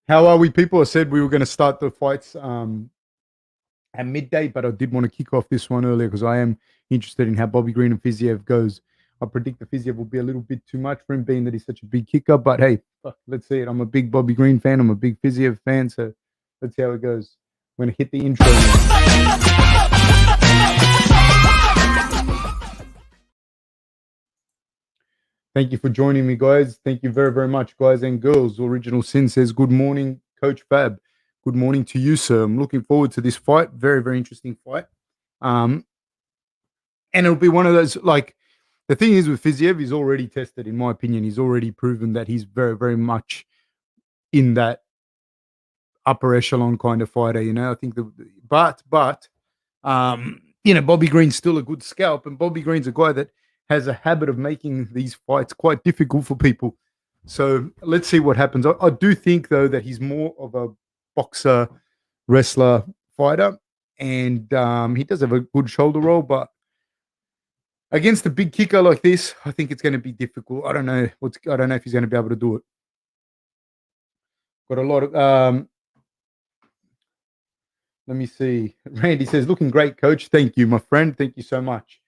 How are we, people? I said we were going to start the fights at midday, but I did want to kick off this one earlier because I am interested in how Bobby Green and Fiziev goes. I predict the Fiziev will be a little bit too much for him, being that he's such a big kicker. But hey, let's see it. I'm a big Bobby Green fan. I'm a big Fiziev fan. So let's see how it goes. I'm going to hit the intro now. Thank you for joining me, guys. Thank you very, very much, guys and girls. Original Sin says, good morning, Coach Fab. Good morning to you, sir. I'm looking forward to this fight. Very, very interesting fight. And it'll be one of those, like, the thing is with Fiziev, he's already tested, in my opinion. He's already proven that he's very, very much in that upper echelon kind of fighter, you know. I think but Bobby Green's still a good scalp, and Bobby Green's a guy that has a habit of making these fights quite difficult for people. So let's see what happens. I do think, though, that he's more of a boxer, wrestler, fighter, and he does have a good shoulder roll, but against a big kicker like this, I think it's going to be difficult. I don't know if he's going to be able to do it. Got a lot of let me see. Randy says, looking great, coach. Thank you, my friend. Thank you so much.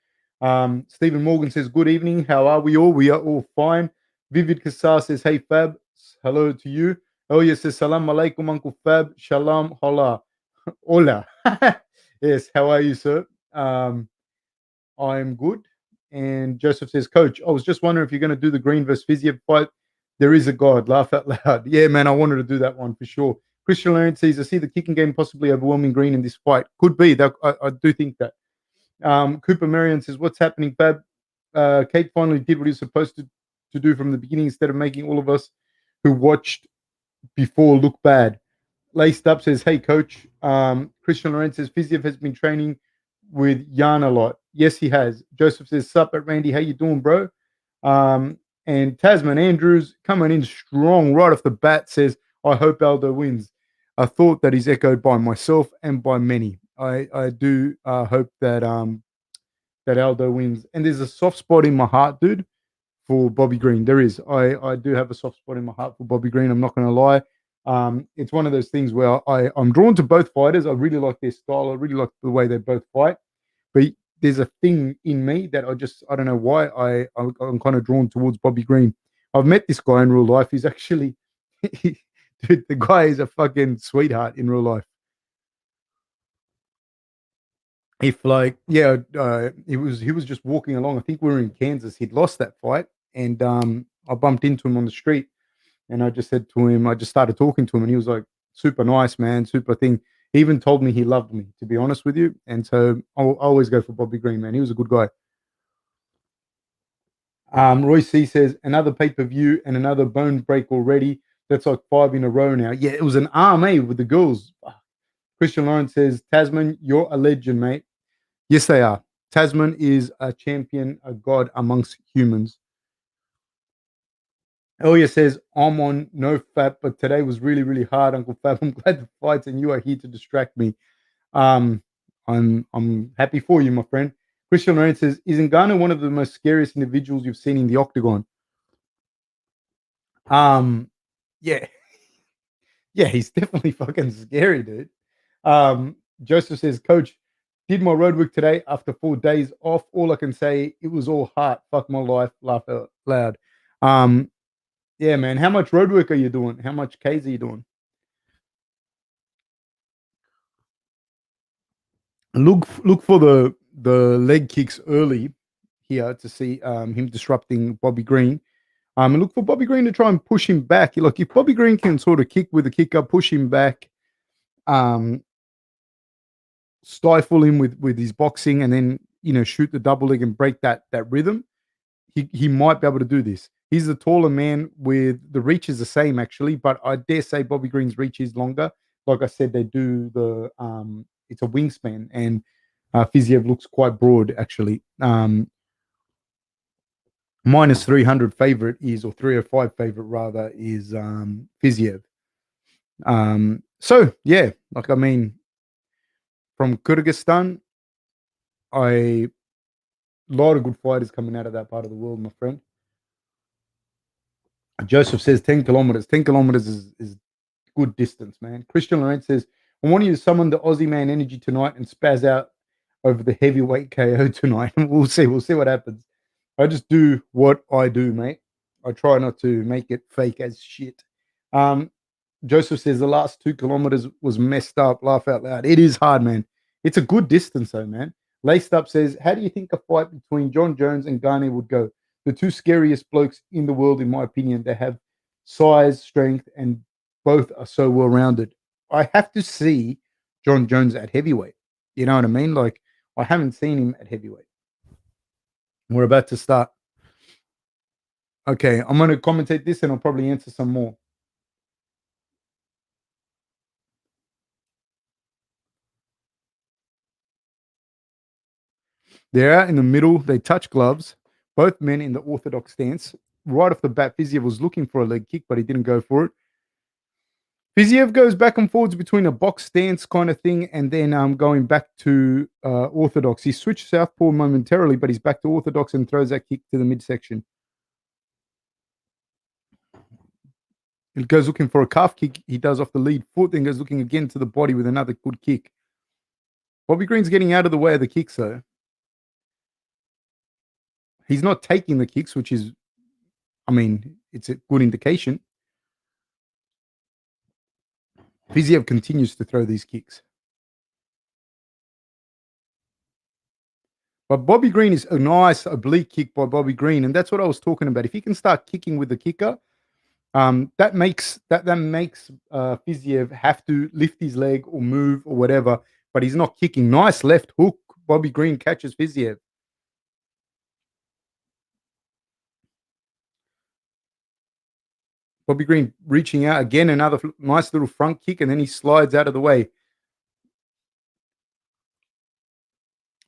Stephen Morgan says, good evening. How are we all? We are all fine. Vivid Kassar says, hey, Fab. Hello to you. Elia says, salam alaikum, Uncle Fab. Shalom, hola. Hola. Yes, how are you, sir? I'm good. And Joseph says, coach, I was just wondering if you're going to do the Green versus Fiziev fight. There is a God. Laugh out loud. Yeah, man, I wanted to do that one for sure. Christian Lawrence says, I see the kicking game possibly overwhelming Green in this fight. Could be. I do think that. Cooper Marion says, what's happening, Fab? Kate finally did what he was supposed to do from the beginning instead of making all of us who watched before look bad. Laced Up says, hey, coach. Christian Lawrence says, Fiziev has been training with Jan a lot. Yes, he has. Joseph says, sup at Randy. How you doing, bro? And Tasman Andrews coming in strong right off the bat says, I hope Aldo wins. A thought that is echoed by myself and by many. I do hope that that Aldo wins. And there's a soft spot in my heart, dude, for Bobby Green. There is. I do have a soft spot in my heart for Bobby Green. I'm not going to lie. It's one of those things where I'm drawn to both fighters. I really like their style. I really like the way they both fight. But there's a thing in me that I don't know why I'm kind of drawn towards Bobby Green. I've met this guy in real life. He's actually, dude, the guy is a fucking sweetheart in real life. If he was just walking along. I think we were in Kansas. He'd lost that fight, and I bumped into him on the street, and I just said to him, I just started talking to him, and he was like, super nice, man, super thing. He even told me he loved me, to be honest with you. And so I'll always go for Bobby Green, man. He was a good guy. Roy C says, another pay-per-view and another bone break already. That's like 5 in a row now. Yeah, it was an arm, with the girls. Christian Lawrence says, Tasman, you're a legend, mate. Yes, they are. Tasman is a champion, a god amongst humans. Elia says, I'm on no fat, but today was really, really hard, Uncle Fab. I'm glad the fights and you are here to distract me. I'm happy for you, my friend. Christian Lawrence says, isn't Gane one of the most scariest individuals you've seen in the octagon? Yeah. Yeah, he's definitely fucking scary, dude. Joseph says, coach, did my road work today after 4 days off. All I can say, it was all heart. Fuck my life. Laugh out loud. Yeah, man. How much road work are you doing? How much Ks are you doing? Look for the leg kicks early here to see him disrupting Bobby Green. And look for Bobby Green to try and push him back. Look, if Bobby Green can sort of kick with a kicker, push him back, stifle him with his boxing, and then shoot the double leg and break that rhythm, he might be able to do this. He's a taller man with the reach is the same actually, but I dare say Bobby Green's reach is longer. Like I said, they do the it's a wingspan, and Fiziev looks quite broad actually. Minus 300 favorite is, or 305 favorite rather, is Fiziev. So yeah, like I mean, from Kyrgyzstan, a lot of good fighters coming out of that part of the world, my friend. Joseph says 10 kilometers. 10 kilometers is good distance, man. Christian Laurent says, I want you to summon the Aussie man energy tonight and spaz out over the heavyweight KO tonight. We'll see. We'll see what happens. I just do what I do, mate. I try not to make it fake as shit. Joseph says the last 2 kilometers was messed up. Laugh out loud. It is hard, man. It's a good distance, though, man. Laced Up says, how do you think a fight between John Jones and Gane would go? The two scariest blokes in the world, in my opinion. They have size, strength, and both are so well rounded. I have to see John Jones at heavyweight. You know what I mean? Like, I haven't seen him at heavyweight. We're about to start. Okay, I'm going to commentate this and I'll probably answer some more. They're out in the middle. They touch gloves. Both men in the orthodox stance. Right off the bat, Fiziev was looking for a leg kick, but he didn't go for it. Fiziev goes back and forwards between a box stance kind of thing and then going back to orthodox. He switched southpaw momentarily, but he's back to orthodox and throws that kick to the midsection. He goes looking for a calf kick. He does off the lead foot, then goes looking again to the body with another good kick. Bobby Green's getting out of the way of the kicks, though. He's not taking the kicks, which is, I mean, it's a good indication. Fiziev continues to throw these kicks. But Bobby Green is a nice oblique kick by Bobby Green, and that's what I was talking about. If he can start kicking with the kicker, that makes Fiziev have to lift his leg or move or whatever, but he's not kicking. Nice left hook. Bobby Green catches Fiziev. Bobby Green reaching out again, another nice little front kick, and then he slides out of the way.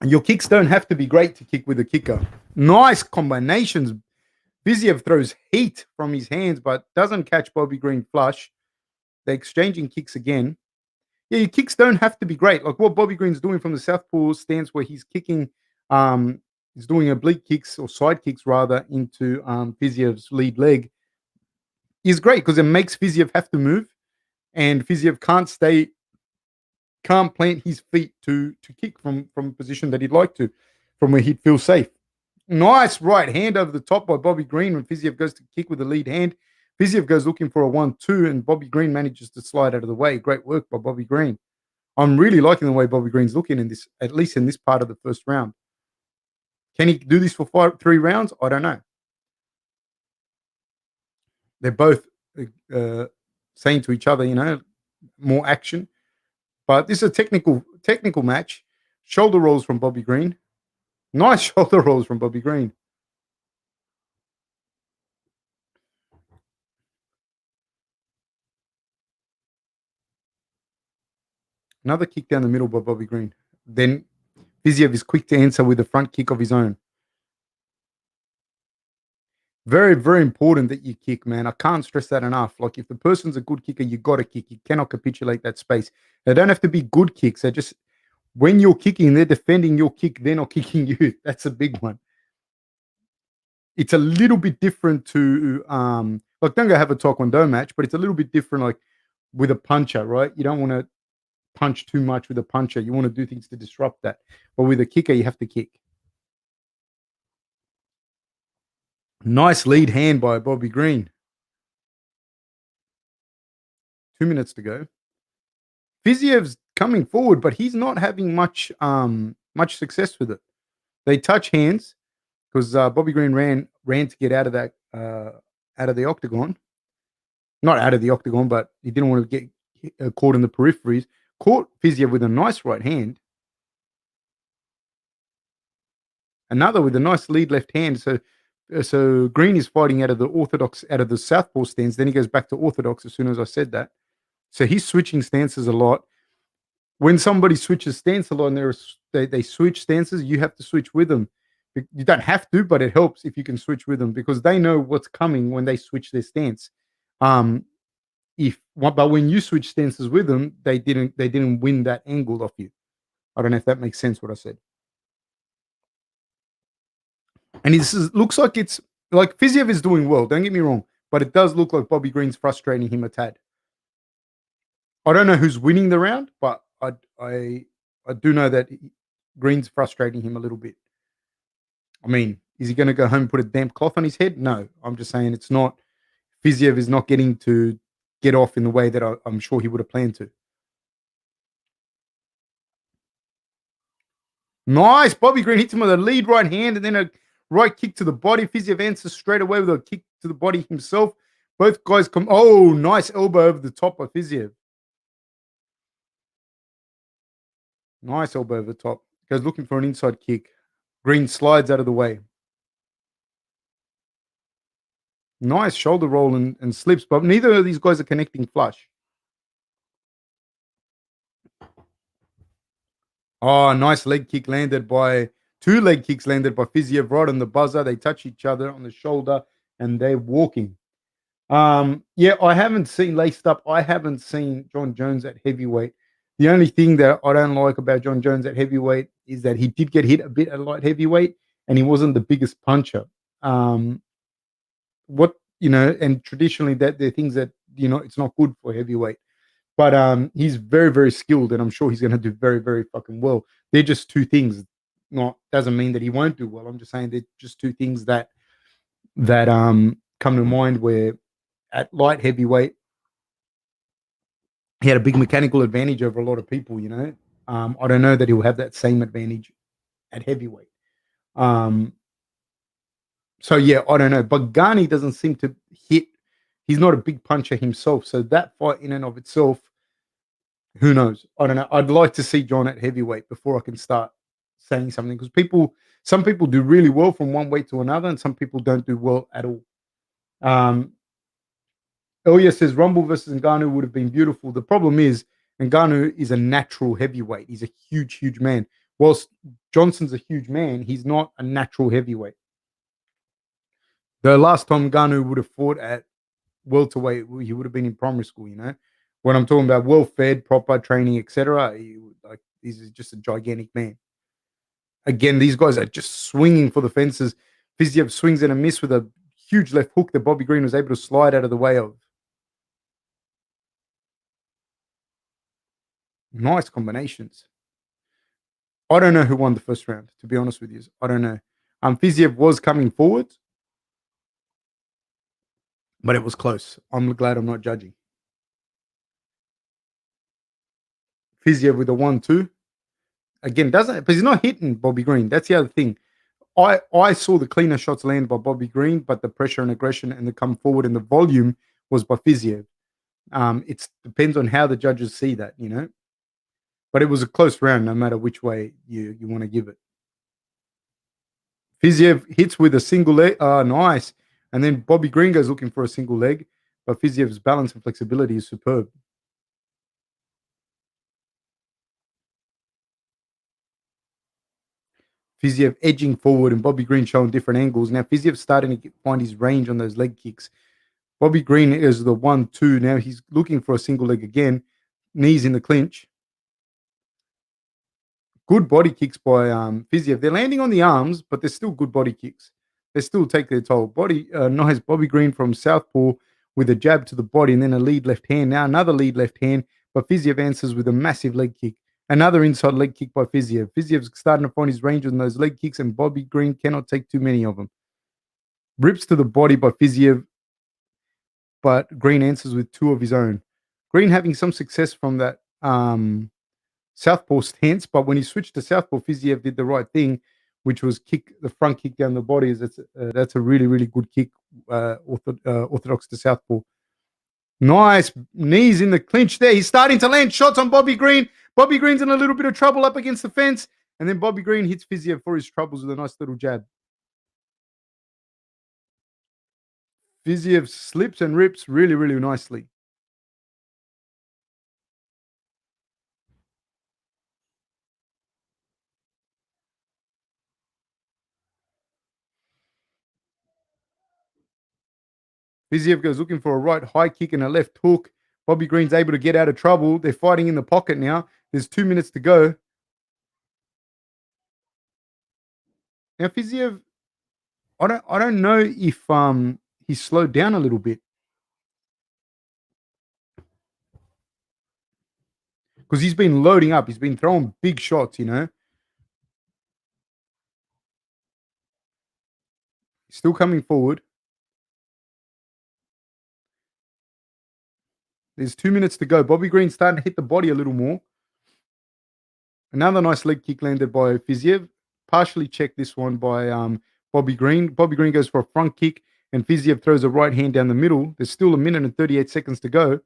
Your kicks don't have to be great to kick with a kicker. Nice combinations. Fiziev throws heat from his hands, but doesn't catch Bobby Green flush. They're exchanging kicks again. Yeah, your kicks don't have to be great. Like what Bobby Green's doing from the southpaw stance where he's kicking, he's doing oblique kicks or side kicks rather into Fiziev's lead leg is great because it makes Fiziev have to move and Fiziev can't plant his feet to kick from a position that he'd like to, from where he'd feel safe. Nice right hand over the top by Bobby Green when Fiziev goes to kick with the lead hand. Fiziev goes looking for a 1-2 and Bobby Green manages to slide out of the way. Great work by Bobby Green. I'm really liking the way Bobby Green's looking in this, at least in this part of the first round. Can he do this for 3 rounds? I don't know. They're both saying to each other, you know, more action. But this is a technical match. Shoulder rolls from Bobby Green. Nice shoulder rolls from Bobby Green. Another kick down the middle by Bobby Green. Then Fiziev is quick to answer with a front kick of his own. Very, very important that you kick, man. I can't stress that enough. Like, if the person's a good kicker, you got to kick. You cannot capitulate that space. They don't have to be good kicks. They're just, when you're kicking, they're defending your kick. They're not kicking you. That's a big one. It's a little bit different to, like, don't go have a Taekwondo match, but it's a little bit different, like, with a puncher, right? You don't want to punch too much with a puncher. You want to do things to disrupt that. But with a kicker, you have to kick. Nice lead hand by Bobby Green. 2 minutes to go. Fiziev's coming forward, but he's not having much success with it. They touch hands because Bobby Green ran to get out of that out of the octagon. Not out of the octagon, but he didn't want to get caught in the peripheries. Caught Fiziev with a nice right hand. Another with a nice lead left hand. So Green is fighting out of the southpaw stance. Then he goes back to orthodox as soon as I said that. So he's switching stances a lot. When somebody switches stance a lot and they switch stances, you have to switch with them. You don't have to, but it helps if you can switch with them because they know what's coming when they switch their stance. But when you switch stances with them, they didn't win that angle off you. I don't know if that makes sense what I said. And looks like it's like Fiziev is doing well. Don't get me wrong, but it does look like Bobby Green's frustrating him a tad. I don't know who's winning the round, but I do know that Green's frustrating him a little bit. I mean, is he going to go home and put a damp cloth on his head? No, I'm just saying it's not. Fiziev is not getting to get off in the way that I'm sure he would have planned to. Nice. Bobby Green hits him with a lead right hand and then a right kick to the body. Fiziev answers straight away with a kick to the body himself. Both guys come. Oh, nice elbow over the top by Fiziev. Nice elbow over the top. Goes looking for an inside kick. Green slides out of the way. Nice shoulder roll and slips, but neither of these guys are connecting flush. Oh, nice leg kick landed by two leg kicks landed by Fiziev right on the buzzer. They touch each other on the shoulder and they're walking. Yeah, I haven't seen laced up. I haven't seen John Jones at heavyweight. The only thing that I don't like about John Jones at heavyweight is that he did get hit a bit at light heavyweight and he wasn't the biggest puncher. What and traditionally that they're things that it's not good for heavyweight. But he's very, very skilled, and I'm sure he's going to do very, very fucking well. They're just two things. Not doesn't mean that he won't do well. I'm just saying they're just two things that come to mind. Where at light heavyweight, he had a big mechanical advantage over a lot of people. I don't know that he'll have that same advantage at heavyweight. So yeah, I don't know. But Gane doesn't seem to hit. He's not a big puncher himself, so that fight in and of itself. Who knows? I don't know. I'd like to see John at heavyweight before I can start saying something because some people do really well from one weight to another, and some people don't do well at all. Ilya says Rumble versus Ngannou would have been beautiful. The problem is Ngannou is a natural heavyweight. He's a huge, huge man. Whilst Johnson's a huge man, he's not a natural heavyweight. The last time Ngannou would have fought at welterweight, he would have been in primary school. When I'm talking about well-fed, proper training, etc. He's just a gigantic man. Again, these guys are just swinging for the fences. Fiziev swings and a miss with a huge left hook that Bobby Green was able to slide out of the way of. Nice combinations. I don't know who won the first round, to be honest with you. I don't know. Fiziev was coming forward, but it was close. I'm glad I'm not judging. Fiziev with a 1-2. Again, but he's not hitting Bobby Green. That's the other thing. I saw the cleaner shots land by Bobby Green, but the pressure and aggression and the come forward and the volume was by Fiziev. It depends on how the judges see that, But it was a close round, no matter which way you want to give it. Fiziev hits with a single leg. Nice. And then Bobby Green goes looking for a single leg, but Fiziev's balance and flexibility is superb. Fiziev edging forward and Bobby Green showing different angles. Now Fiziev's starting to find his range on those leg kicks. Bobby Green is the 1-2. Now he's looking for a single leg again. Knees in the clinch. Good body kicks by Fiziev. They're landing on the arms, but they're still good body kicks. They still take their toll. Nice Bobby Green from southpaw with a jab to the body and then a lead left hand. Now another lead left hand, but Fiziev answers with a massive leg kick. Another inside leg kick by Fiziev. Fiziev's starting to find his range on those leg kicks, and Bobby Green cannot take too many of them. Rips to the body by Fiziev, but Green answers with two of his own. Green having some success from that southpaw stance, but when he switched to southpaw, Fiziev did the right thing, which was kick the front kick down the body. That's a really, really good kick, orthodox to southpaw. Nice knees in the clinch there. He's starting to land shots on Bobby Green. Bobby Green's in a little bit of trouble up against the fence, and then Bobby Green hits Fiziev for his troubles with a nice little jab. Fiziev slips and rips really, really nicely. Fiziev goes looking for a right high kick and a left hook. Bobby Green's able to get out of trouble. They're fighting in the pocket now. There's 2 minutes to go. Now Fiziev, I don't know if he's slowed down a little bit. because he's been loading up. He's been throwing big shots, you know. Still coming forward. There's 2 minutes to go. Bobby Green's starting to hit the body a little more. Another nice leg kick landed by Fiziev. Partially checked this one by Bobby Green. Bobby Green goes for a front kick, and Fiziev throws a right hand down the middle. There's still 1 minute and 38 seconds to go.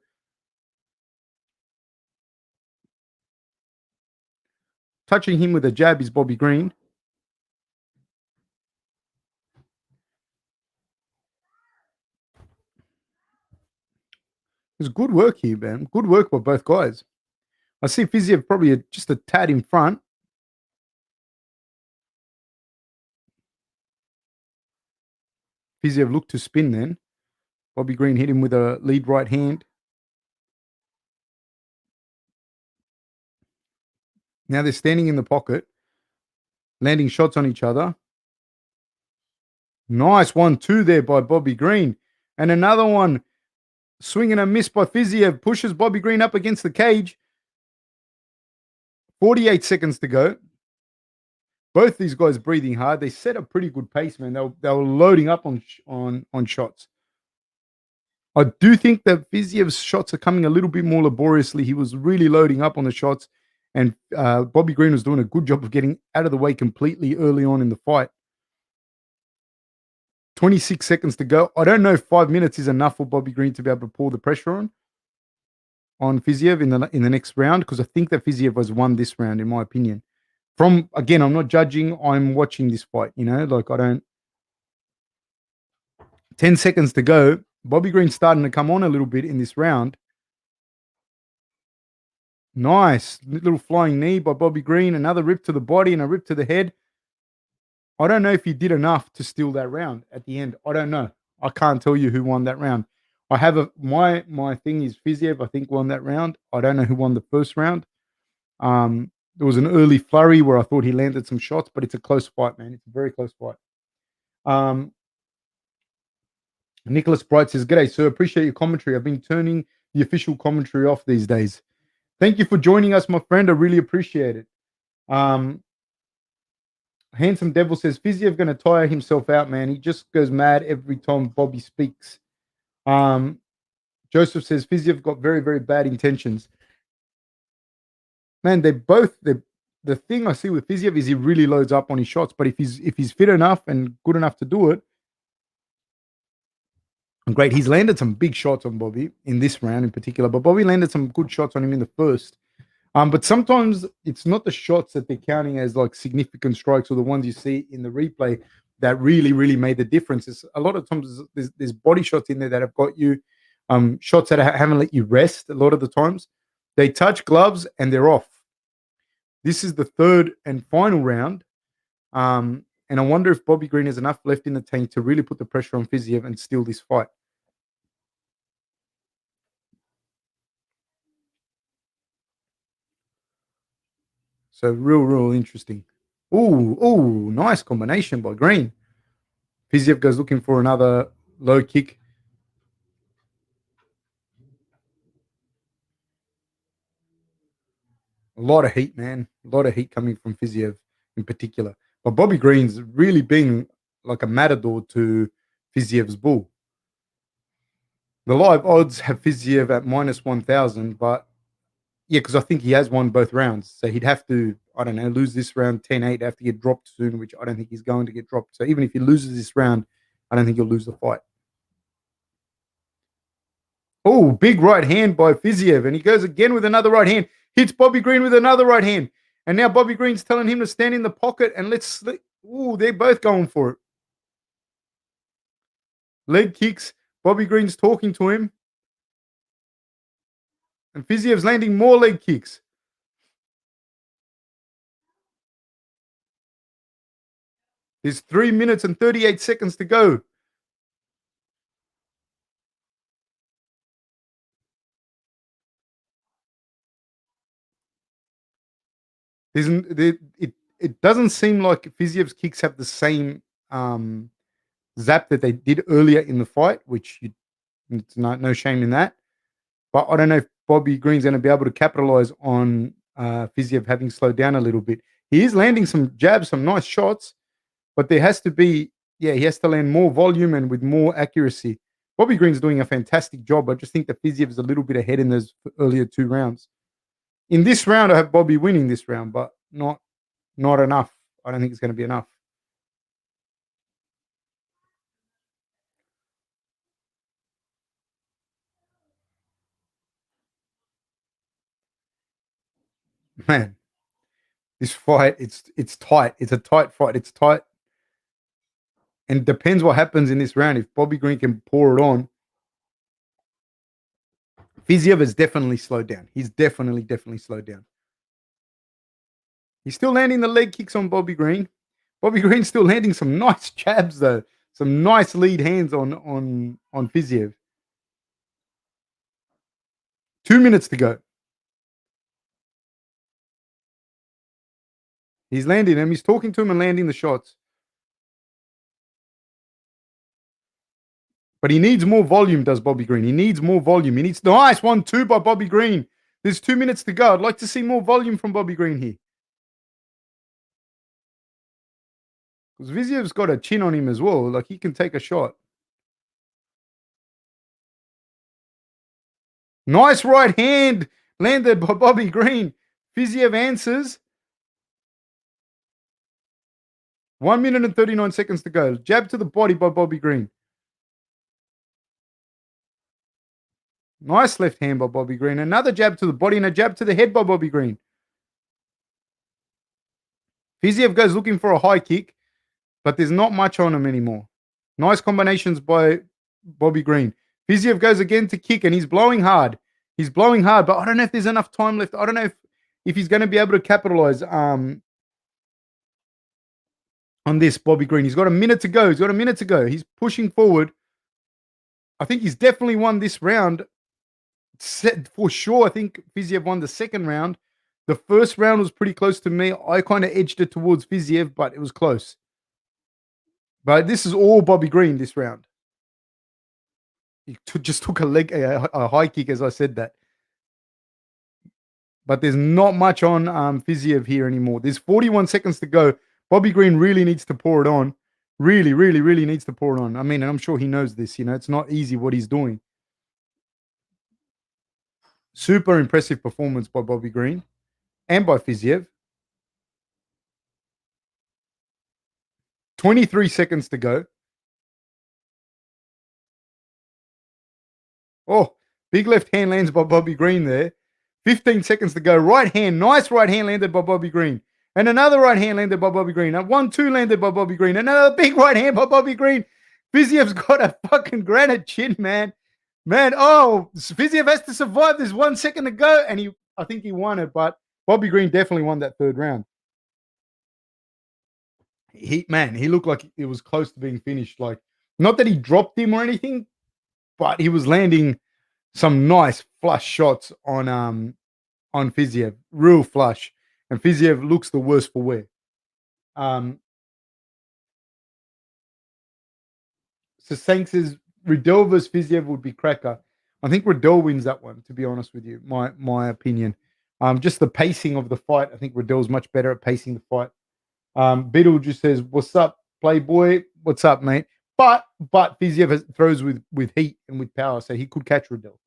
Touching him with a jab is Bobby Green. It's good work here, man. Good work by both guys. I see Fiziev probably just a tad in front. Fiziev looked to spin then. Bobby Green hit him with a lead right hand. Now they're standing in the pocket, landing shots on each other. Nice 1-2 there by Bobby Green. And another one, swing and a miss by Fiziev, pushes Bobby Green up against the cage. 48 seconds to go. Both these guys breathing hard. They set a pretty good pace, man. They were loading up on shots. I do think that Fiziev's shots are coming a little bit more laboriously. He was really loading up on the shots, and Bobby Green was doing a good job of getting out of the way completely early on in the fight. 26 seconds to go. I don't know if 5 minutes is enough for Bobby Green to be able to pull the pressure on Fiziev in the next round, because I think that Fiziev has won this round, in my opinion. Again, I'm not judging. I'm watching this fight, you know, like I don't. 10 seconds to go. Bobby Green's starting to come on a little bit in this round. Nice little flying knee by Bobby Green. Another rip to the body and a rip to the head. I don't know if he did enough to steal that round at the end. I don't know. I can't tell you who won that round. I have my thing is Fiziev, I think, won that round. I don't know who won the first round. There was an early flurry where I thought he landed some shots, but it's a close fight, man. It's a very close fight. Nicholas Bright says, "G'day, sir. Appreciate your commentary. I've been turning the official commentary off these days. Thank you for joining us, my friend. I really appreciate it." Handsome Devil says, "Fiziev going to tire himself out, man. He just goes mad every time Bobby speaks." Joseph says, "Fiziev got very, very bad intentions." Man, the thing I see with Fiziev is he really loads up on his shots, but if he's fit enough and good enough to do it, great. He's landed some big shots on Bobby in this round in particular, but Bobby landed some good shots on him in the first. But sometimes it's not the shots that they're counting as like significant strikes or the ones you see in the replay that really, really made the difference. It's a lot of times there's body shots in there that have got you, shots that haven't let you rest. A lot of the times they touch gloves and they're off. This is the third and final round. And I wonder if Bobby Green has enough left in the tank to really put the pressure on Fiziev and steal this fight. So real interesting. Ooh, nice combination by Green. Fiziev goes looking for another low kick. A lot of heat, man. A lot of heat coming from Fiziev in particular. But Bobby Green's really been like a matador to Fiziev's bull. The live odds have Fiziev at -1,000, but yeah, because I think he has won both rounds. So he'd have to, I don't know, lose this round 10-8, have to get dropped soon, which I don't think he's going to get dropped. So even if he loses this round, I don't think he'll lose the fight. Oh, big right hand by Fiziev. And he goes again with another right hand. Hits Bobby Green with another right hand. And now Bobby Green's telling him to stand in the pocket and let's... Ooh, they're both going for it. Leg kicks. Bobby Green's talking to him. And Fiziev's landing more leg kicks. There's 3 minutes and 38 seconds to go. It doesn't seem like Fiziev's kicks have the same zap that they did earlier in the fight, which it's no shame in that. But I don't know if Bobby Green's going to be able to capitalize on Fiziev having slowed down a little bit. He is landing some jabs, some nice shots, but there has to be, he has to land more volume and with more accuracy. Bobby Green's doing a fantastic job. I just think that Fiziev is a little bit ahead in those earlier 2 rounds. In this round, I have Bobby winning this round, but not enough. I don't think it's going to be enough. Man, this fight, it's tight. It's a tight fight. It's tight. And it depends what happens in this round. If Bobby Green can pour it on, Fiziev has definitely slowed down. He's definitely slowed down. He's still landing the leg kicks on Bobby Green. Bobby Green's still landing some nice jabs, though. Some nice lead hands on Fiziev. 2 minutes to go. He's landing him. He's talking to him and landing the shots. But he needs more volume, does Bobby Green. He needs more volume. He needs nice 1-2 by Bobby Green. There's 2 minutes to go. I'd like to see more volume from Bobby Green here. Because Fiziev's got a chin on him as well. Like, he can take a shot. Nice right hand landed by Bobby Green. Fiziev answers. 1 minute and 39 seconds to go. Jab to the body by Bobby Green. Nice left hand by Bobby Green. Another jab to the body and a jab to the head by Bobby Green. Fiziev goes looking for a high kick, but there's not much on him anymore. Nice combinations by Bobby Green. Fiziev goes again to kick, and he's blowing hard. He's blowing hard, but I don't know if there's enough time left. I don't know if he's going to be able to capitalize on this, Bobby Green. He's got a minute to go. He's pushing forward. I think he's definitely won this round. For sure, I think Fiziev won the second round. The first round was pretty close to me. I kind of edged it towards Fiziev, but it was close. But this is all Bobby Green this round. He just took a high kick as I said that. But there's not much on Fiziev here anymore. There's 41 seconds to go. Bobby Green really needs to pour it on. Really needs to pour it on. I mean, and I'm sure he knows this. It's not easy what he's doing. Super impressive performance by Bobby Green and by Fiziev. 23 seconds to go. Oh, big left hand lands by Bobby Green there. 15 seconds to go. Right hand. Nice right hand landed by Bobby Green. And another right hand landed by Bobby Green. A 1-2 landed by Bobby Green. Another big right hand by Bobby Green. Fiziev's got a fucking granite chin, man. Fiziev has to survive. There's 1 second to go, and I think he won it, but Bobby Green definitely won that third round. He looked like it was close to being finished. Like, not that he dropped him or anything, but he was landing some nice flush shots on Fiziev, real flush, and Fiziev looks the worse for wear. So Sank says Riddell versus Fiziev would be cracker. I think Riddell wins that one, to be honest with you. My opinion. Just the pacing of the fight. I think Riddell's much better at pacing the fight. Biddle just says, "What's up, Playboy? What's up, mate?" But Fiziev throws with heat and with power, so he could catch Riddell.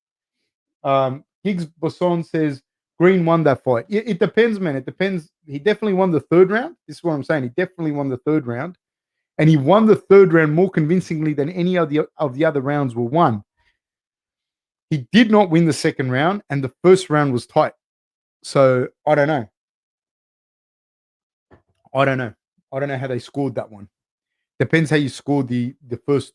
Higgs Bosson says Green won that fight. It depends, man. It depends. He definitely won the third round. This is what I'm saying. He definitely won the third round. And he won the third round more convincingly than any of the other rounds were won. He did not win the second round, and the first round was tight. So I don't know. I don't know how they scored that one. Depends how you scored the first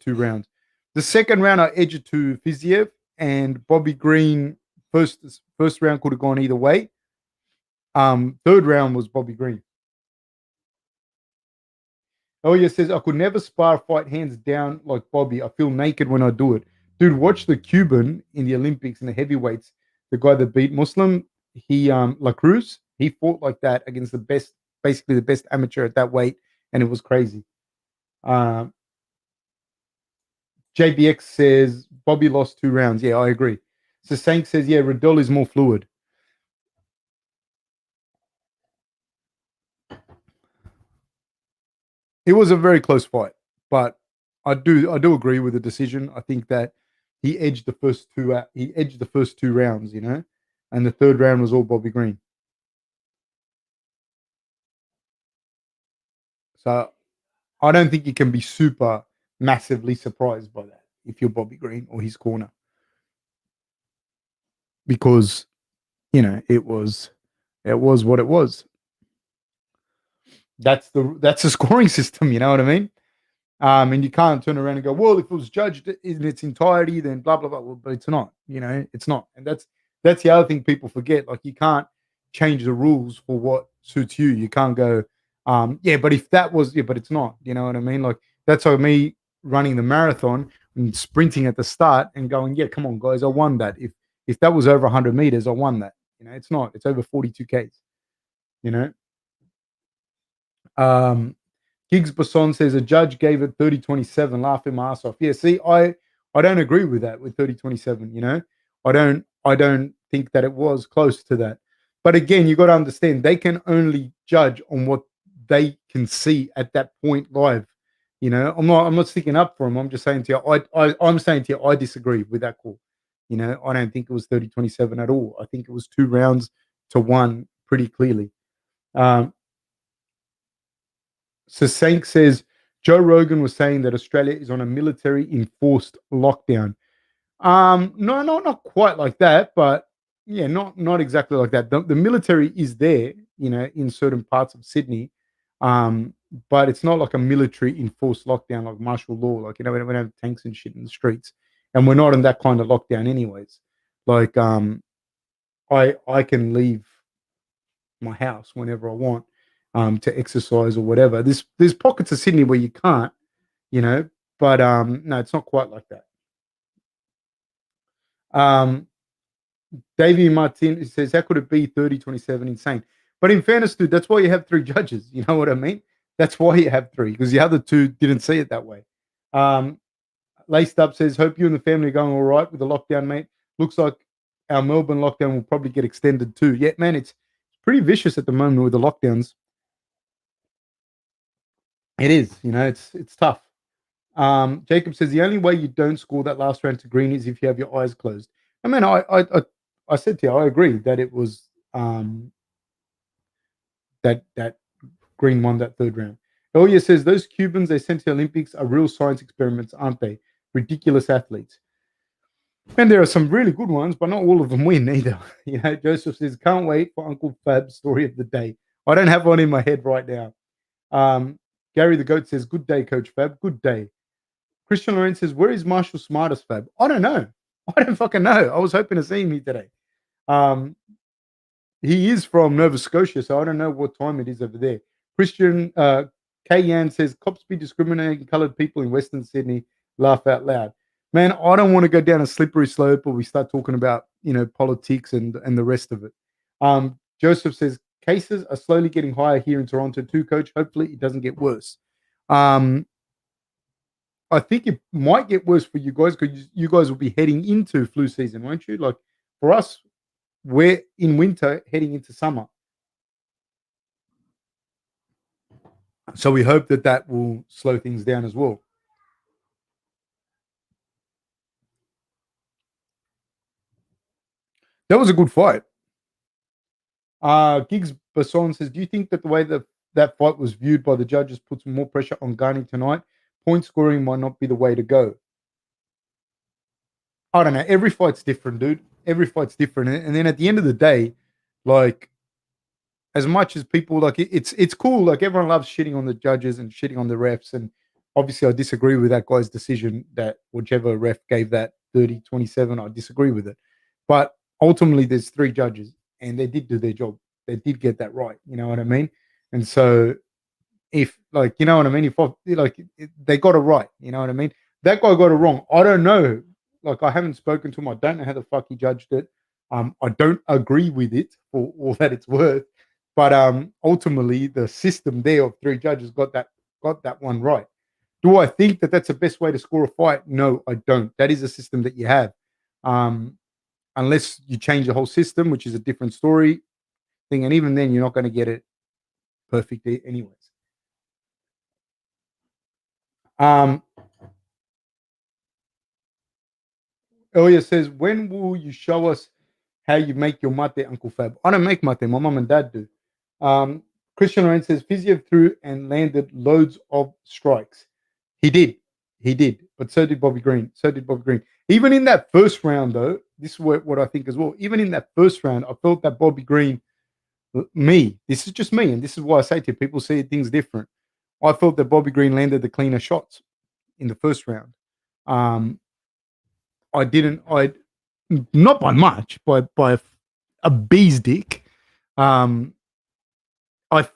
2 rounds. The second round, I edged it to Fiziev, and Bobby Green. First round could have gone either way. Third round was Bobby Green. Elia says, I could never spar fight hands down like Bobby. I feel naked when I do it. Dude, watch the Cuban in the Olympics in the heavyweights. The guy that beat Muslim, Cruz, he fought like that against basically the best amateur at that weight, and it was crazy. JBX says, Bobby lost 2 rounds. Yeah, I agree. Sasank says, yeah, Riddell is more fluid. It was a very close fight, but I do agree with the decision. I think that he edged the first two out. He edged the first two rounds, and the third round was all Bobby Green. So I don't think you can be super massively surprised by that if you're Bobby Green or his corner, because it was what it was. That's the scoring system. You know what I mean? And you can't turn around and go, well, if it was judged in its entirety, then blah blah blah. Well, but it's not. It's not. And that's the other thing people forget. Like, you can't change the rules for what suits you. You can't go, yeah, but if that was, yeah, but it's not. You know what I mean? Like, that's like me running the marathon and sprinting at the start and going, yeah, come on, guys, I won that. If that was over 100 meters, I won that. It's not. It's over 42 Ks. You know. Giggs Basson says a judge gave it 30-27, laughing my ass off. Yeah, see, I don't agree with that with 30-27, I don't think that it was close to that. But again, you got to understand, they can only judge on what they can see at that point live. I'm not sticking up for him. I'm just saying to you, I'm saying to you, I disagree with that call. I don't think it was 30-27 at all. I think it was 2 rounds to 1 pretty clearly. Sasank says Joe Rogan was saying that Australia is on a military enforced lockdown. No, not quite like that, but yeah, not exactly like that. The military is there, in certain parts of Sydney, but it's not like a military enforced lockdown like martial law. Like, we don't have tanks and shit in the streets, and we're not in that kind of lockdown, anyways. Like, I can leave my house whenever I want. To exercise or whatever. There's pockets of Sydney where you can't, but no, it's not quite like that. Davey Martin says, how could it be 30-27? Insane. But in fairness, dude, that's why you have 3 judges. You know what I mean? That's why you have 3, because the other 2 didn't see it that way. Laced Up says, hope you and the family are going all right with the lockdown, mate. Looks like our Melbourne lockdown will probably get extended too. Yeah, man, it's pretty vicious at the moment with the lockdowns. It is, it's tough. Jacob says the only way you don't score that last round to Green is if you have your eyes closed. I mean, I said to you, I agree that it was that Green won that third round. Elia says those Cubans they sent to the Olympics are real science experiments, aren't they? Ridiculous athletes. And there are some really good ones, but not all of them win either. Joseph says, can't wait for Uncle Fab's story of the day. I don't have one in my head right now. Gary the Goat says, good day, Coach Fab. Good day. Christian Lorenz says, where is Marshall Smartest, Fab? I don't know. I don't fucking know. I was hoping to see him here today. He is from Nova Scotia, so I don't know what time it is over there. Christian K-Yan says, cops be discriminating coloured people in Western Sydney. Laugh out loud. Man, I don't want to go down a slippery slope where we start talking about, politics and the rest of it. Joseph says, cases are slowly getting higher here in Toronto too, Coach. Hopefully it doesn't get worse. I think it might get worse for you guys because you guys will be heading into flu season, won't you? Like, for us, we're in winter heading into summer. So we hope that will slow things down as well. That was a good fight. Giggs Basson says, do you think that the way that fight was viewed by the judges puts more pressure on Gane tonight? Point scoring might not be the way to go. I don't know. Every fight's different, dude. Every fight's different. And then at the end of the day, like, as much as people like it's cool. Like, everyone loves shitting on the judges and shitting on the refs. And obviously I disagree with that guy's decision that whichever ref gave that 30-27, I disagree with it. But ultimately there's 3 judges and they did do their job. They did get that right. You know what I mean? And so if, like, you know what I mean? They got it right. You know what I mean? That guy got it wrong. I don't know. Like, I haven't spoken to him. I don't know how the fuck he judged it. I don't agree with it for all that it's worth. But ultimately, the system there of 3 judges got that one right. Do I think that that's the best way to score a fight? No, I don't. That is a system that you have. unless you change the whole system, which is a different story thing. And even then, you're not going to get it perfect anyways. Elia says, when will you show us how you make your mate, Uncle Fab? I don't make mate. My mom and dad do. Christian Rain says, Fiziev threw and landed loads of strikes. He did. But so did Bobby Green. Even in that first round, though, this is what I think as well. Even in that first round, I felt that Bobby Green, this is just me, and this is why I say to you, people see things different. I felt that Bobby Green landed the cleaner shots in the first round. I not by much, by a bee's dick. I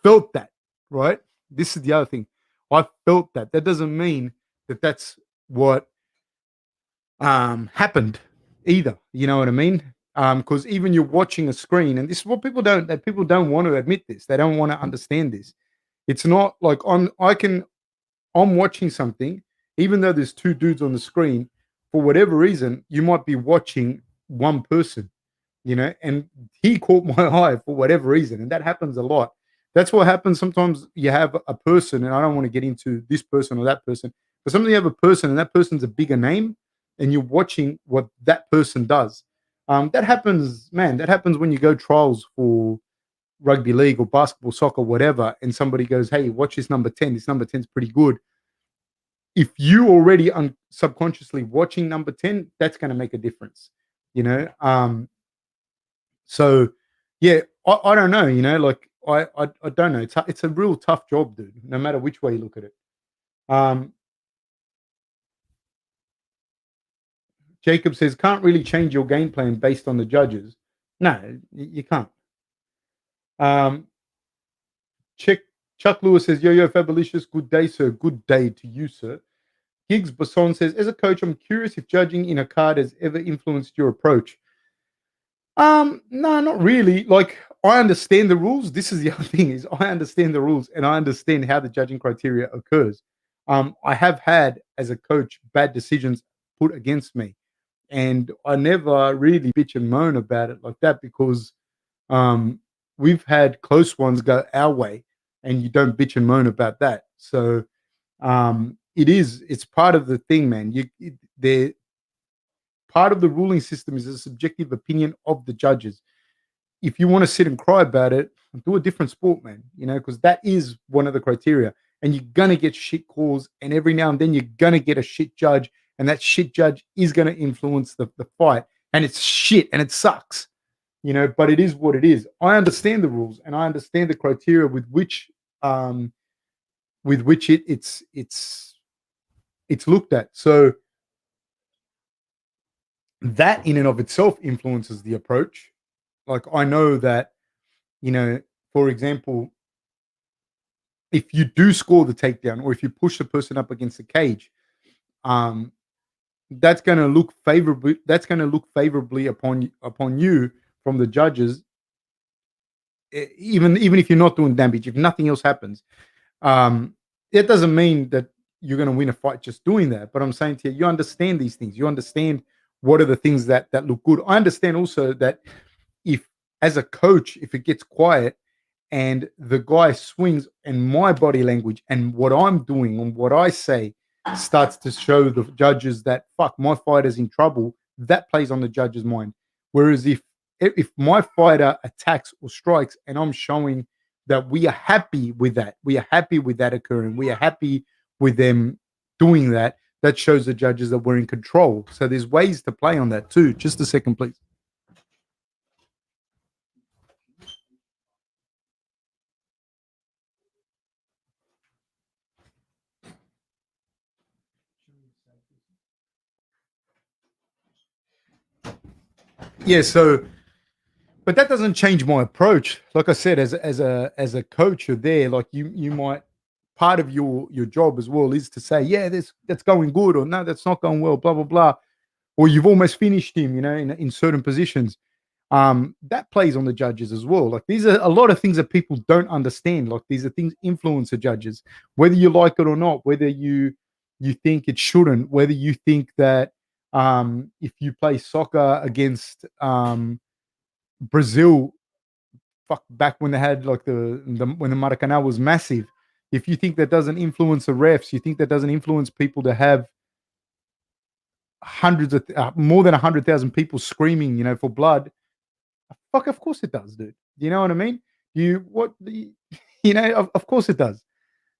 felt that, right? This is the other thing. I felt that. That doesn't mean that that's what happened either. You know what I mean? Because even you're watching a screen, and this is what people don't want to admit this. They don't want to understand this. It's not like I'm watching something, even though there's two dudes on the screen. For whatever reason, you might be watching one person, and he caught my eye for whatever reason, and that happens a lot. That's what happens sometimes. You have a person, and I don't want to get into this person or that person, but sometimes you have a person, and that person's a bigger name, and you're watching what that person does. That happens, man. That happens when you go trials for rugby league or basketball, soccer, whatever, and somebody goes, "Hey, watch this number 10. This number 10 is pretty good." If you already subconsciously watching number 10, that's going to make a difference, So, yeah, I don't know, like I don't know. It's a real tough job, dude, no matter which way you look at it. Jacob says, can't really change your game plan based on the judges. No, you can't. Chuck Lewis says, yo, Fabulicious, good day, sir. Good day to you, sir. Higgs Basson says, as a coach, I'm curious if judging in a card has ever influenced your approach. No, not really. Like, I understand the rules. This is the other thing is I understand the rules and I understand how the judging criteria occurs. I have had, as a coach, bad decisions put against me. And I never really bitch and moan about it like that because we've had close ones go our way and you don't bitch and moan about that. So it's part of the thing, man. Part of the ruling system is a subjective opinion of the judges. If you want to sit and cry about it, do a different sport, man, because that is one of the criteria. And you're going to get shit calls, and every now and then you're going to get a shit judge, and that shit judge is going to influence the fight. And it's shit, and it sucks, but it is what it is. I understand the rules, and I understand the criteria with which it's looked at. So that in and of itself influences the approach. Like, I know that, for example, if you do score the takedown or if you push the person up against the cage, that's going to look favorably. That's going to look favorably upon you from the judges. Even if you're not doing damage, if nothing else happens, it doesn't mean that you're going to win a fight just doing that. But I'm saying to you, you understand these things. You understand what are the things that look good. I understand also that if, as a coach, if it gets quiet and the guy swings and my body language and what I'm doing and what I say starts to show the judges that, fuck, my fighter's in trouble, that plays on the judge's mind. Whereas if my fighter attacks or strikes and I'm showing that we are happy with that, occurring, we are happy with them doing that, that shows the judges that we're in control. So there's ways to play on that too. Just a second, please. Yeah, so, but that doesn't change my approach. Like I said, as a coach, you're there. Like you might, part of your job as well is to say, yeah, that's going good, or no, that's not going well, blah blah blah, or you've almost finished him, in certain positions. That plays on the judges as well. Like, these are a lot of things that people don't understand. Like, these are things influence the judges, whether you like it or not, whether you think it shouldn't, whether you think that If you play soccer against Brazil, fuck, back when they had like when the Maracanã was massive. If you think that doesn't influence the refs, you think that doesn't influence people to have hundreds of more than 100,000 people screaming, for blood. Fuck, of course it does, dude. You know what I mean? Of course it does.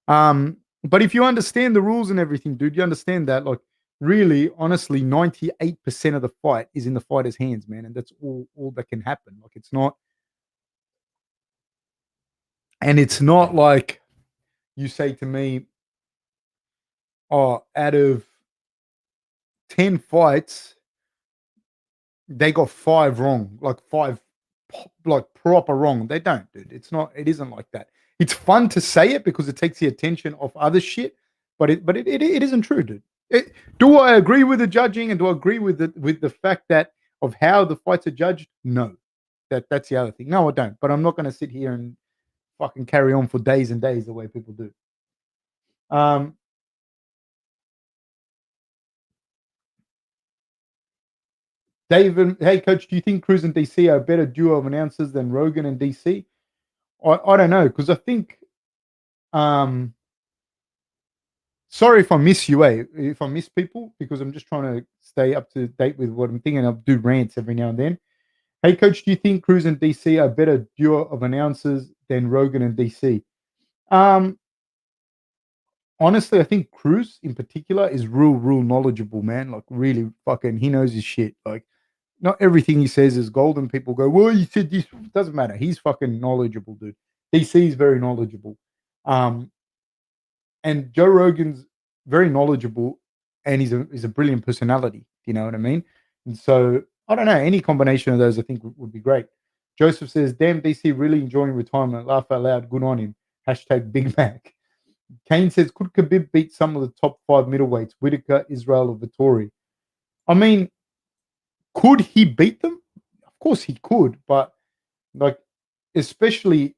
But if you understand the rules and everything, dude, you understand that, like, really, honestly, 98% of the fight is in the fighter's hands, man, and that's all that can happen. Like, it's not like you say to me, oh, out of 10 fights, they got 5 wrong, like 5 like proper wrong. They don't, dude. It isn't like that. It's fun to say it because it takes the attention off other shit, but it isn't true, dude. Do I agree with the judging and do I agree with the fact that of how the fights are judged? No. That's the other thing. No, I don't. But I'm not going to sit here and fucking carry on for days and days the way people do. David, hey coach, do you think Cruz and DC are a better duo of announcers than Rogan and DC? I don't know, because I think sorry if I miss you, if I miss people, because I'm just trying to stay up to date with what I'm thinking. I'll do rants every now and then. Hey coach, do you think Cruz and DC are a better duo of announcers than Rogan and DC? Honestly, I think Cruz in particular is real knowledgeable, man. Like, really fucking, he knows his shit. Like, not everything he says is gold, and people go, well, you said this. Doesn't matter. He's fucking knowledgeable, dude. DC is very knowledgeable. And Joe Rogan's very knowledgeable, and he's a brilliant personality. You know what I mean? And so, I don't know. Any combination of those, I think, would be great. Joseph says, damn, DC really enjoying retirement. Laugh out loud. Good on him. Hashtag Big Mac. Kane says, could Khabib beat some of the top 5 middleweights, Whitaker, Israel, or Vettori? I mean, could he beat them? Of course he could, but like, especially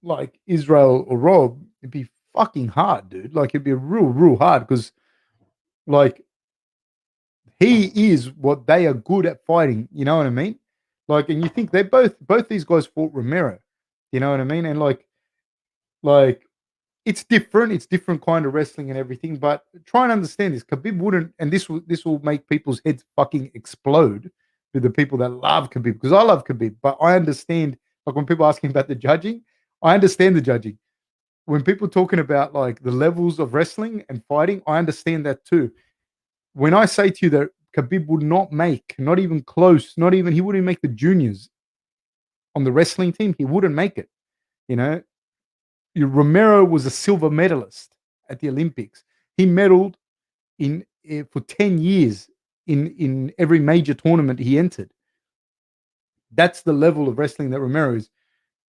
like Israel or Rob, it'd be fucking hard, dude. Like, it'd be real hard because, like, he is what they are good at fighting. You know what I mean? Like, and you think they both these guys fought Romero. You know what I mean? And like it's different. It's different kind of wrestling and everything. But try and understand this. Khabib wouldn't, and this will make people's heads fucking explode with the people that love Khabib, because I love Khabib, but I understand. Like, when people asking about the judging, I understand the judging. When people talking about like the levels of wrestling and fighting, I understand that too. When I say to you that Khabib would not make, not even close, not even, he wouldn't make the juniors on the wrestling team. He wouldn't make it. You know, Romero was a silver medalist at the Olympics. He medaled in for 10 years in every major tournament he entered. That's the level of wrestling that Romero is.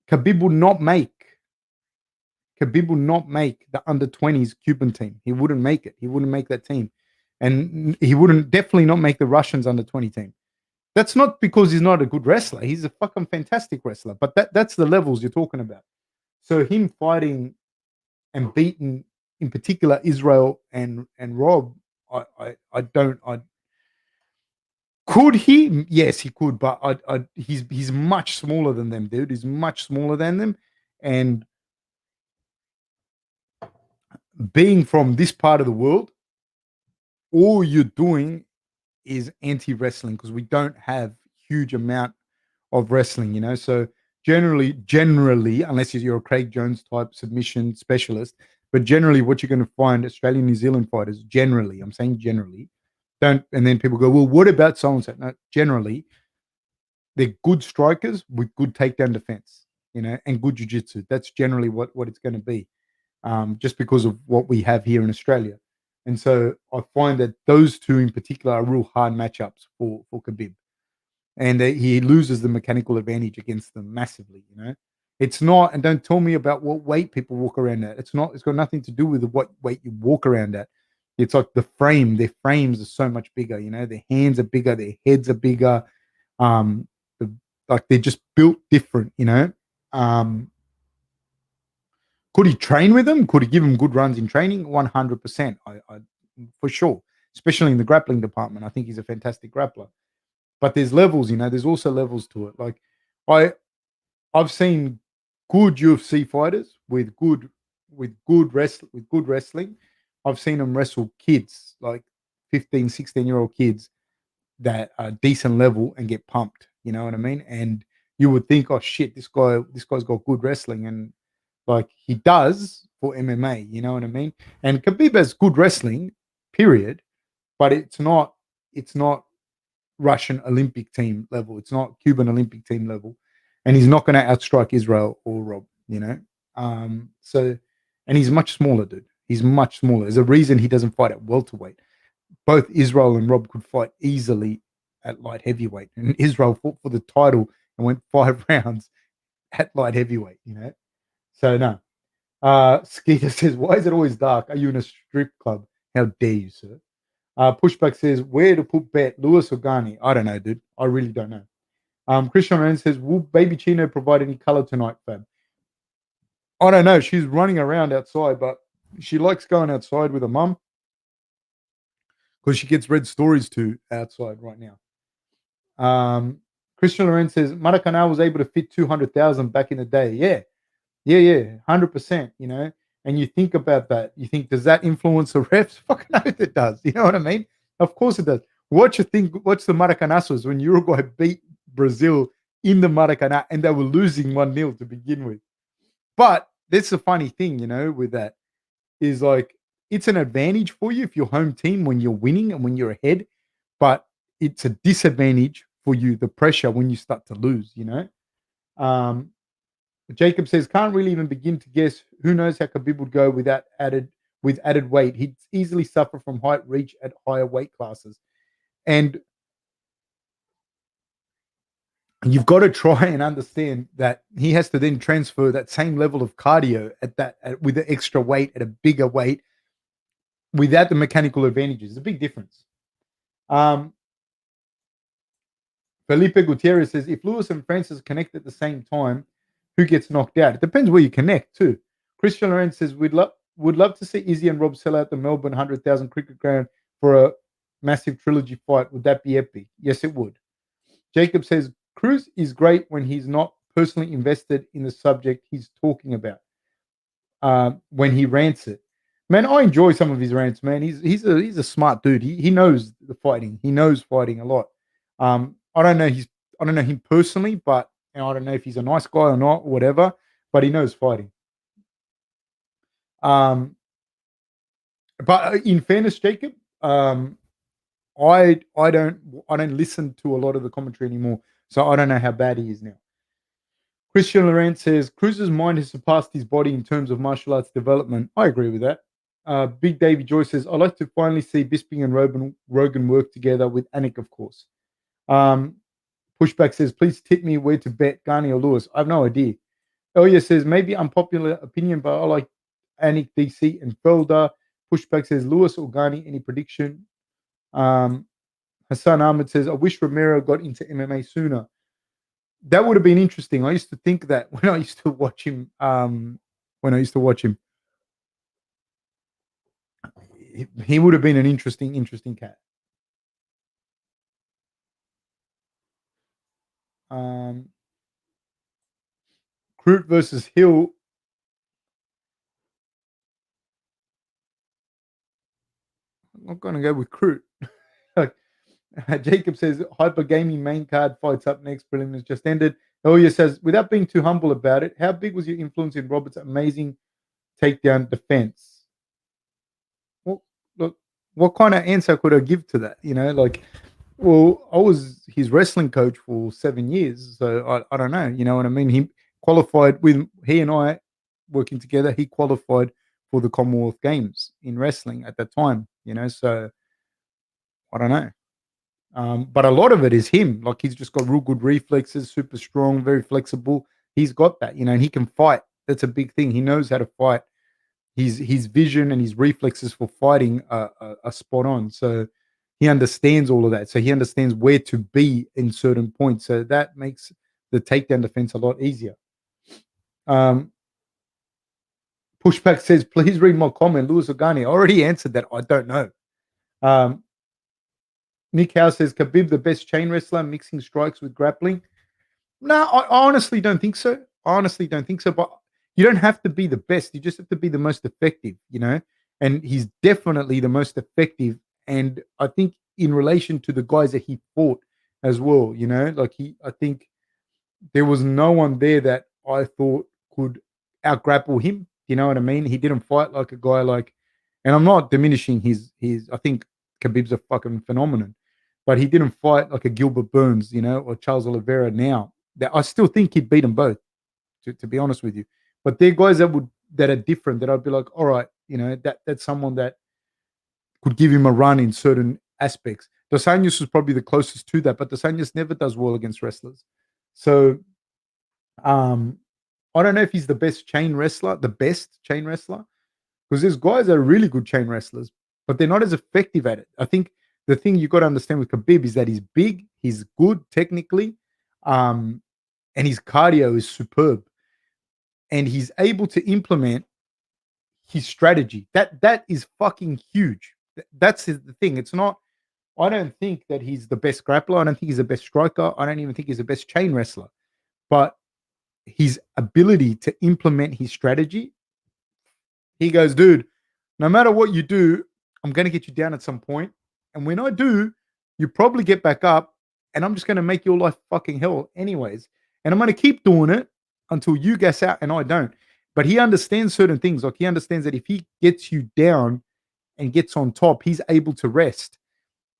Khabib will not make the under 20s Cuban team. He wouldn't make it. He wouldn't make that team. And he wouldn't definitely not make the Russians under 20 team. That's not because he's not a good wrestler. He's a fucking fantastic wrestler. But that's the levels you're talking about. So him fighting and beating, in particular, Israel and Rob, I don't. Could he? Yes, he could, but he's much smaller than them, dude. He's much smaller than them, and being from this part of the world, all you're doing is anti-wrestling, because we don't have huge amount of wrestling, So generally, unless you're a Craig Jones type submission specialist, but generally what you're going to find Australian, New Zealand fighters, generally, I'm saying generally, don't, and then people go, well, what about so and so? No, generally, they're good strikers with good takedown defense, and good jiu-jitsu. That's generally what it's going to be, just because of what we have here in Australia. And so I find that those two in particular are real hard matchups for Khabib. And he loses the mechanical advantage against them massively, It's not, and don't tell me about what weight people walk around at. It's got nothing to do with what weight you walk around at. It's like their frames are so much bigger, their hands are bigger, their heads are bigger. Like, they're just built different, Could he train with them? Could he give them good runs in training? 100%, I for sure. especially in the grappling department. I think he's a fantastic grappler. But there's levels, there's also levels to it. Like I've seen good UFC fighters with good wrestling. I've seen them wrestle kids, like 15, 16-year-old kids that are decent level and get pumped. You know what I mean? And you would think, oh shit, this guy's got good wrestling, and like he does for MMA. You know what I mean? And Khabib has good wrestling, period. But it's not Russian Olympic team level. It's not Cuban Olympic team level, and he's not going to outstrike Israel or Rob. So, and he's much smaller, dude. He's much smaller. There's a reason he doesn't fight at welterweight. Both Israel and Rob could fight easily at light heavyweight, and Israel fought for the title and went 5 rounds at light heavyweight. So no. Skeeter says, "Why is it always dark? Are you in a strip club? How dare you, sir?" Pushback says, "Where to put bet, Lewis or Gane?" I don't know, dude. I really don't know. Christian Rand says, "Will Baby Chino provide any color tonight, Fab?" I don't know. She's running around outside, but she likes going outside with her mum because she gets read stories to outside right now. Christian Lorenz says, Maracanã was able to fit 200,000 back in the day. Yeah, 100%, And you think about that. You think, does that influence the refs? Fucking oath it does. You know what I mean? Of course it does. Watch the Maracanãs when Uruguay beat Brazil in the Maracanã and they were losing 1-0 to begin with. But that's the funny thing, with that is like it's an advantage for you if you're home team when you're winning and when you're ahead, but it's a disadvantage for you, the pressure when you start to lose, Jacob says, can't really even begin to guess. Who knows how Khabib would go with added weight. He'd easily suffer from height reach at higher weight classes. And you've got to try and understand that he has to then transfer that same level of cardio with the extra weight at a bigger weight without the mechanical advantages. It's a big difference. Felipe Gutierrez says, if Lewis and Francis connect at the same time, who gets knocked out? It depends where you connect too. Christian Lorenz says, would love to see Izzy and Rob sell out the Melbourne 100,000 cricket ground for a massive trilogy fight. Would that be epic? Yes, it would. Jacob says, Cruz is great when he's not personally invested in the subject he's talking about. When he rants it. Man, I enjoy some of his rants, man. He's a smart dude. He knows the fighting. He knows fighting a lot. I don't know him personally, but I don't know if he's a nice guy or not, or whatever, but he knows fighting. But in fairness, Jacob, I don't listen to a lot of the commentary anymore, so I don't know how bad he is now. Christian Laurent says, Cruz's mind has surpassed his body in terms of martial arts development. I agree with that. Big Davey Joy says, I'd like to finally see Bisping and Rogan work together with Anik, of course. Pushback says, please tip me where to bet, Gane or Lewis. I have no idea. Elia says, maybe unpopular opinion, but I like Anik, DC, and Felder. Pushback says, Lewis or Gane, any prediction? Hassan Ahmed says, I wish Romero got into MMA sooner. That would have been interesting. I used to think that when I used to watch him. He would have been an interesting cat. Cruz versus Hill. I'm not going to go with Cruz. Jacob says, Hyper Gaming main card fights up next. Preliminaries just ended. Elia says, without being too humble about it, how big was your influence in Robert's amazing takedown defense? Well, look, what kind of answer could I give to that? Well, I was his wrestling coach for 7 years, so I don't know. You know what I mean? He qualified he and I working together. He qualified for the Commonwealth Games in wrestling at that time. So I don't know. But a lot of it is him. Like he's just got real good reflexes, super strong, very flexible. He's got that, and he can fight. That's a big thing. He knows how to fight. His vision and his reflexes for fighting are spot on. So he understands all of that. So he understands where to be in certain points. So that makes the takedown defense a lot easier. Pushback says, please read my comment. Lewis or Gane. I already answered that. I don't know. Nick Howe says Khabib the best chain wrestler, mixing strikes with grappling. No, I honestly don't think so. I honestly don't think so. But you don't have to be the best. You just have to be the most effective, you know? And he's definitely the most effective. And I think in relation to the guys that he fought as well, you know, like I think there was no one there that I thought could out grapple him. You know what I mean? He didn't fight like a guy like, and I'm not diminishing his. I think Khabib's a fucking phenomenon, but he didn't fight like a Gilbert Burns, you know, or Charles Oliveira. Now that I still think he'd beat them both, to be honest with you. But they're guys that are different. That I'd be like, all right, you know, that's someone that could give him a run in certain aspects. Dos Anjos is probably the closest to that, but Dos Anjos never does well against wrestlers. So um, I don't know if he's the best chain wrestler, the best chain wrestler, because there's guys that are really good chain wrestlers, but they're not as effective at it. I think the thing you got to understand with Khabib is that he's big, he's good technically, um, and his cardio is superb, and he's able to implement his strategy. That is fucking huge. That's the thing. It's not. I don't think that he's the best grappler. I don't think he's the best striker. I don't even think he's the best chain wrestler. But his ability to implement his strategy, he goes, dude, no matter what you do, I'm going to get you down at some point. And when I do, you probably get back up and I'm just going to make your life fucking hell anyways. And I'm going to keep doing it until you gas out and I don't. But he understands certain things. Like he understands that if he gets you down and gets on top, he's able to rest.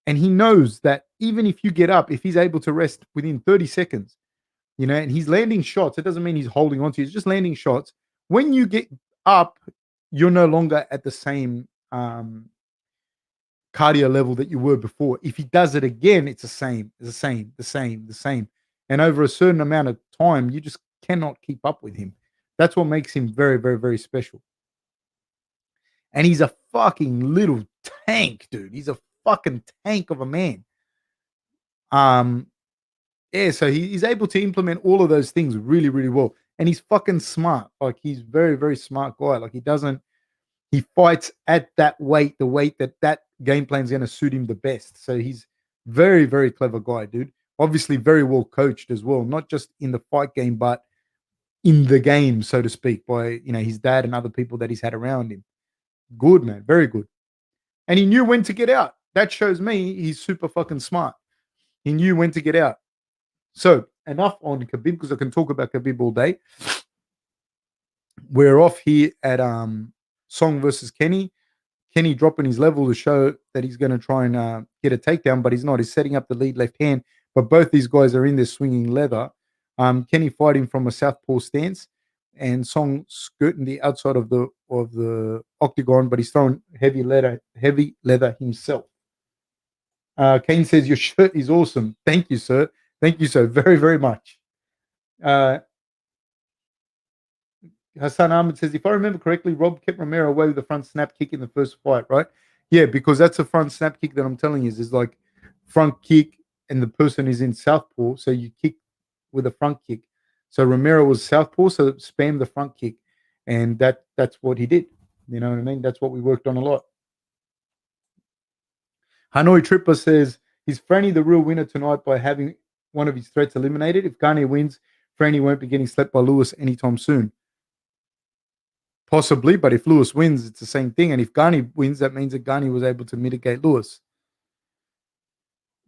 And he knows that even if you get up, if he's able to rest within 30 seconds, you know, and he's landing shots, it doesn't mean he's holding on to you. He's just landing shots. When you get up, you're no longer at the same cardio level that you were before. If he does it again, it's the same. And over a certain amount of time, you just cannot keep up with him. That's what makes him very, very, very special. And he's a fucking little tank, dude. He's a fucking tank of a man. Yeah, so he's able to implement all of those things really, really well. And he's fucking smart. Like he's very, very smart guy. Like he fights at that weight, the weight that game plan is going to suit him the best. So he's very, very clever guy, dude. Obviously very well coached as well, not just in the fight game, but in the game, so to speak, by his dad and other people that he's had around him. Good, man, very good. And he knew when to get out. That shows me he's super fucking smart. He knew when to get out. So enough on Khabib because I can talk about Khabib all day. We're off here at Song versus Kenney. Kenney dropping his level to show that he's going to try and get a takedown, but he's not. He's setting up the lead left hand. But both these guys are in there swinging leather. Kenney fighting from a southpaw stance, and Song skirting the outside of the octagon, but he's throwing heavy leather himself. Kane says your shirt is awesome. Thank you, sir. Thank you so very, very much. Hassan Ahmed says, if I remember correctly, Rob kept Romero away with the front snap kick in the first fight, right? Yeah, because that's a front snap kick that I'm telling you is like front kick and the person is in southpaw, so you kick with a front kick. So Romero was southpaw, so spam the front kick, and that's what he did. You know what I mean? That's what we worked on a lot. Hanoi Tripper says, is Franny the real winner tonight by having one of his threats eliminated? If Gane wins, Franny won't be getting slept by Lewis anytime soon. Possibly, but if Lewis wins, it's the same thing. And if Gane wins, that means that Gane was able to mitigate Lewis.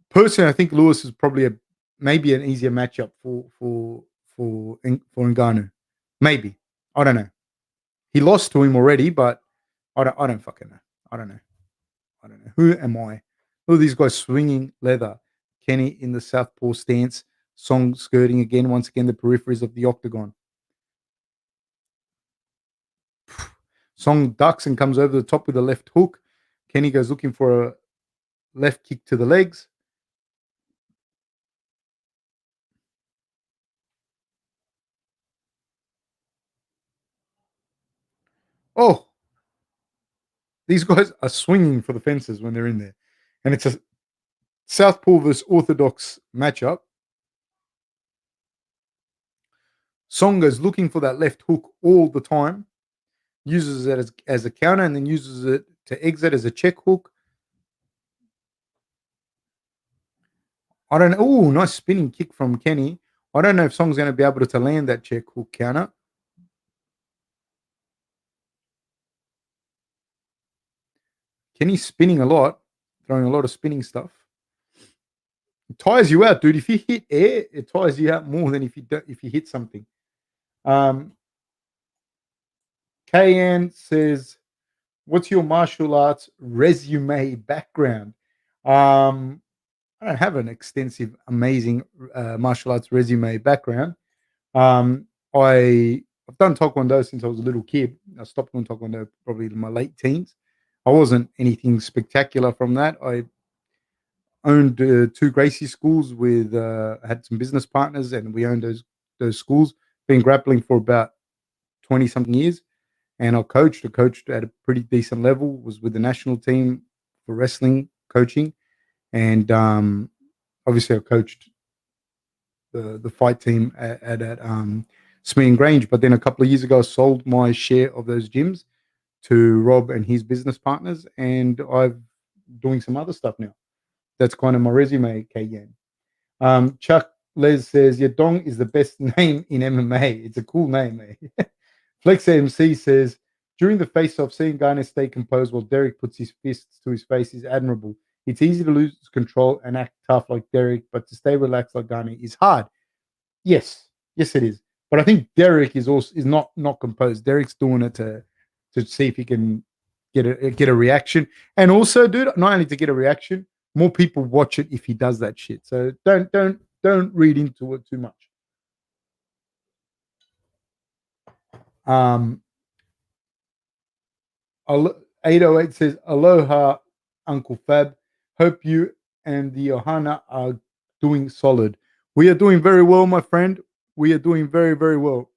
Personally, I think Lewis is probably maybe an easier matchup for Ngannou. Maybe. I don't know. He lost to him already, but I don't fucking know. I don't know. Who am I? Who are these guys swinging leather? Kenney in the southpaw stance. Song skirting again, once again, the peripheries of the octagon. Song ducks and comes over the top with a left hook. Kenney goes looking for a left kick to the legs. Oh, these guys are swinging for the fences when they're in there. And it's a southpaw versus orthodox matchup. Song goes looking for that left hook all the time, uses it as a counter, and then uses it to exit as a check hook. I don't know. Oh, nice spinning kick from Kenney. I don't know if Song's going to be able to land that check hook counter. Kenny's spinning a lot, throwing a lot of spinning stuff. It tires you out, dude. If you hit air, it tires you out more than if you hit something. KN says, "What's your martial arts resume background?" I don't have an extensive, amazing martial arts resume background. I've done Taekwondo since I was a little kid. I stopped doing Taekwondo probably in my late teens. I wasn't anything spectacular from that. I owned two Gracie schools with had some business partners, and we owned those schools. Been grappling for about 20 something years, and I coached. I coached at a pretty decent level. Was with the national team for wrestling coaching, and obviously I coached the fight team at Smee Grange. But then a couple of years ago, I sold my share of those gyms to Rob and his business partners, and I'm doing some other stuff now. That's kind of my resume, KN. Chuck Les says, Yadong is the best name in MMA. It's a cool name, eh? Flex AMC says, during the face-off, seeing Gane stay composed while Derrick puts his fists to his face is admirable. It's easy to lose control and act tough like Derrick, but to stay relaxed like Gane is hard. Yes, yes, it is. But I think Derrick is not composed. Derrick's doing it to see if he can get a reaction, and also, dude, not only to get a reaction, more people watch it if he does that shit. So don't read into it too much. 808 says, Aloha, Uncle Fab. Hope you and the Ohana are doing solid. We are doing very well, my friend. We are doing very, very well.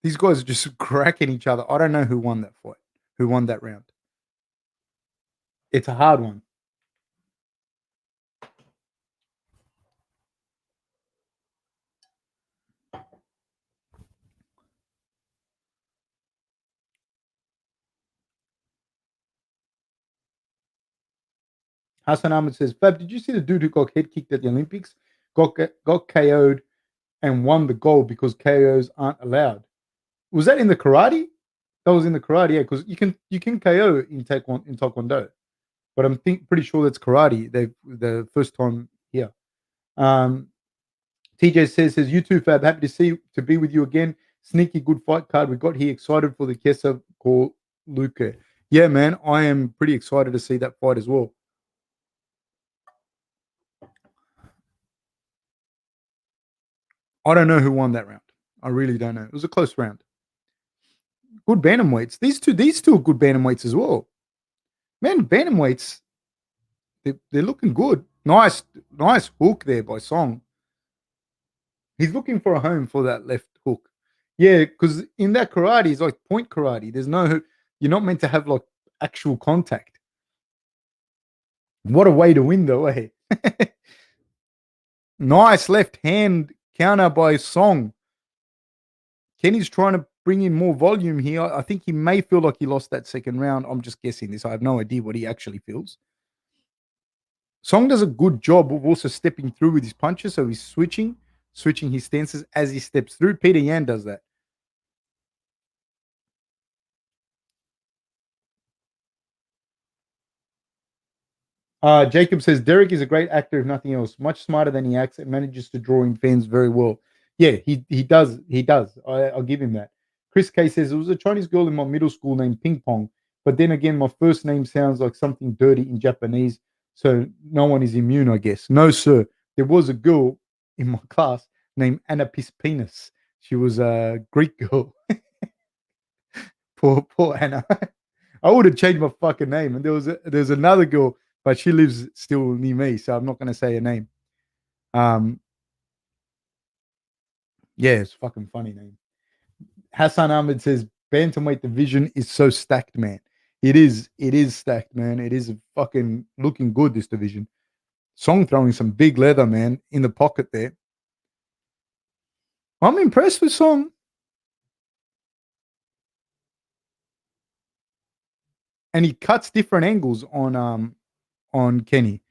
These guys are just cracking each other. I don't know who won that fight, who won that round. It's a hard one. Hassan Ahmed says, Fab, did you see the dude who got head kicked at the Olympics? Got KO'd and won the gold because KOs aren't allowed. Was that in the karate? That was in the karate, yeah, because you can KO in Taekwondo. But I'm pretty sure that's karate. They the first time here. TJ says you too, Fab. Happy to be with you again. Sneaky good fight card we got here. Excited for the Chiesa call Luque. Yeah, man, I am pretty excited to see that fight as well. I don't know who won that round. I really don't know. It was a close round. Good bantamweights. These two are good bantamweights as well. Man, bantamweights, they're looking good. Nice hook there by Song. He's looking for a home for that left hook. Yeah, because in that karate, it's like point karate. You're not meant to have like actual contact. What a way to win, though, eh? Nice left hand counter by Song. Kenny's trying to bring in more volume here. I think he may feel like he lost that second round. I'm just guessing this. I have no idea what he actually feels. Song does a good job of also stepping through with his punches, so he's switching his stances as he steps through. Peter Yan does that. Jacob says Derrick is a great actor, if nothing else. Much smarter than he acts and manages to draw in fans very well. Yeah, he does. He does. I'll give him that. Chris K says it was a Chinese girl in my middle school named Ping Pong, but then again, my first name sounds like something dirty in Japanese, so no one is immune, I guess. No, sir. There was a girl in my class named Anna Penis. She was a Greek girl. Poor Anna. I would have changed my fucking name. And there's another girl, but she lives still near me, so I'm not gonna say her name. Um, yeah, it's fucking funny name. Hassan Ahmed says bantamweight division is so stacked, man. It is. It is stacked, man. It is fucking looking good. This division. Song throwing some big leather, man, in the pocket there. I'm impressed with Song. and he cuts different angles on Kenney.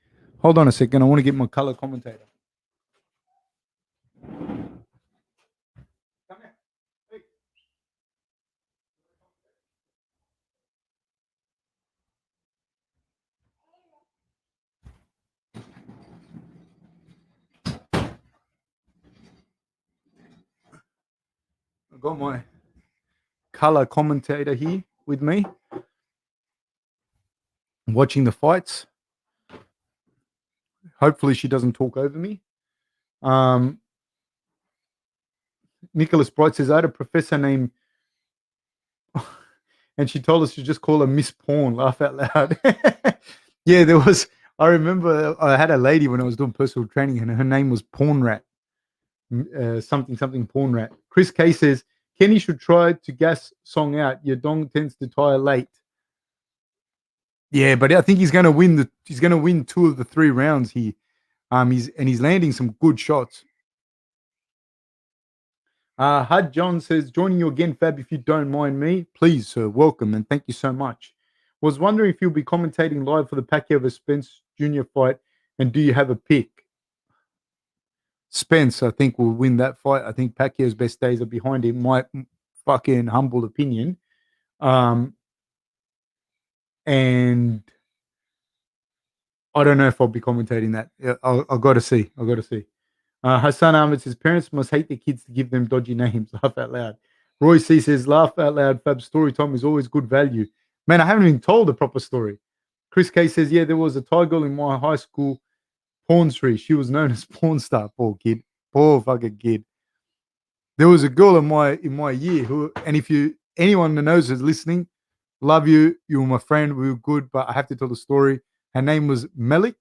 Hold on a second. I want to get my color commentator. Come here. Hey. I got my color commentator here with me, watching the fights. Hopefully, she doesn't talk over me. Nicholas Bright says, I had a professor named, and she told us to just call her Miss Porn. Laugh out loud. Yeah, there was. I remember I had a lady when I was doing personal training, and her name was Porn Rat. Something Porn Rat. Chris K says, Kenney should try to gas Song out. Yadong tends to tire late. Yeah, but I think he's going to win. He's going to win 2 of the 3 rounds here. He's landing some good shots. Hud John says, joining you again, Fab, if you don't mind me. Please, sir, welcome, and thank you so much. Was wondering if you'll be commentating live for the Pacquiao vs. Spence Jr. fight, and do you have a pick? Spence, I think, will win that fight. I think Pacquiao's best days are behind him, my fucking humble opinion. And I don't know if I'll be commentating that. I've got to see. Hassan Ahmed says, parents must hate their kids to give them dodgy names. Laugh out loud. Roy C says, laugh out loud. Fab, story time is always good value. Man, I haven't even told a proper story. Chris K says, yeah, there was a Thai girl in my high school, Porn Street. She was known as Porn Star. Poor kid. Poor fucking kid. There was a girl in my year who, and if anyone that knows is listening, love you. You were my friend. We were good, but I have to tell the story. Her name was Melik,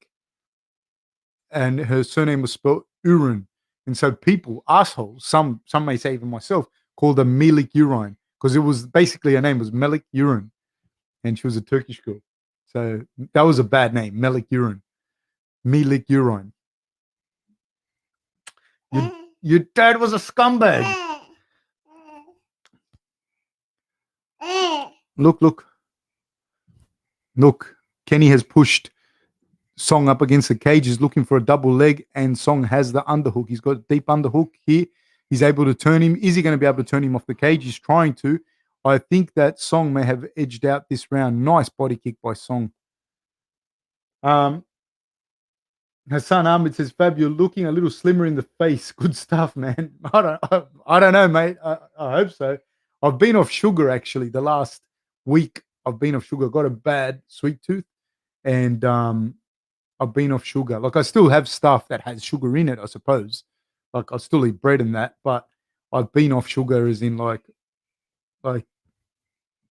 and her surname was spelled Urine. And so people, assholes, some may say even myself, called her Melik Urine because it was basically her name was Melik Urine, and she was a Turkish girl. So that was a bad name, Melik Urine. Melik Urine. Your dad was a scumbag. Look. Kenney has pushed Song up against the cage. He's looking for a double leg, and Song has the underhook. He's got a deep underhook here. He's able to turn him. Is he going to be able to turn him off the cage? He's trying to. I think that Song may have edged out this round. Nice body kick by Song. Hassan Ahmed says, Fab, you're looking a little slimmer in the face. Good stuff, man. I don't know, mate. I hope so. I've been off sugar, actually. The last week, I've been off sugar. Got a bad sweet tooth, and I've been off sugar. Like, I still have stuff that has sugar in it, I suppose. Like, I still eat bread and that, but I've been off sugar as in, like,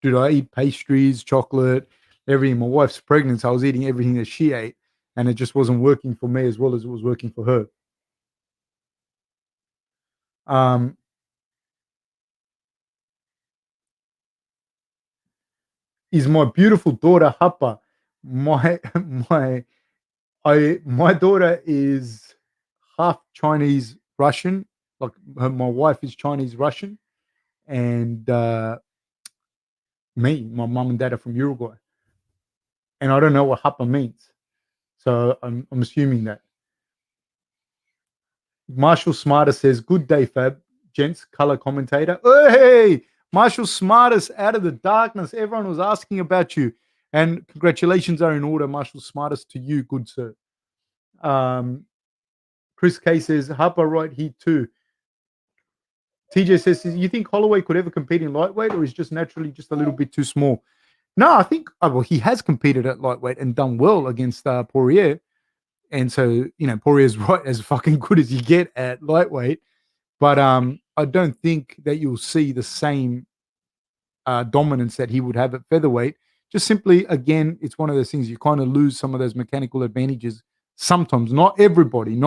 dude, I eat pastries, chocolate, everything. My wife's pregnant, so I was eating everything that she ate, and it just wasn't working for me as well as it was working for her. Is my beautiful daughter Hapa. My daughter is half Chinese Russian. Like my wife is Chinese Russian, and my mom and dad are from Uruguay, and I don't know what Hapa means, so I'm assuming that. Marshall Smarter says, "Good day, Fab, gents." Color commentator. Hey, Marshall Smartest out of the darkness. Everyone was asking about you, and congratulations are in order, Marshall Smartest, to you, good sir. Chris K says, Harper right here too. TJ says, you think Holloway could ever compete in lightweight, or is just naturally just a little bit too small? No, I think well, he has competed at lightweight and done well against Poirier. And so, Poirier's right as fucking good as you get at lightweight. But I don't think that you'll see the same dominance that he would have at featherweight. Just simply, again, it's one of those things you kind of lose some of those mechanical advantages sometimes. Not everybody,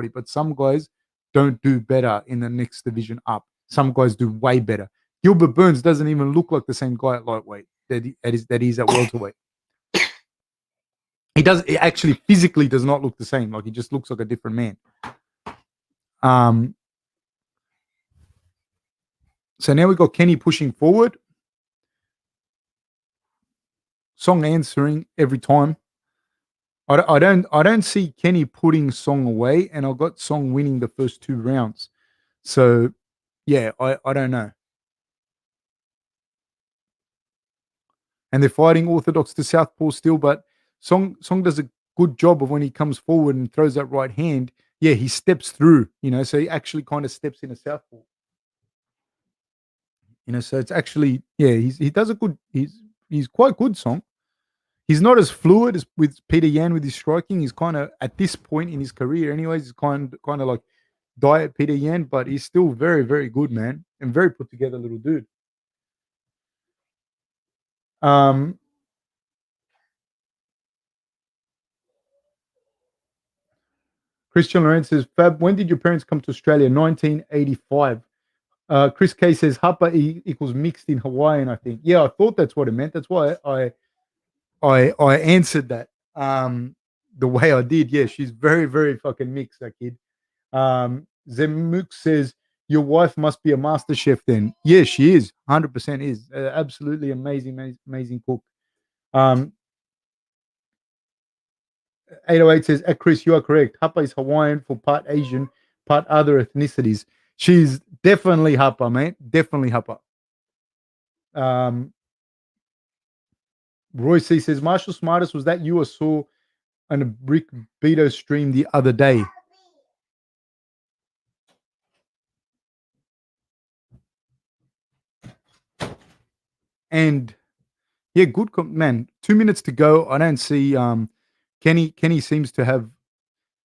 but some guys don't do better in the next division up. Some guys do way better. Gilbert Burns doesn't even look like the same guy at lightweight that he's at welterweight. He actually physically does not look the same. Like, he just looks like a different man. So now we've got Kenney pushing forward. Song answering every time. I don't see Kenney putting Song away, and I got Song winning the first 2 rounds. So, yeah, I don't know. And they're fighting orthodox to southpaw still, but Song does a good job of when he comes forward and throws that right hand. Yeah, he steps through, so he actually kind of steps in a southpaw. So it's actually he does a good he's quite good, Song. He's not as fluid as with Peter Yan with his striking. He's kind of at this point in his career, anyways. He's kind of like diet Peter Yan, but he's still very very good, man, and very put together little dude. Um, Christian Lorenz says, Fab, when did your parents come to Australia? 1985. Chris K says, Hapa equals mixed in Hawaiian, I think. Yeah, I thought that's what it meant. That's why I answered that the way I did. Yeah, she's very, very fucking mixed, that kid. Zemuk says, your wife must be a master chef then. Yeah, she is. 100% is. Absolutely amazing, amazing cook. 808 says, Chris, you are correct. Hapa is Hawaiian for part Asian, part other ethnicities. She's definitely Hapa, mate. Definitely Hapa. Roy C says, Marshall Smartest, was that you or saw on a Rick Beto stream the other day? And yeah, good man. 2 minutes to go. I don't see Kenney seems to have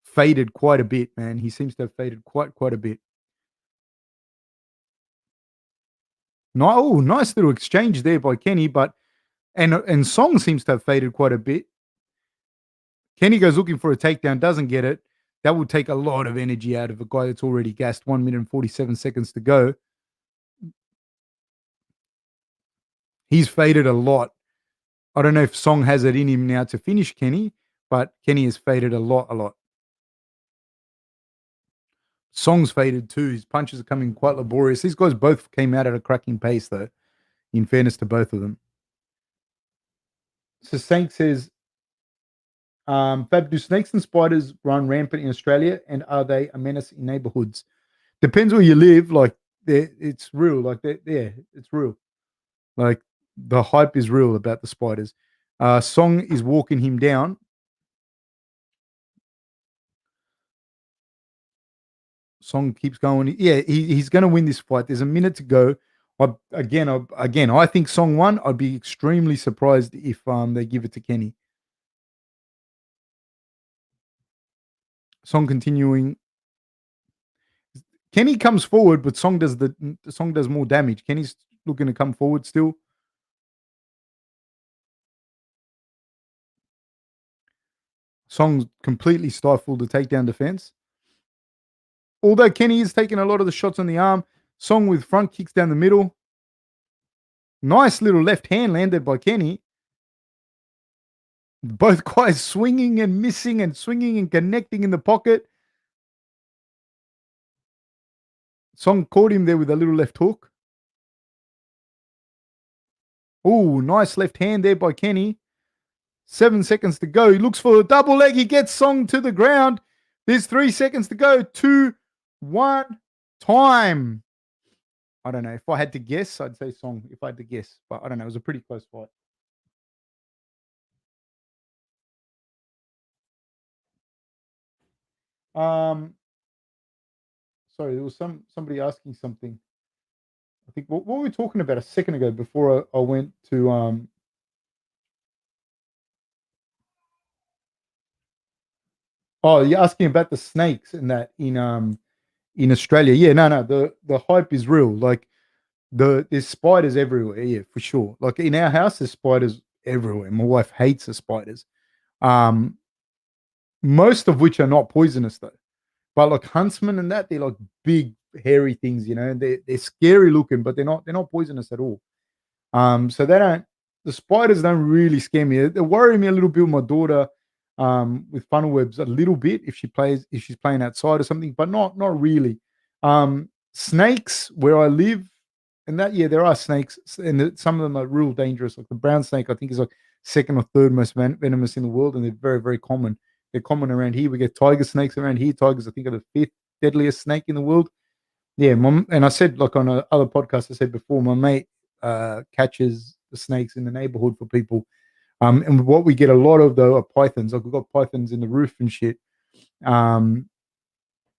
faded quite a bit, man. He seems to have faded quite a bit. No, nice little exchange there by Kenney, but and Song seems to have faded quite a bit. Kenney goes looking for a takedown, doesn't get it. That would take a lot of energy out of a guy that's already gassed. 1 minute and 47 seconds to go. He's faded a lot. I don't know if Song has it in him now to finish Kenney, but Kenney has faded a lot. Song's faded too. His punches are coming quite laborious. These guys both came out at a cracking pace, though, in fairness to both of them. So Sank says, Fab, do snakes and spiders run rampant in Australia, and are they a menace in neighborhoods? Depends where you live. Like, it's real. Like, it's real. Like, the hype is real about the spiders. Song is walking him down. Song keeps going. Yeah, he's going to win this fight. There's a minute to go. I think Song won. I'd be extremely surprised if they give it to Kenney. Song continuing. Kenney comes forward, but Song does more damage. Kenney's looking to come forward still. Song's completely stifled the takedown defense. Although Kenney is taking a lot of the shots on the arm, Song with front kicks down the middle. Nice little left hand landed by Kenney. Both guys swinging and missing and swinging and connecting in the pocket. Song caught him there with a little left hook. Oh, nice left hand there by Kenney. 7 seconds to go. He looks for a double leg. He gets Song to the ground. There's 3 seconds to go. 2, 1, time. I don't know. If I had to guess, I'd say Song. If I had to guess. But I don't know. It was a pretty close fight. Sorry, there was somebody asking something. I think what were we talking about a second ago before I went to Oh, you're asking about the snakes and that in Australia. Yeah, no, the hype is real. Like there's spiders everywhere, yeah, for sure. Like in our house, there's spiders everywhere. My wife hates the spiders. Um, most of which are not poisonous though. But like huntsmen and that, they're like big, hairy things, They're scary looking, but they're not poisonous at all. So the spiders don't really scare me. They worry me a little bit with my daughter with funnel webs a little bit if she's playing outside or something, but not really. Snakes where I live, and that, yeah, there are snakes, and some of them are real dangerous. Like the brown snake, I think is like second or third most venomous in the world, and they're very, very common. They're common around here. We get tiger snakes around here. Tigers, I think, are the fifth deadliest snake in the world. Yeah, and I said, like on a other podcast, I said before, my mate catches the snakes in the neighborhood for people. And what we get a lot of though are pythons. Like we've got pythons in the roof and shit.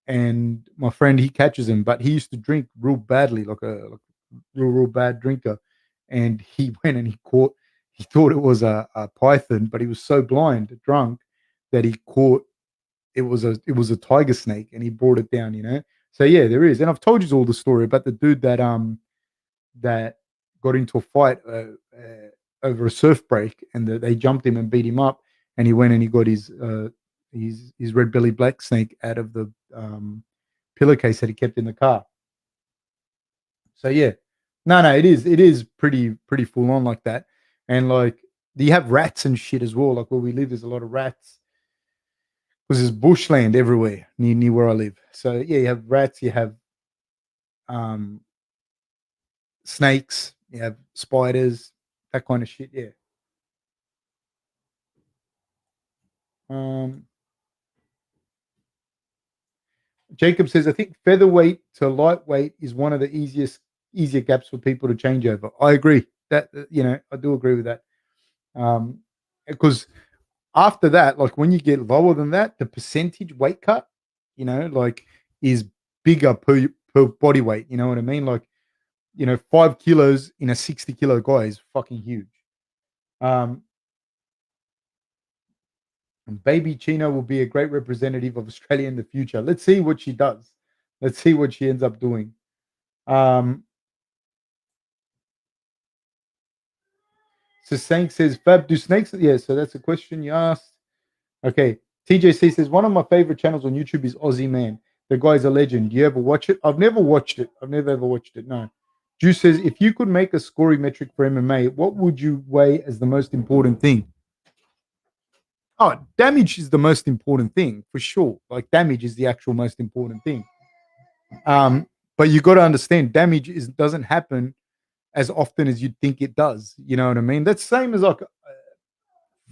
And my friend, he catches them, but he used to drink real badly, like a real bad drinker. And he went and he thought it was a python, but he was so blind, drunk, that he caught it was a tiger snake, and he brought it down, you know. So yeah, there is. And I've told you all the story about the dude that got into a fight over a surf break, and they jumped him and beat him up, and he went and he got his red belly black snake out of the pillowcase that he kept in the car. So yeah, no, it is pretty full on like that. And like you have rats and shit as well. Like where we live, there's a lot of rats because there's bushland everywhere near where I live. So yeah, you have rats, you have snakes, you have spiders, that kind of shit. Yeah. Jacob says, I think featherweight to lightweight is one of the easier gaps for people to change over. I agree. That I do agree with that. Because after that, like when you get lower than that, the percentage weight cut, like is bigger per body weight. You know what I mean? Like, 5 kilos in a 60-kilo guy is fucking huge. And Baby Chino will be a great representative of Australia in the future. Let's see what she does. Let's see what she ends up doing. So Sank says, Fab, do snakes? Yeah, so that's a question you asked. Okay. TJC says, one of my favorite channels on YouTube is Aussie Man. The guy's a legend. Do you ever watch it? I've never watched it. I've never ever watched it. No. Juice says, if you could make a scoring metric for MMA, what would you weigh as the most important thing? Oh, damage is the most important thing for sure. Like damage is the actual most important thing. But you got to understand, damage doesn't happen as often as you'd think it does. You know what I mean? That's same as like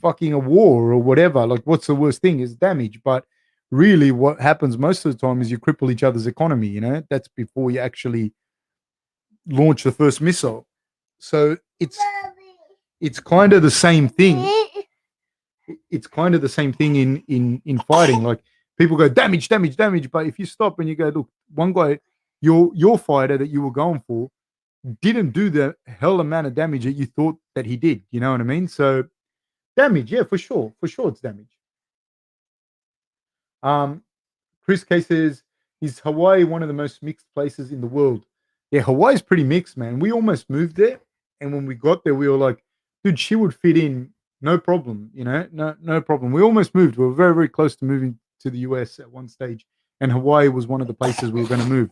fucking a war or whatever. Like, what's the worst thing is damage. But really, what happens most of the time is you cripple each other's economy. You know, that's before you actually launch the first missile. So it's kind of the same thing. It's kind of the same thing in fighting. Like people go damage, but if you stop and you go, look, one guy, your fighter that you were going for didn't do the hell amount of damage that you thought that he did. You know what I mean? So damage, yeah, for sure, it's damage. Chris K says, is Hawaii one of the most mixed places in the world? Yeah, Hawaii's pretty mixed, man. We almost moved there, and when we got there, we were like, dude, she would fit in. No problem, no problem. We almost moved. We were very, very close to moving to the US at one stage, and Hawaii was one of the places we were going to move.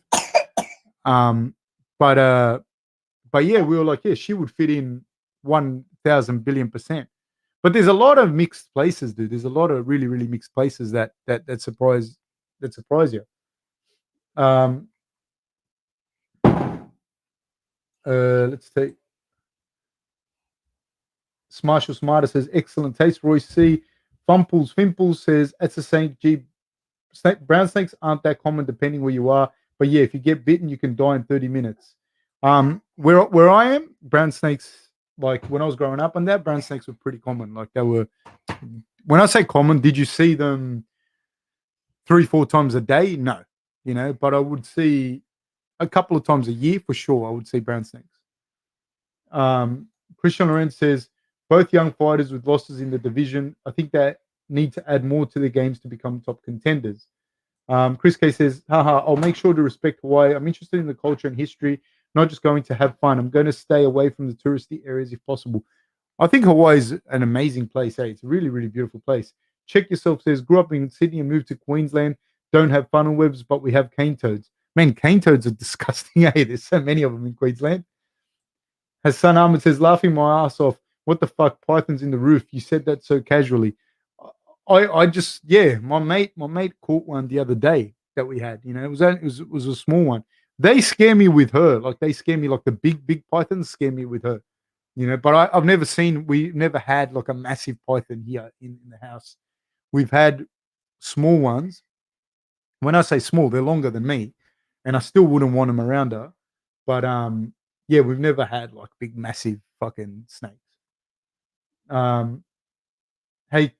But yeah, we were like, yeah, she would fit in 1,000 billion%. But there's a lot of mixed places, dude. There's a lot of really, really mixed places that surprise you. Let's take. Marshall Smarter says, excellent taste. Roy C. Fimples says, that's the same. Brown snakes aren't that common depending where you are. But yeah, if you get bitten, you can die in 30 minutes. Where I am, brown snakes, like when I was growing up on that, brown snakes were pretty common. Like they were, when I say common, did you see them 3-4 times a day? No, but I would see a couple of times a year for sure. I would see brown snakes. Christian Lorenz says, both young fighters with losses in the division. I think they need to add more to their games to become top contenders. Chris K says, haha, I'll make sure to respect Hawaii. I'm interested in the culture and history, not just going to have fun. I'm going to stay away from the touristy areas if possible. I think Hawaii is an amazing place. Hey, it's a really, really beautiful place. Check Yourself says, grew up in Sydney and moved to Queensland. Don't have funnel webs, but we have cane toads. Man, cane toads are disgusting. Hey, there's so many of them in Queensland. Hassan Ahmed says, laughing my ass off. What the fuck? Pythons in the roof. You said that so casually. I just, yeah, my mate caught one the other day that we had. It was a small one. They scare me with her. Like they scare me like the big pythons scare me with her. But I've never seen. We never had like a massive python here in the house. We've had small ones. When I say small, they're longer than me, and I still wouldn't want them around her. But yeah, we've never had like big, massive fucking snakes. Hey,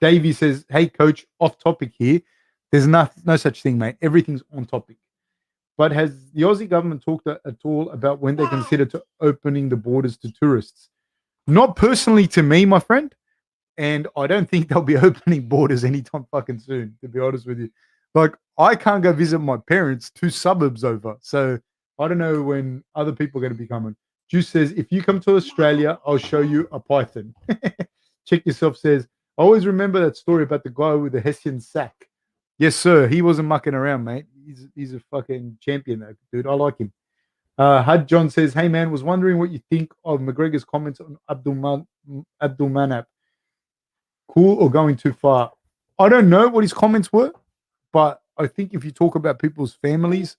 Davey says, "Hey, coach, off topic here. There's no such thing, mate. Everything's on topic. But has the Aussie government talked at all about when they consider to opening the borders to tourists? Not personally to me, my friend, and I don't think they'll be opening borders anytime fucking soon. To be honest with you, like I can't go visit my parents 2 suburbs over, so I don't know when other people are going to be coming." Juice says, "If you come to Australia, I'll show you a python." Check yourself says, "I always remember that story about the guy with the Hessian sack." Yes, sir. He wasn't mucking around, mate. He's a fucking champion, though, dude. I like him. Hud John says, "Hey man, was wondering what you think of McGregor's comments on Abdul Manap. Cool or going too far?" I don't know what his comments were, but I think if you talk about people's families,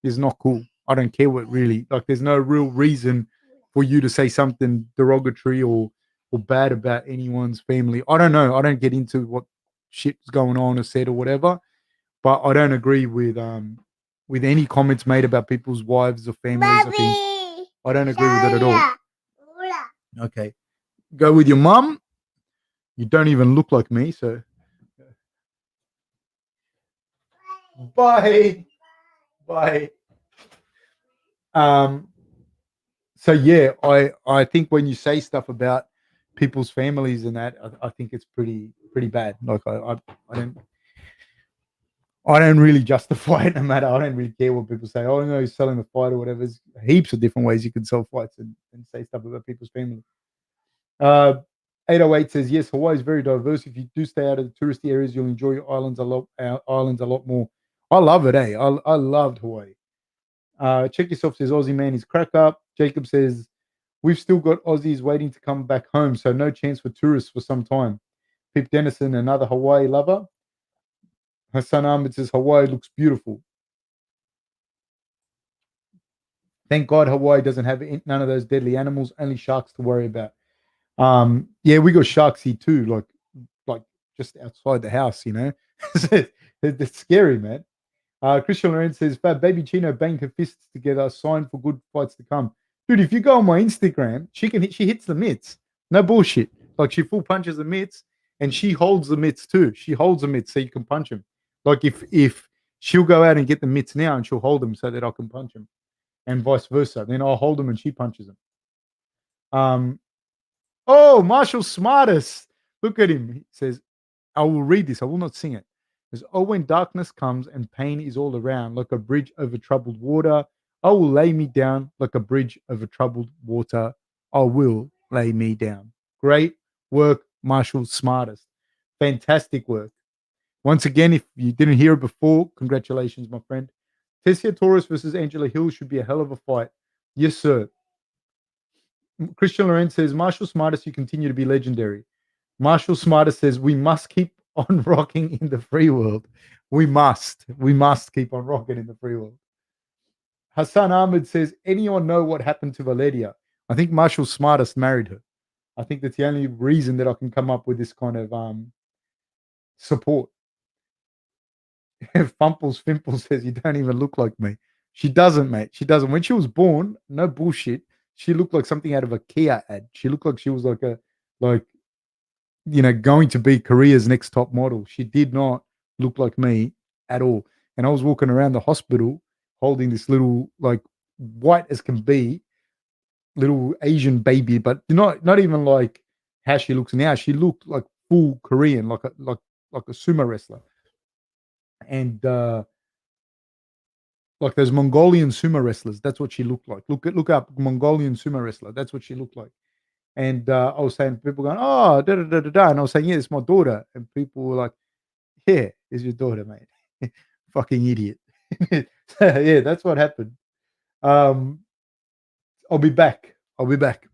it's not cool. I don't care what really. Like, there's no real reason for you to say something derogatory or bad about anyone's family. I don't know. I don't get into what shit's going on or said or whatever, but I don't agree with any comments made about people's wives or families. I don't agree with it at all. Okay, go with your mum. You don't even look like me, so bye, bye. Um, so yeah, I think when you say stuff about people's families and that, I think it's pretty bad. Like I don't really justify it no matter. I don't really care what people say. Oh no, he's selling the fight or whatever. There's heaps of different ways you can sell fights and say stuff about people's family. Uh 808 says, "Yes, Hawaii is very diverse. If you do stay out of the touristy areas, you'll enjoy your islands a lot more." I love it, eh? I loved Hawaii. Check yourself says, "Aussie man is crack up." Jacob says, "We've still got Aussies waiting to come back home, so no chance for tourists for some time." Pip Dennison, another Hawaii lover. Hassan Ahmed says, "Hawaii looks beautiful. Thank God Hawaii doesn't have none of those deadly animals, only sharks to worry about." Yeah, we got sharks here too, like just outside the house, you know. It's scary, man. Christian Lorenz says, "Fab, baby Chino banged her fists together, sign for good fights to come." Dude, if you go on my Instagram, she hits the mitts. No bullshit. Like she full punches the mitts and she holds the mitts too. She holds the mitts so you can punch them. Like if she'll go out and get the mitts now and she'll hold them so that I can punch them, and vice versa. Then I'll hold them and she punches them. Um, oh, Marshall Smartest. Look at him. He says, "I will read this. I will not sing it." It says, "Oh, when darkness comes and pain is all around, like a bridge over troubled water, I will lay me down like a bridge over troubled water. I will lay me down." Great work, Marshall Smartest. Fantastic work. Once again, if you didn't hear it before, congratulations, my friend. Tecia Torres versus Angela Hill should be a hell of a fight. Yes, sir. Christian Lorenz says, "Marshall Smartest, you continue to be legendary." Marshall Smartest says, "We must keep on rocking in the free world." We must. We must keep on rocking in the free world. Hassan Ahmed says, "Anyone know what happened to Valeria?" I think Marshall Smartest married her. I think that's the only reason that I can come up with this kind of support. Fumples Fimple says, "You don't even look like me." She doesn't, mate. She doesn't. When she was born, no bullshit, she looked like something out of a Kia ad. She looked like she was like going to be Korea's next top model. She did not look like me at all. And I was walking around the hospital holding this little, like, white as can be, little Asian baby, but not even like how she looks now. She looked like full Korean, like a sumo wrestler. And like those Mongolian sumo wrestlers, that's what she looked like. Look up Mongolian sumo wrestler. That's what she looked like. And I was saying, people going, "Oh, da da da da da," and I was saying, "Yeah, it's my daughter." And people were like, "Yeah, it's your daughter, mate." Fucking idiot. So, yeah, that's what happened. Um, I'll be back. I'll be back.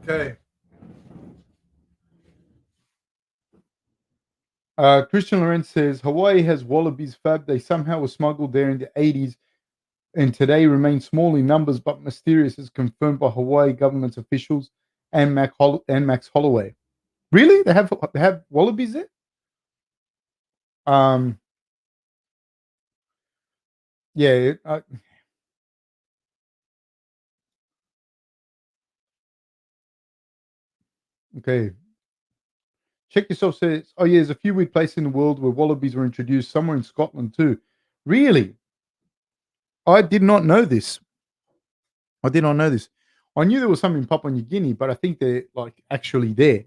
Okay. Christian Lorenz says Hawaii has wallabies fab. They somehow were smuggled there in the 80s and today remain small in numbers but mysterious, as confirmed by Hawaii government officials and Max Holloway. Really? They have wallabies there? Um, yeah. Okay. Check yourself says, oh yeah, there's a few weird places in the world where wallabies were introduced. Somewhere in Scotland too. Really? I did not know this. I did not know this. I knew there was some in Papua New Guinea, but I think they're like actually there.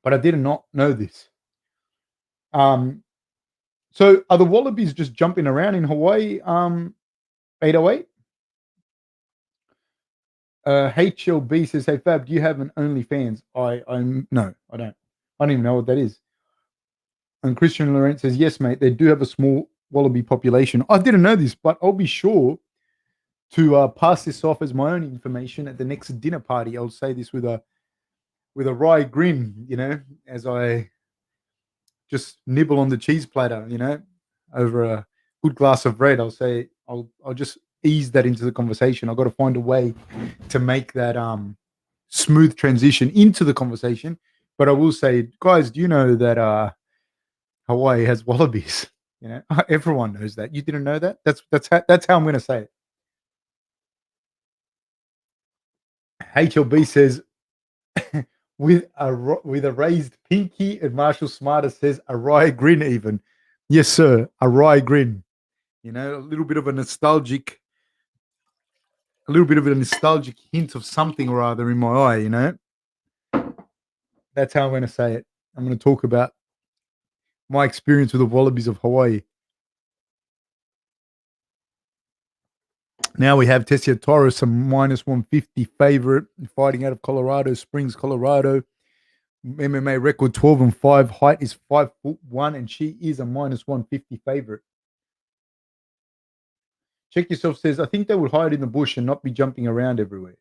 But I did not know this. Um, so are the wallabies just jumping around in Hawaii? 808. HLB says, "Hey Fab, do you have an OnlyFans?" I'm no, I don't. I don't even know what that is. And Christian Laurent says, "Yes, mate, they do have a small wallaby population." I didn't know this, but I'll be sure to pass this off as my own information at the next dinner party. I'll say this with a wry grin, as I just nibble on the cheese platter, over a good glass of red. I'll just ease that into the conversation. I've got to find a way to make that smooth transition into the conversation. But I will say, guys, do you know that Hawaii has wallabies? Everyone knows that. You didn't know that? That's how I'm going to say it. HLB says with a raised pinky, and Marshall Smarter says a wry grin. Even yes, sir, a wry grin. A little bit of a nostalgic hint of something or other in my eye. That's how I'm going to say it. I'm going to talk about my experience with the Wallabies of Hawaii. Now we have Tecia Torres, a minus 150 favorite, fighting out of Colorado Springs, Colorado. MMA record 12-5. Height is 5'1", and she is a minus 150 favorite. Check yourself says, I think they would hide in the bush and not be jumping around everywhere.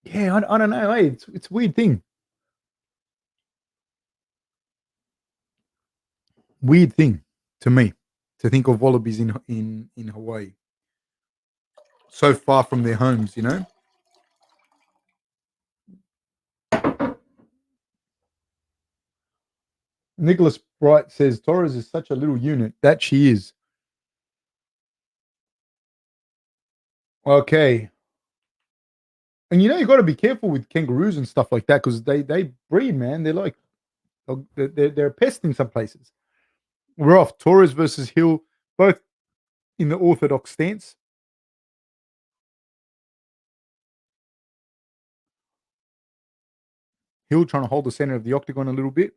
Yeah, I don't know. Hey, it's a weird thing. Weird thing to me to think of wallabies in Hawaii. So far from their homes. Nicholas Bright says Torres is such a little unit. That she is. Okay. And you got to be careful with kangaroos and stuff like that because they breed, man. They're like they're a pest in some places. We're off. Torres versus Hill, both in the orthodox stance. Hill trying to hold the center of the octagon a little bit.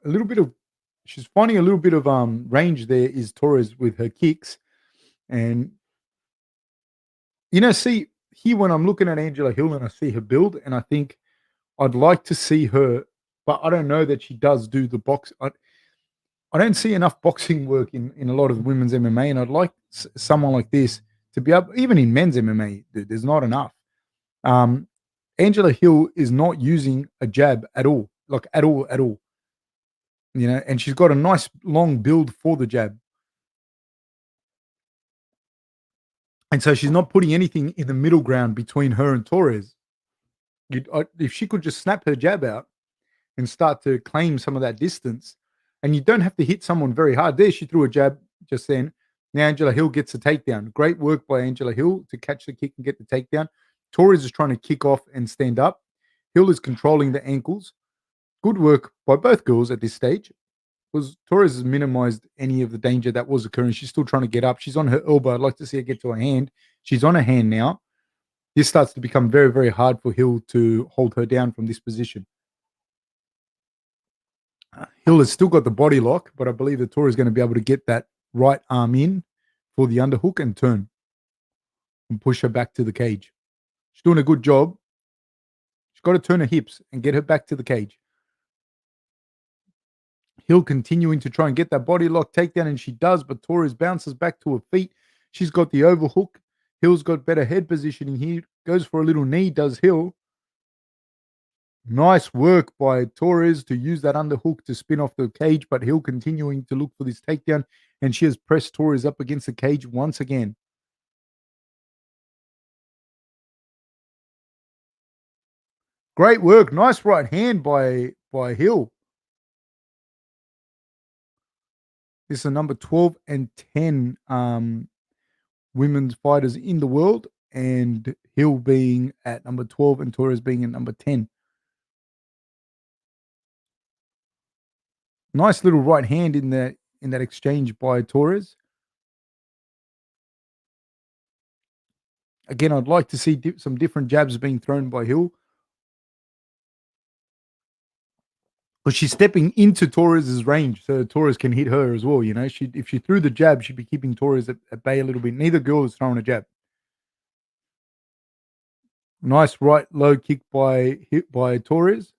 A little bit of she's finding a little bit of range there is Torres with her kicks. And see here when I'm looking at Angela Hill and I see her build, and I think I'd like to see her, but I don't know that she does do the box. I don't see enough boxing work in a lot of women's MMA, and I'd like someone like this to be able, even in men's MMA, there's not enough. Um, Angela Hill is not using a jab at all, like at all, at all. And she's got a nice long build for the jab. And so she's not putting anything in the middle ground between her and Torres. If she could just snap her jab out and start to claim some of that distance, and you don't have to hit someone very hard. There, she threw a jab just then. Now Angela Hill gets a takedown. Great work by Angela Hill to catch the kick and get the takedown. Torres is trying to kick off and stand up. Hill is controlling the ankles. Good work by both girls at this stage. Because Torres has minimized any of the danger that was occurring. She's still trying to get up. She's on her elbow. I'd like to see her get to her hand. She's on her hand now. This starts to become very, very hard for Hill to hold her down from this position. Hill has still got the body lock, but I believe that Torres is going to be able to get that right arm in for the underhook and turn and push her back to the cage. She's doing a good job. She's got to turn her hips and get her back to the cage. Hill continuing to try and get that body lock takedown, and she does, but Torres bounces back to her feet. She's got the overhook. Hill's got better head positioning here. Goes for a little knee, does Hill. Nice work by Torres to use that underhook to spin off the cage, but Hill continuing to look for this takedown, and she has pressed Torres up against the cage once again. Great work. Nice right hand by Hill. This is a number 12 and 10 women's fighters in the world, and Hill being at number 12 and Torres being at number 10. Nice little right hand in that exchange by Torres. Again, I'd like to see some different jabs being thrown by Hill. But she's stepping into Torres's range, so Torres can hit her as well. You know, if she threw the jab, she'd be keeping Torres at bay a little bit. Neither girl is throwing a jab. Nice right low kick by Torres.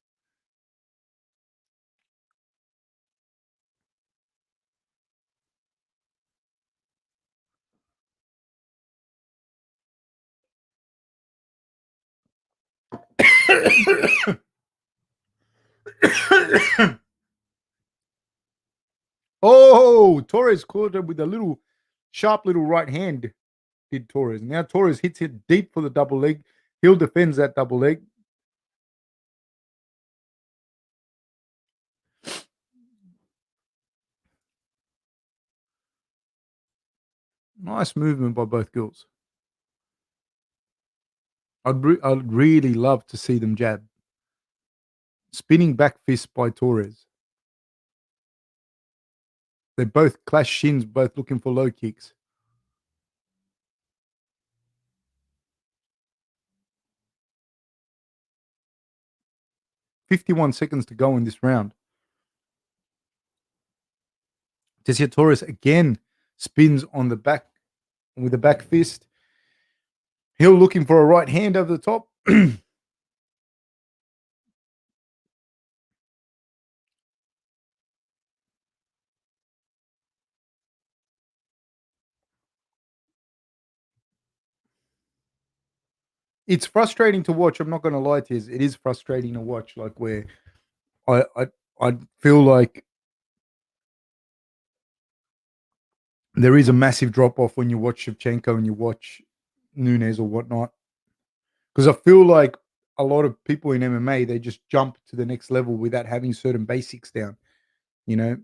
Oh, Torres caught her with a little sharp little right hand. Did Torres. Now Torres hits it deep for the double leg. Hill defends that double leg. Nice movement by both girls. I'd really love to see them jab. Spinning back fist by Torres. They both clash shins, both looking for low kicks. "51 seconds to go in this round." Tecia Torres again spins on the back with a back fist. Hill looking for a right hand over the top. It's frustrating to watch. I'm not going to lie to you. It is frustrating to watch. Like where I feel like there is a massive drop off when you watch Shevchenko and you watch Nunes or whatnot. Because I feel like a lot of people in MMA, they just jump to the next level without having certain basics down, you know?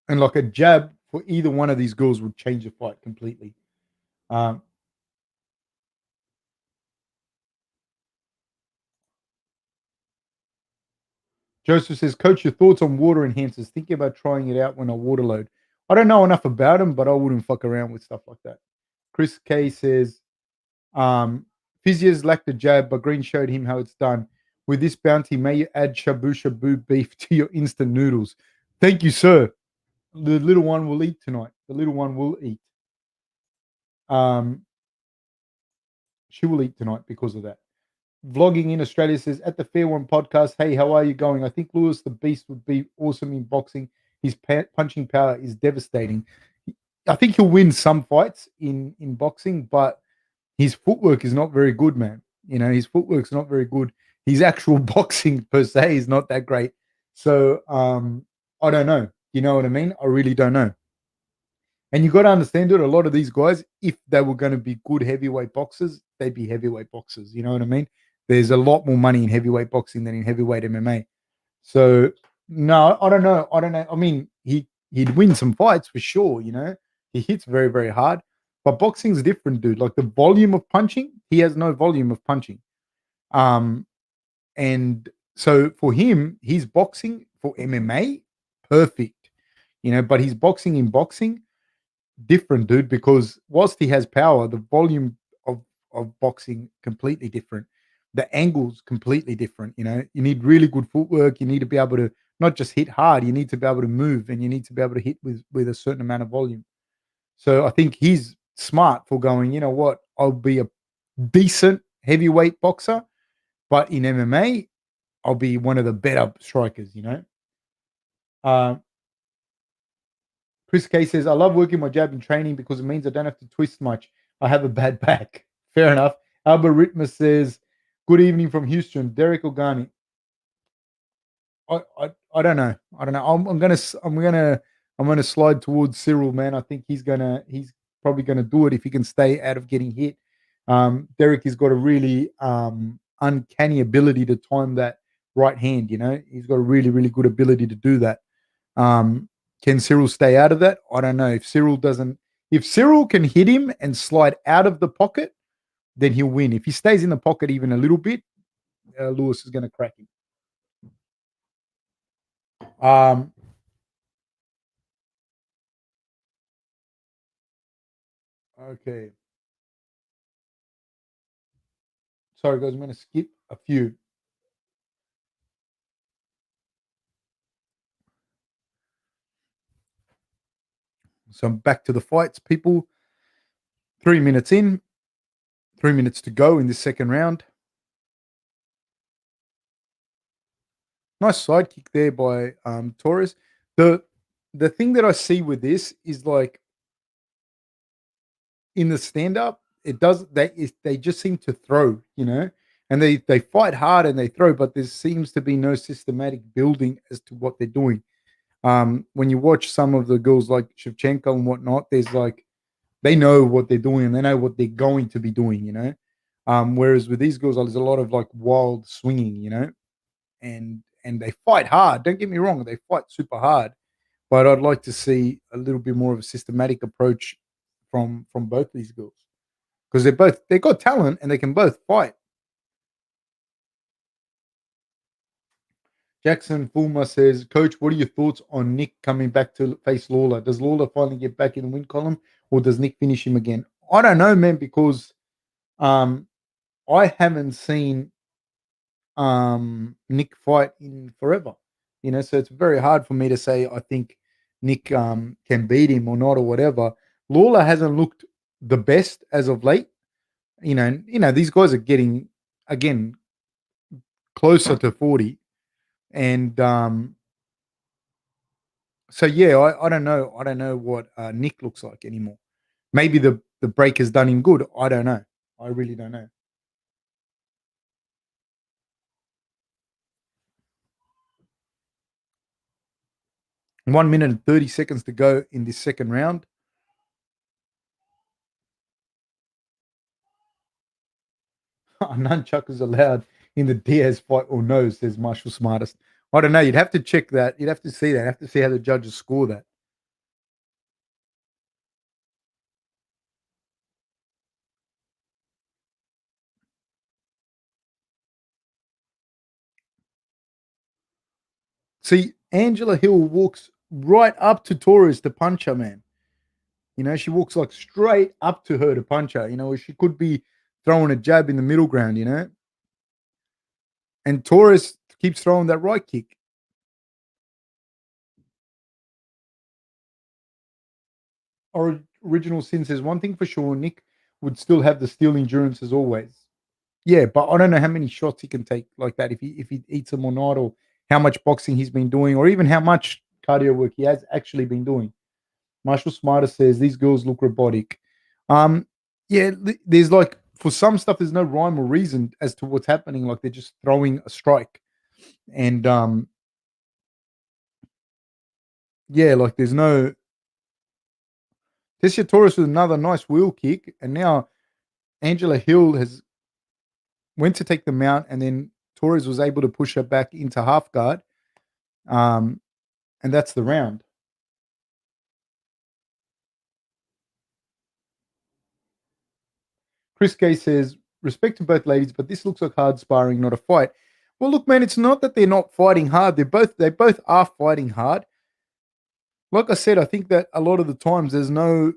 And like a jab for either one of these girls would change the fight completely. Joseph says, "Coach, your thoughts on water enhancers? Thinking about trying it out when I water load. I don't know enough about them, but I wouldn't fuck around with stuff like that." Chris K says, "Fiziev's lacked a jab, but Green showed him how it's done. With this bounty, may you add shabu shabu beef to your instant noodles." Thank you, sir. The little one will eat tonight. The little one will eat. She will eat tonight because of that. Vlogging in Australia says, "At the Fair One podcast, hey, how are you going? I think Lewis the Beast would be awesome in boxing. His punching power is devastating. I think he'll win some fights in boxing, but his footwork is not very good, man. You know, his footwork's not very good. His actual boxing per se is not that great. So I don't know. You know what I mean? I really don't know. And you got to understand it. A lot of these guys, if they were going to be good heavyweight boxers, they'd be heavyweight boxers. You know what I mean? There's a lot more money in heavyweight boxing than in heavyweight MMA. So no, I don't know. I don't know. I mean, he'd win some fights for sure. You know, he hits very very hard, but boxing's different, dude. Like the volume of punching, he has no volume of punching. And so for him, his boxing for MMA, perfect. You know, but his boxing in boxing, different, dude, because whilst he has power, the volume of boxing completely different. The angles completely different. You know, you need really good footwork. You need to be able to not just hit hard. You need to be able to move, and you need to be able to hit with a certain amount of volume. So I think he's smart for going. You know what? I'll be a decent heavyweight boxer, but in MMA, I'll be one of the better strikers, you know. Uh, Chris K says, I love working my jab in training because it means I don't have to twist much. I have a bad back. Fair enough. Algorithm says, good evening from Houston. Derrick or Gane? I don't know. I don't know. I'm gonna slide towards Ciryl, man. I think he's probably gonna do it if he can stay out of getting hit. Derrick has got a really uncanny ability to time that right hand. You know, he's got a really really good ability to do that. Can Ciryl stay out of that? I don't know. If Ciryl can hit him and slide out of the pocket, then he'll win. If he stays in the pocket even a little bit, Lewis is going to crack him. Okay. Sorry, guys. I'm going to skip a few. So I'm back to the fights, people. 3 minutes in, 3 minutes to go in this second round. Nice side kick there by Torres. The thing that I see with this is like in the stand up, they just seem to throw, you know, and they fight hard and they throw, but there seems to be no systematic building as to what they're doing. When you watch some of the girls like Shevchenko and whatnot, there's like they know what they're doing and they know what they're going to be doing, you know. Whereas with these girls, there's a lot of like wild swinging, you know, and they fight hard. Don't get me wrong, they fight super hard, but I'd like to see a little bit more of a systematic approach from both these girls because they got talent and they can both fight. Jackson Fulmer says, Coach, what are your thoughts on Nick coming back to face Lawler? Does Lawler finally get back in the win column or does Nick finish him again? I don't know, man, because um, I haven't seen Nick fight in forever. You know, so it's very hard for me to say I think Nick can beat him or not or whatever. Lawler hasn't looked the best as of late. These guys are getting again closer to 40. And so yeah, I don't know. I don't know what Nick looks like anymore. Maybe the break has done him good. I don't know. I really don't know. 1 minute and 30 seconds to go in this second round. Nunchuck is allowed in the Diaz fight or no, says Marshall Smartest. I don't know. You'd have to check that. You'd have to see that. You'd have to see how the judges score that. See, Angela Hill walks right up to Torres to punch her, man. You know, she walks like straight up to her to punch her. You know, she could be throwing a jab in the middle ground, you know. And Torres keeps throwing that right kick. Original Sin says one thing for sure, Nick would still have the steel endurance as always. Yeah, but I don't know how many shots he can take like that if he eats them or not, or how much boxing he's been doing, or even how much cardio work he has actually been doing. Marshall Smarter says these girls look robotic. Yeah, there's like for some stuff, there's no rhyme or reason as to what's happening. Like they're just throwing a strike, and yeah, like there's no. Tecia Torres with another nice wheel kick, and now Angela Hill has went to take the mount, and then Torres was able to push her back into half guard, and that's the round. Chris Gay says, respect to both ladies, but this looks like hard sparring, not a fight. Well, look, man, it's not that they're not fighting hard. They both are fighting hard. Like I said, I think that a lot of the times there's no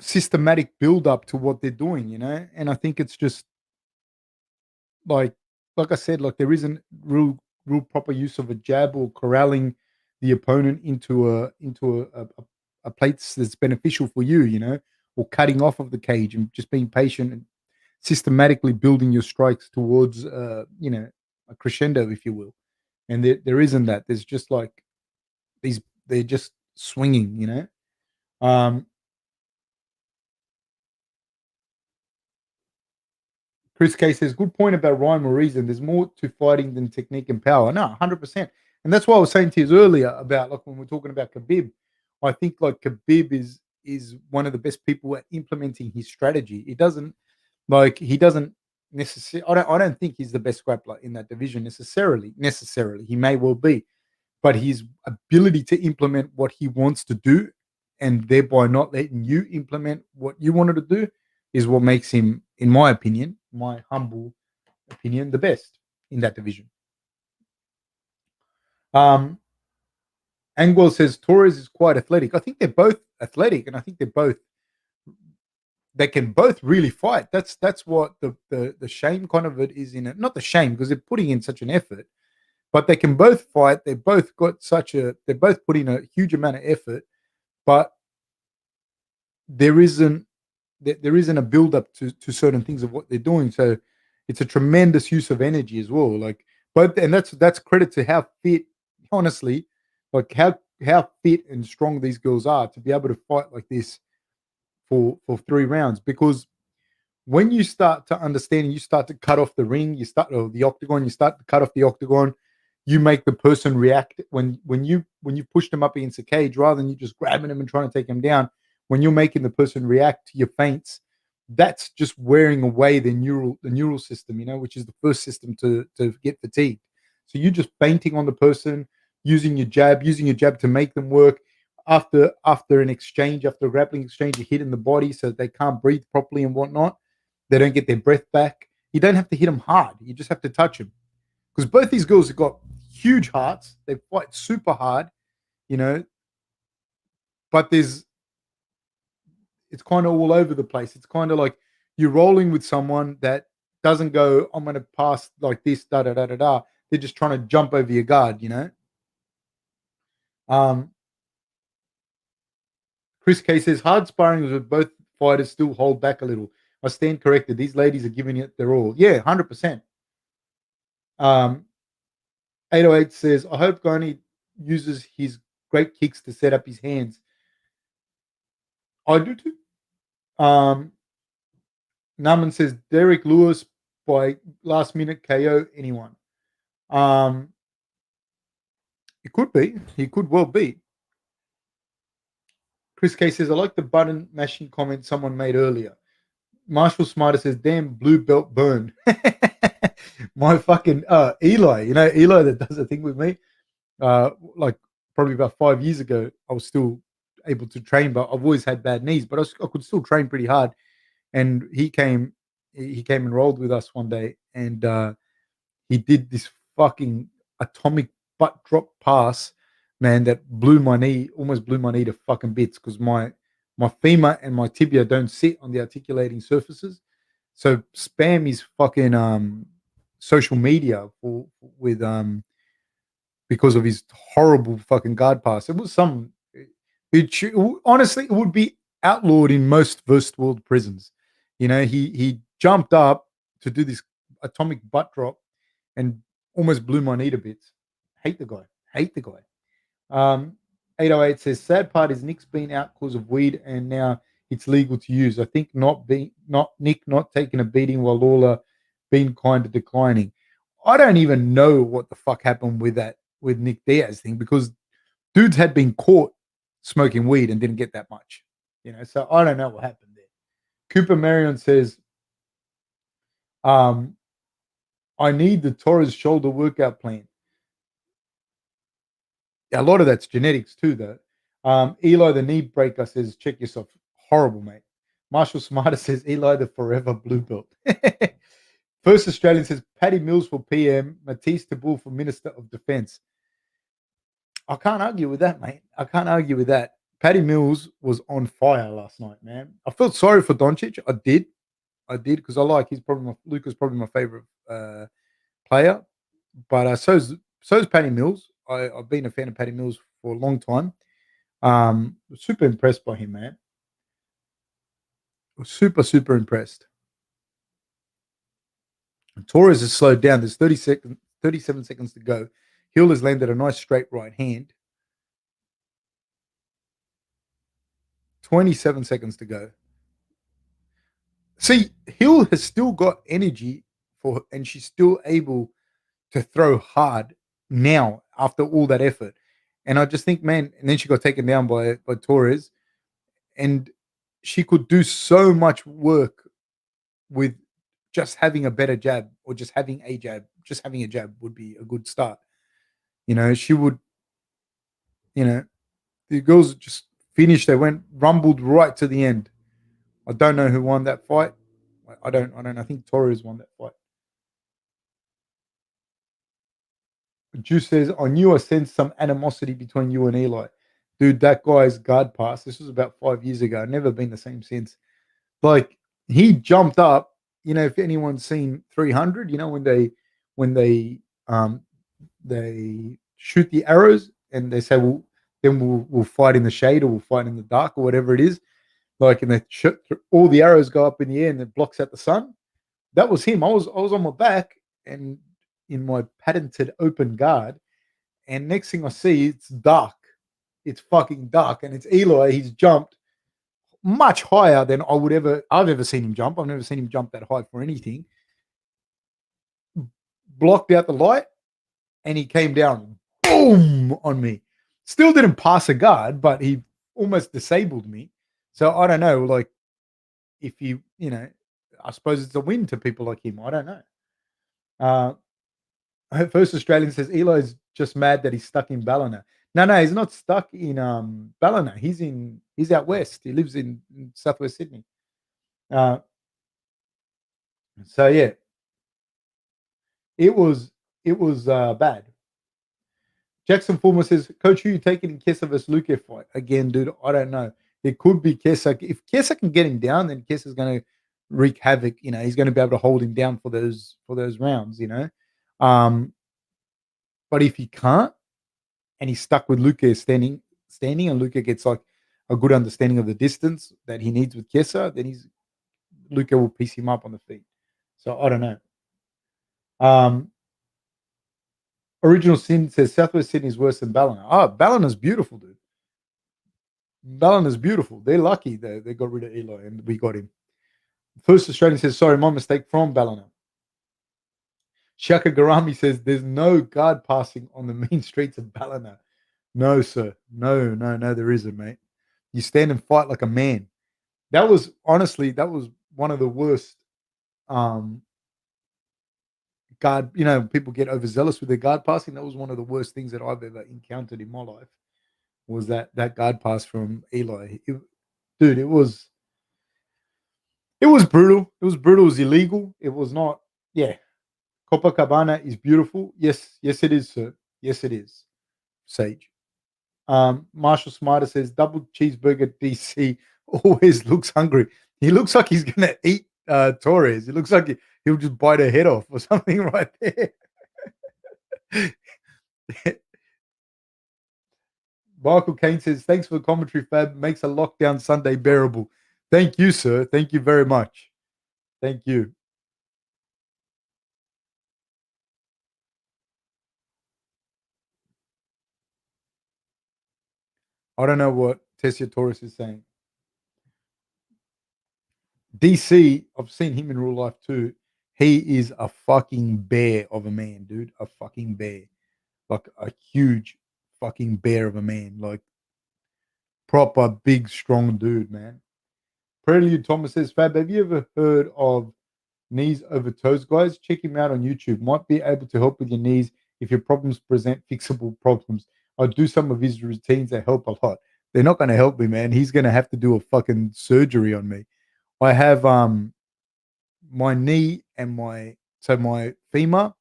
systematic build up to what they're doing, you know? And I think it's just like like I said, like there isn't real proper use of a jab or corralling the opponent into a place that's beneficial for you, you know, or cutting off of the cage and just being patient and systematically building your strikes towards a crescendo, if you will. And there isn't that. There's just like they're just swinging, you know. Chris K says, good point about rhyme or reason. There's more to fighting than technique and power. No, 100%. And that's why I was saying to you earlier about like when we're talking about Khabib, I think like Khabib is one of the best people at implementing his strategy. He doesn't necessarily I don't think he's the best grappler in that division necessarily. Necessarily. He may well be. But his ability to implement what he wants to do and thereby not letting you implement what you wanted to do is what makes him, in my opinion, my humble opinion, the best in that division. Angwell says Torres is quite athletic. I think they're both athletic, and I think they can both really fight. That's what the shame kind of it is in it. Not the shame because they're putting in such an effort, but they can both fight. They're both putting a huge amount of effort, but there isn't a build up to certain things of what they're doing. So it's a tremendous use of energy as well. Like and that's credit to how fit, honestly, like how fit and strong these girls are to be able to fight like this for 3 rounds. Because when you start to understand and you start to cut off the ring, the octagon, you start to cut off the octagon, you make the person react when you push them up against the cage rather than you just grabbing them and trying to take them down. When you're making the person react to your feints, that's just wearing away the neural system, which is the first system to get fatigued. So you're just feinting on the person, using your jab to make them work. After an exchange, after a grappling exchange, you hit in the body so they can't breathe properly and whatnot. They don't get their breath back. You don't have to hit them hard. You just have to touch them. Because both these girls have got huge hearts. They fight super hard, but it's kind of all over the place. It's kind of like you're rolling with someone that doesn't go, I'm going to pass like this, da da da da da. They're just trying to jump over your guard, Chris K says, hard sparring with both fighters still hold back a little. I stand corrected. These ladies are giving it their all. Yeah, 100%. 808 says, I hope Gane uses his great kicks to set up his hands. I do too. Naman says, Derrick Lewis by last minute KO anyone. It could be. He could well be. Chris K says, I like the button mashing comment someone made earlier. Marshall Smarter says, damn, blue belt burned. My fucking Eli, Eli that does a thing with me. Like probably about 5 years ago, I was still able to train, but I've always had bad knees, but I could still train pretty hard. And he came and rolled with us one day, and he did this fucking atomic butt drop pass, man, that almost blew my knee to fucking bits because my femur and my tibia don't sit on the articulating surfaces. So spam his fucking social media with because of his horrible fucking guard pass. It was honestly, it would be outlawed in most first world prisons. He jumped up to do this atomic butt drop and almost blew my knee to bits. Hate the guy. 808 says, sad part is Nick's been out because of weed and now it's legal to use. I think Nick not taking a beating while Lawler been kind of declining. I don't even know what the fuck happened with Nick Diaz thing because dudes had been caught smoking weed and didn't get that much. So I don't know what happened there. Cooper Marion says, I need the Torres shoulder workout plan. A lot of that's genetics too, though. Eli the knee breaker says, check yourself. Horrible, mate. Marshall Smarter says, Eli the forever blue belt. First Australian says, Paddy Mills for PM, Matisse Tabul for Minister of Defence. I can't argue with that, mate. I can't argue with that. Paddy Mills was on fire last night, man. I felt sorry for Doncic. I did because I like Luca's probably my favorite player, but so's Paddy Mills. I've been a fan of Paddy Mills for a long time. Super impressed by him, man. Super impressed. Torres has slowed down. There's 30 37 seconds to go. Hill has landed a nice straight right hand. 27 seconds to go. See, Hill has still got energy and she's still able to throw hard now after all that effort. And I just think, man, and then she got taken down by Torres, and she could do so much work with just having a better jab or just having a jab. Just having a jab would be a good start. She would, the girls just finished. They rumbled right to the end. I don't know who won that fight. I don't. I think Torres won that fight. Juice says, I knew I sensed some animosity between you and Eli. Dude, that guy's guard pass, this was about 5 years ago. Never been the same since. Like, he jumped up, if anyone's seen 300, when they shoot the arrows and they say, well, then we'll fight in the shade or we'll fight in the dark or whatever it is. Like, and they shoot, all the arrows go up in the air and it blocks out the sun. That was him. I was on my back and in my patented open guard, and next thing I see, it's dark. It's fucking dark, and it's Eli. He's jumped much higher than I've ever seen him jump. I've never seen him jump that high for anything. Blocked out the light, and he came down, boom, on me. Still didn't pass a guard, but he almost disabled me. So I don't know, like, if I suppose it's a win to people like him. I don't know. First Australian says Eli's just mad that he's stuck in Ballina. No, he's not stuck in Ballina. He's out west. He lives in southwest Sydney. So yeah, it was bad. Jackson Fulmer says, Coach, who you taking in Chiesa versus Luque fight? Again, dude, I don't know. It could be Chiesa. If Chiesa can get him down, then Chiesa's going to wreak havoc. He's going to be able to hold him down for those rounds. But if he can't, and he's stuck with Luque standing, and Luque gets like a good understanding of the distance that he needs with Chiesa, then Luque will piece him up on the feet. So I don't know. Original Sin says Southwest Sydney is worse than Ballina. Ballina's beautiful, dude. Ballina's beautiful. They're lucky they got rid of Eli and we got him. First Australian says, sorry, my mistake from Ballina. Shaka Garami says, there's no guard passing on the mean streets of Ballina. No, sir. No, there isn't, mate. You stand and fight like a man. That was one of the worst guard, people get overzealous with their guard passing. That was one of the worst things that I've ever encountered in my life, was that guard pass from Eli. Dude, it was brutal. It was brutal. It was illegal. It was not, yeah. Copacabana is beautiful. Yes, it is, sir. Yes, it is. Sage. Marshall Smarter says, double cheeseburger DC always looks hungry. He looks like he's going to eat Torres. It looks like he'll just bite her head off or something right there. Michael Kane says, thanks for the commentary, Fab. Makes a lockdown Sunday bearable. Thank you, sir. Thank you very much. Thank you. I don't know what Tecia Torres is saying. DC, I've seen him in real life too. He is a fucking bear of a man, dude. A fucking bear. Like a huge fucking bear of a man. Like proper big, strong dude, man. Prelude Thomas says, Fab, have you ever heard of knees over toes, guys? Check him out on YouTube. Might be able to help with your knees if your problems present fixable problems. I do some of his routines that help a lot. They're not going to help me, man. He's going to have to do a fucking surgery on me. I have my knee and my femur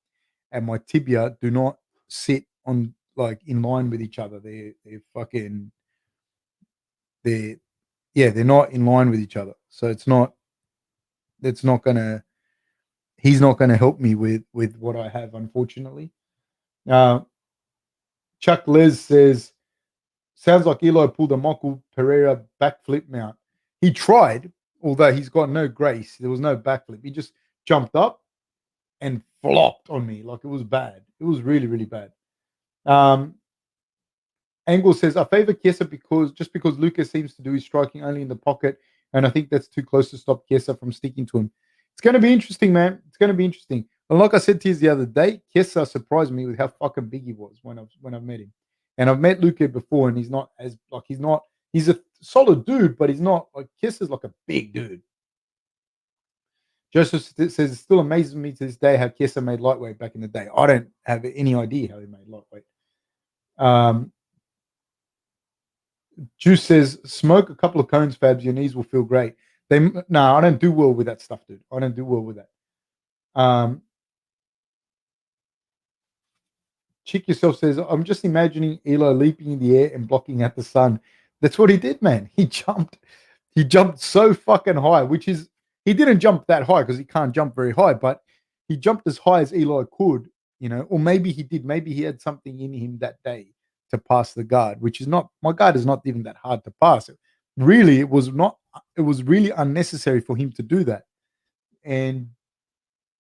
and my tibia do not sit on like in line with each other. They're not in line with each other. So he's not gonna help me with what I have, unfortunately. Chuck Les says, sounds like Eli pulled a Michael Pereira backflip mount. He tried, although he's got no grace. There was no backflip. He just jumped up and flopped on me like it was bad. It was really, really bad. Angle says, I favor Chiesa because Luque seems to do his striking only in the pocket, and I think that's too close to stop Chiesa from sticking to him. It's going to be interesting, man. It's going to be interesting. And like I said to you the other day, Chiesa surprised me with how fucking big he was when I've met him. And I've met Luque before, and he's not as like he's a solid dude, but he's not like Chiesa's like a big dude. Joseph says it still amazes me to this day how Chiesa made lightweight back in the day. I don't have any idea how he made lightweight. Juice says, smoke a couple of cones, Fabs. Your knees will feel great. No, I don't do well with that stuff, dude. I don't do well with that. Chick Yourself says, I'm just imagining Eli leaping in the air and blocking out the sun. That's what he did, man. He jumped so fucking high, he didn't jump that high because he can't jump very high, but he jumped as high as Eli could, or maybe he did. Maybe he had something in him that day to pass the guard, which is not, my guard is not even that hard to pass. Really, it was really unnecessary for him to do that. And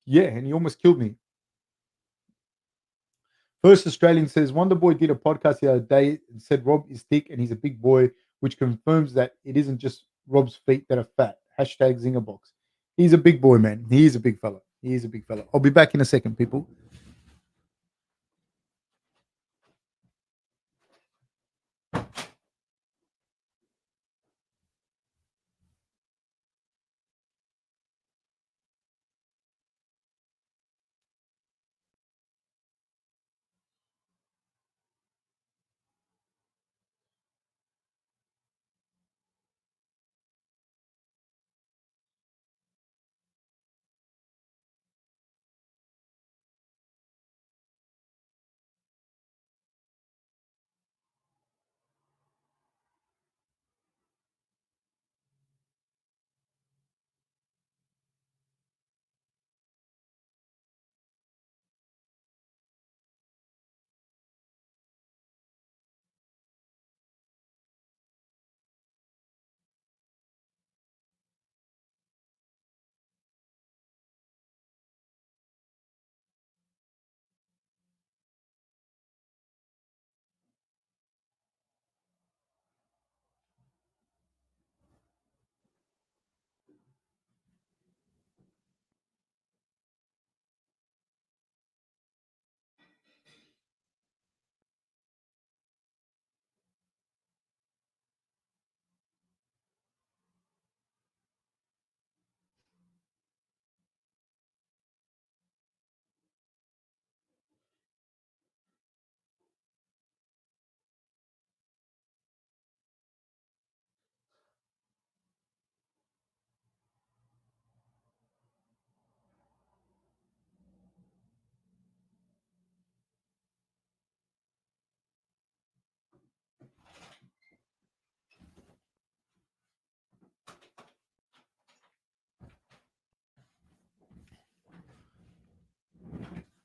yeah, and he almost killed me. First Australian says, Wonder Boy did a podcast the other day and said Rob is thick and he's a big boy, which confirms that it isn't just Rob's feet that are fat. Hashtag Zingerbox. He's a big boy, man. He is a big fella. He is a big fella. I'll be back in a second, people.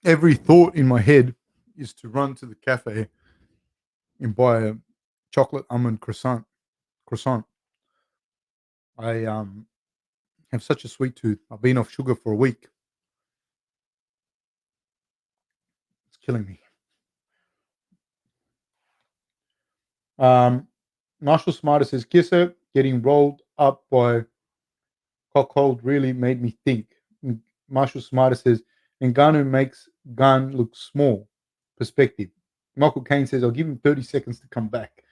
Every thought in my head is to run to the cafe and buy a chocolate almond croissant. I have such a sweet tooth. I've been off sugar for a week. It's killing me. Marshall Smarter says, Kisser getting rolled up by Cockhold really made me think. Marshall Smarter says, Ngannou makes Gane look small. Perspective. Michael Caine says, I'll give him 30 seconds to come back.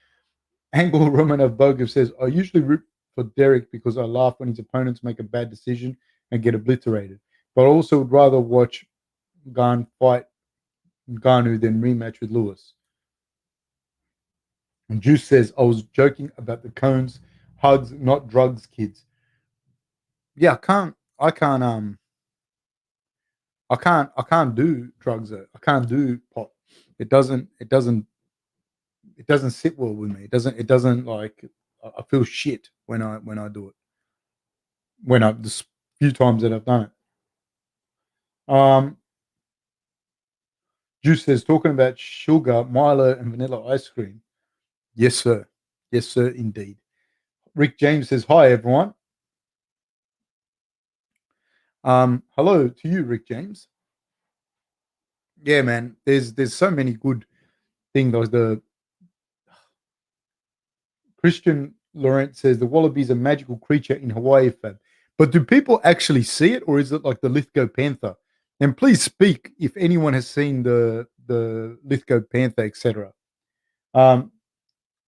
Angle Romanov Bogev says, I usually root for Derrick because I laugh when his opponents make a bad decision and get obliterated. But I also would rather watch Gane fight Ngannou than rematch with Lewis. And Juice says, I was joking about the cones, hugs, not drugs, kids. Yeah, I can't do drugs. I can't do pot. It doesn't sit well with me. It doesn't like, I feel shit when I do it. The few times that I've done it. Juice says, talking about sugar, Milo, and vanilla ice cream. Yes, sir. Yes, sir, indeed. Rick James says, hi, everyone. Hello to you, Rick James. Yeah, man. There's so many good things. Like the Christian Laurent says the wallaby is a magical creature in Hawaii, fam. But do people actually see it, or is it like the Lithgow panther? And please speak if anyone has seen the Lithgow panther, etc. Um,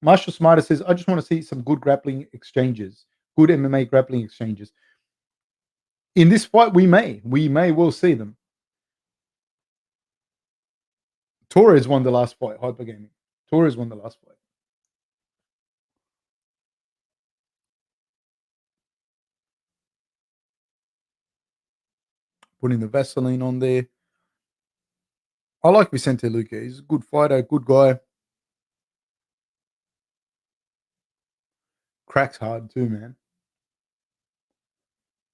Marshall Smarter says, I just want to see some good grappling exchanges, good MMA grappling exchanges. In this fight, we may well see them. Torres won the last fight, Hypergaming. Torres won the last fight. Putting the Vaseline on there. I like Vicente Luque. He's a good fighter, good guy. Cracks hard too, man.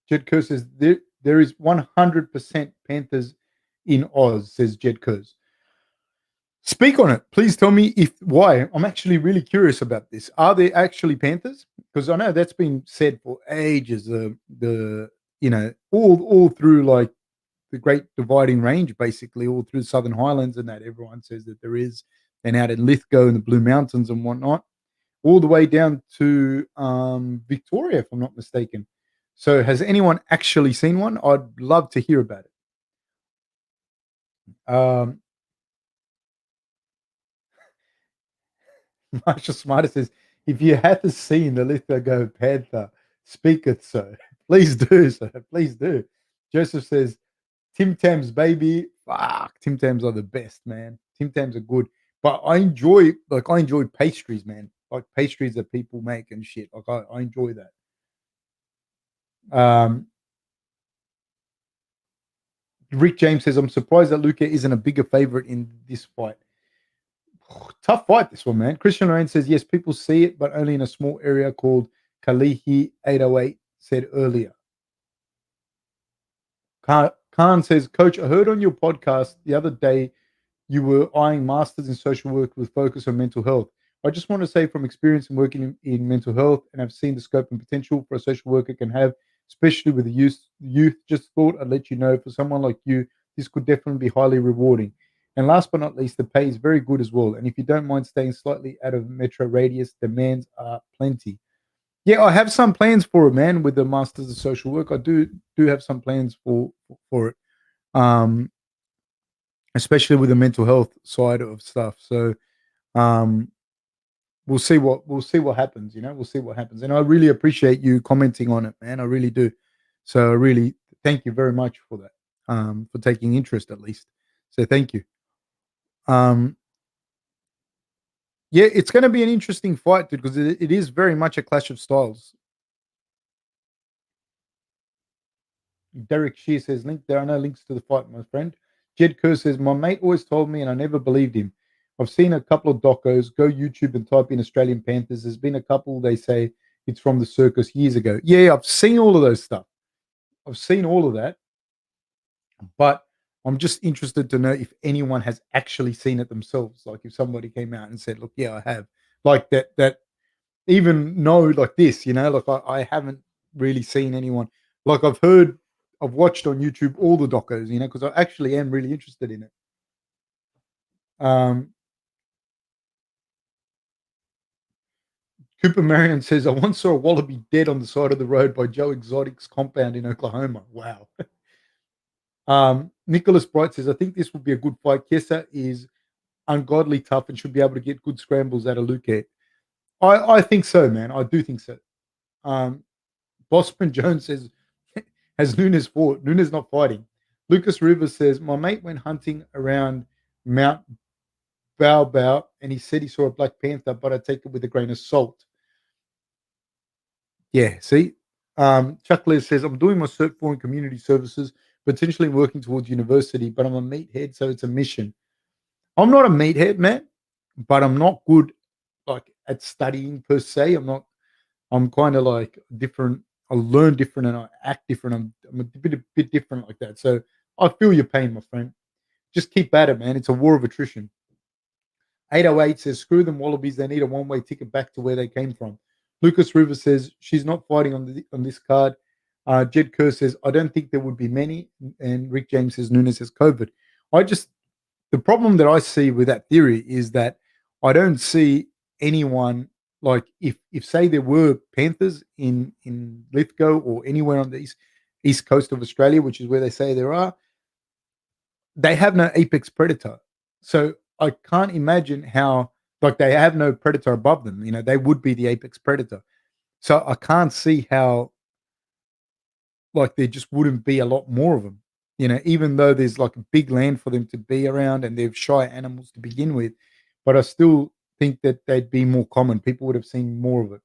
Jed Kerr says there is 100% Panthers in Oz, says Jed Kerr. Speak on it. Please tell me if why. I'm actually really curious about this. Are there actually Panthers? Because I know that's been said for ages. The all through like the Great Dividing Range, basically all through the Southern Highlands, and that everyone says that there is, and out in Lithgow and the Blue Mountains and whatnot, all the way down to Victoria, if I'm not mistaken. So, has anyone actually seen one? I'd love to hear about it. Marshall Smarter says, if you had to seen the Lithgow Panther, speaketh so. Please do, sir. Please do. Joseph says, Tim Tams, baby. Fuck, Tim Tams are the best, man. Tim Tams are good. But I enjoy pastries, man. Like pastries that people make and shit. Like I enjoy that. Um, Rick James says, I'm surprised that Luque isn't a bigger favorite in this fight. Tough fight, this one, man. Christian Lorraine says, yes, people see it, but only in a small area called Kalihi 808 said earlier. Khan says, Coach, I heard on your podcast the other day you were eyeing masters in social work with focus on mental health. I just want to say from experience in working in mental health, and I've seen the scope and potential for a social worker can have, especially with the youth. Just thought I'd let you know for someone like you, this could definitely be highly rewarding. And last but not least, the pay is very good as well. And if you don't mind staying slightly out of metro radius, demands are plenty. Yeah, I have some plans for it, man. With the Masters of Social Work, I do have some plans for it. Um, Especially with the mental health side of stuff. So um, we'll see what happens. We'll see what happens. And I really appreciate you commenting on it, man. I really do. So I really thank you very much for that. For taking interest at least. So thank you. Um, yeah, it's going to be an interesting fight, dude, because it is very much a clash of styles. Derrick Shear says, "Link. There are no links to the fight, my friend." Jed Kerr says, "My mate always told me, and I never believed him. I've seen a couple of docos. Go YouTube and type in Australian Panthers. There's been a couple. They say it's from the circus years ago. Yeah, I've seen all of those stuff. I've seen all of that, but I'm just interested to know if anyone has actually seen it themselves. Like if somebody came out and said, "Look, yeah, I have." Like that even know like this, like I haven't really seen anyone. Like I've watched on YouTube all the docos, because I actually am really interested in it. Um, Cooper Marion says, I once saw a wallaby dead on the side of the road by Joe Exotic's compound in Oklahoma. Wow. Nicholas Bright says, I think this would be a good fight. Chiesa is ungodly tough and should be able to get good scrambles out of Luque. I think so, man. I do think so. Um, Bosman Jones says, has Nunes fought? Nunes not fighting. Lucas Rivers says, my mate went hunting around Mount Bao and he said he saw a Black Panther, but I take it with a grain of salt. Yeah, see? Chuck Les says, I'm doing my Cert 4 in community services, potentially working towards university, but I'm a meathead, so it's a mission. I'm not a meathead, man, but I'm not good like at studying per se. I'm kind of like different. I learn different and I act different. I'm a bit different like that. So I feel your pain, my friend. Just keep at it, man. It's a war of attrition. 808 says, screw them Wallabies. They need a one-way ticket back to where they came from. Lucas Rivers says, she's not fighting on this card. Jed Kerr says, I don't think there would be many. And Rick James says, Nunes has COVID. I just the problem that I see with that theory is that I don't see anyone like if say there were panthers in Lithgow or anywhere on the east coast of Australia, which is where they say there are, they have no apex predator. So I can't imagine how like they have no predator above them. You know, they would be the apex predator. So I can't see how like there just wouldn't be a lot more of them. You know, even though there's like a big land for them to be around and they're shy animals to begin with, but I still think that they'd be more common. People would have seen more of it.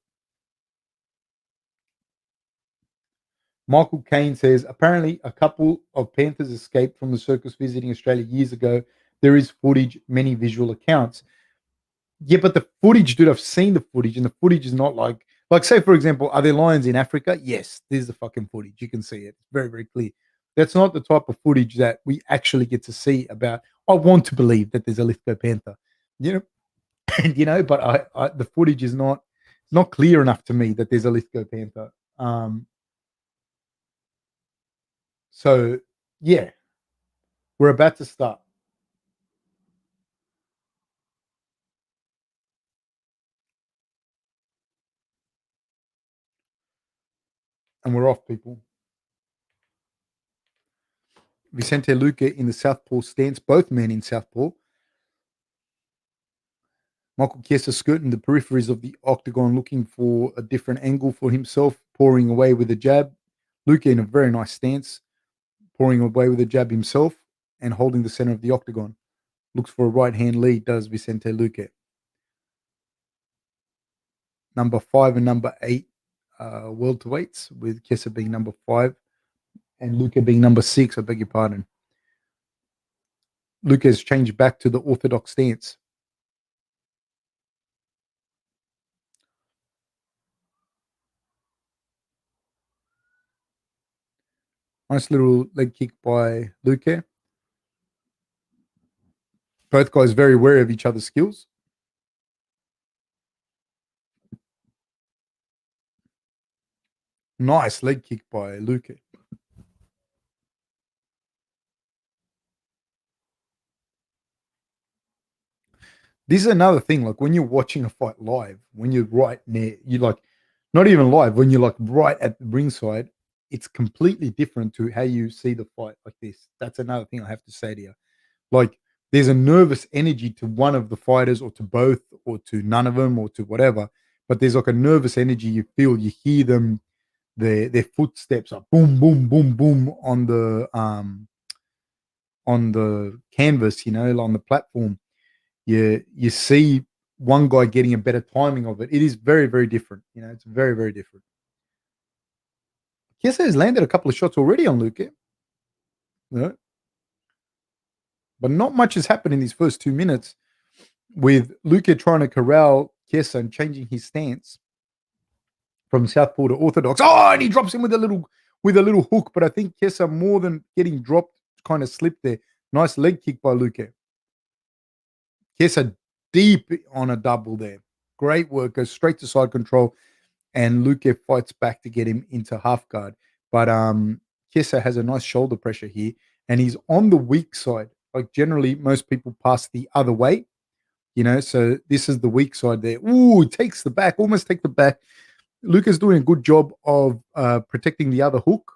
Michael Caine says apparently a couple of panthers escaped from the circus visiting Australia years ago. There is footage, many visual accounts. Yeah, but the footage, dude, I've seen the footage, and the footage is not like say for example, are there lions in Africa? Yes, there's the fucking footage. You can see it. It's very, very clear. That's not the type of footage that we actually get to see about. I want to believe that there's a Lithgow panther, you know, and but the footage is not clear enough to me that there's a Lithgow panther. So yeah, we're about to start, and we're off, people. Vicente Luque in the southpaw stance, both men in southpaw. Michael Chiesa skirting the peripheries of the octagon, looking for a different angle for himself, pouring away with a jab. Luque in a very nice stance, pouring away with a jab himself and holding the center of the octagon. Looks for a right hand lead, does Vicente Luque. Number 5 and number 8 welterweights, with Chiesa being number 5 and Luque being number 6. I beg your pardon. Luque has changed back to the orthodox stance. Nice little leg kick by Luque. Both guys very wary of each other's skills. Nice leg kick by Luque. This is another thing. Like when you're watching a fight live, when you're right near, you like not even live, when you're like right at the ringside, it's completely different to how you see the fight like this. That's another thing I have to say to you. Like there's a nervous energy to one of the fighters or to both or to none of them or to whatever, but there's like a nervous energy you feel, you hear them, their footsteps are boom, boom, boom, boom on the canvas, on the platform. You see one guy getting a better timing of it. It is very, very different. It's very, very different. Chiesa has landed a couple of shots already on Luque, but not much has happened in these first 2 minutes with Luque trying to corral Chiesa and changing his stance from southpaw to orthodox. Oh, and he drops him with a little hook, but I think Chiesa more than getting dropped kind of slipped there. Nice leg kick by Luque. Chiesa deep on a double there. Great work. Goes straight to side control, and Luque fights back to get him into half guard. But Chiesa has a nice shoulder pressure here, and he's on the weak side. Like generally, most people pass the other way, so this is the weak side there. Ooh, takes the back, almost take the back. Luca's doing a good job of protecting the other hook,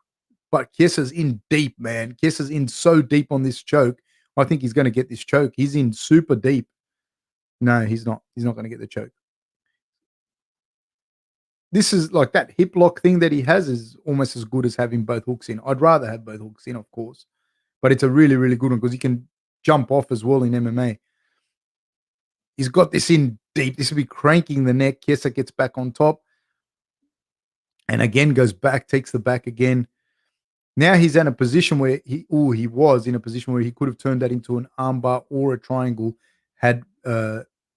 but Chiesa's in deep, man. Chiesa's in so deep on this choke. I think he's going to get this choke. He's in super deep. No, he's not. He's not going to get the choke. This is like that hip lock thing that he has is almost as good as having both hooks in. I'd rather have both hooks in, of course, but it's a really, really good one because he can jump off as well in MMA. He's got this in deep. This will be cranking the neck. Chiesa gets back on top and again goes back, takes the back again. Now he's in a position where he was in a position where he could have turned that into an armbar or a triangle had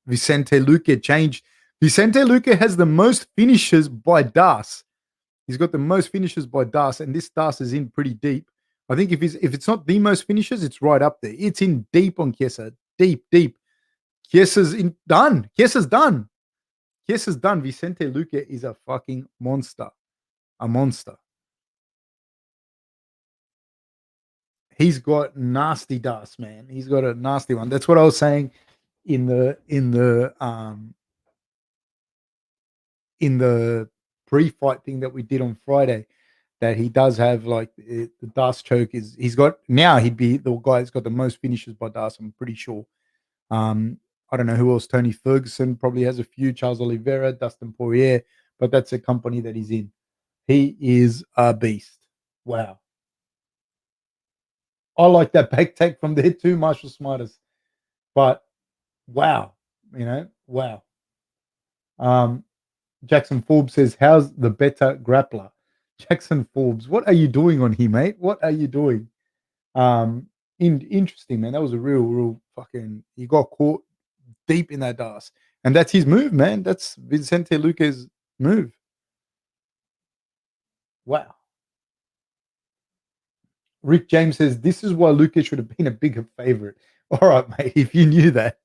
Vicente Luque changed. Vicente Luque has the most finishes by Das. He's got the most finishes by Das, and this Das is in pretty deep. I think if it's not the most finishes, it's right up there. It's in deep on Chiesa. Deep, deep. Chiesa's done. Chiesa's done. Chiesa's done. Vicente Luque is a fucking monster. A monster. He's got nasty dust, man. He's got a nasty one. That's what I was saying in the pre-fight thing that we did on Friday. That he does have like the dust choke is he's got now. He'd be the guy that's got the most finishes by dust. I'm pretty sure. I don't know who else. Tony Ferguson probably has a few. Charles Oliveira, Dustin Poirier, but that's a company that he's in. He is a beast. Wow. I like that back take from there too, Marshall Smarters. But wow, wow. Um, Jackson Forbes says, "How's the better grappler?" Jackson Forbes, what are you doing on here, mate? What are you doing? Interesting, man. That was a real fucking. He got caught deep in that dust, and that's his move, man. That's Vicente Luque's move. Wow. Rick James says this is why Luque should have been a bigger favorite. All right, mate. If you knew that,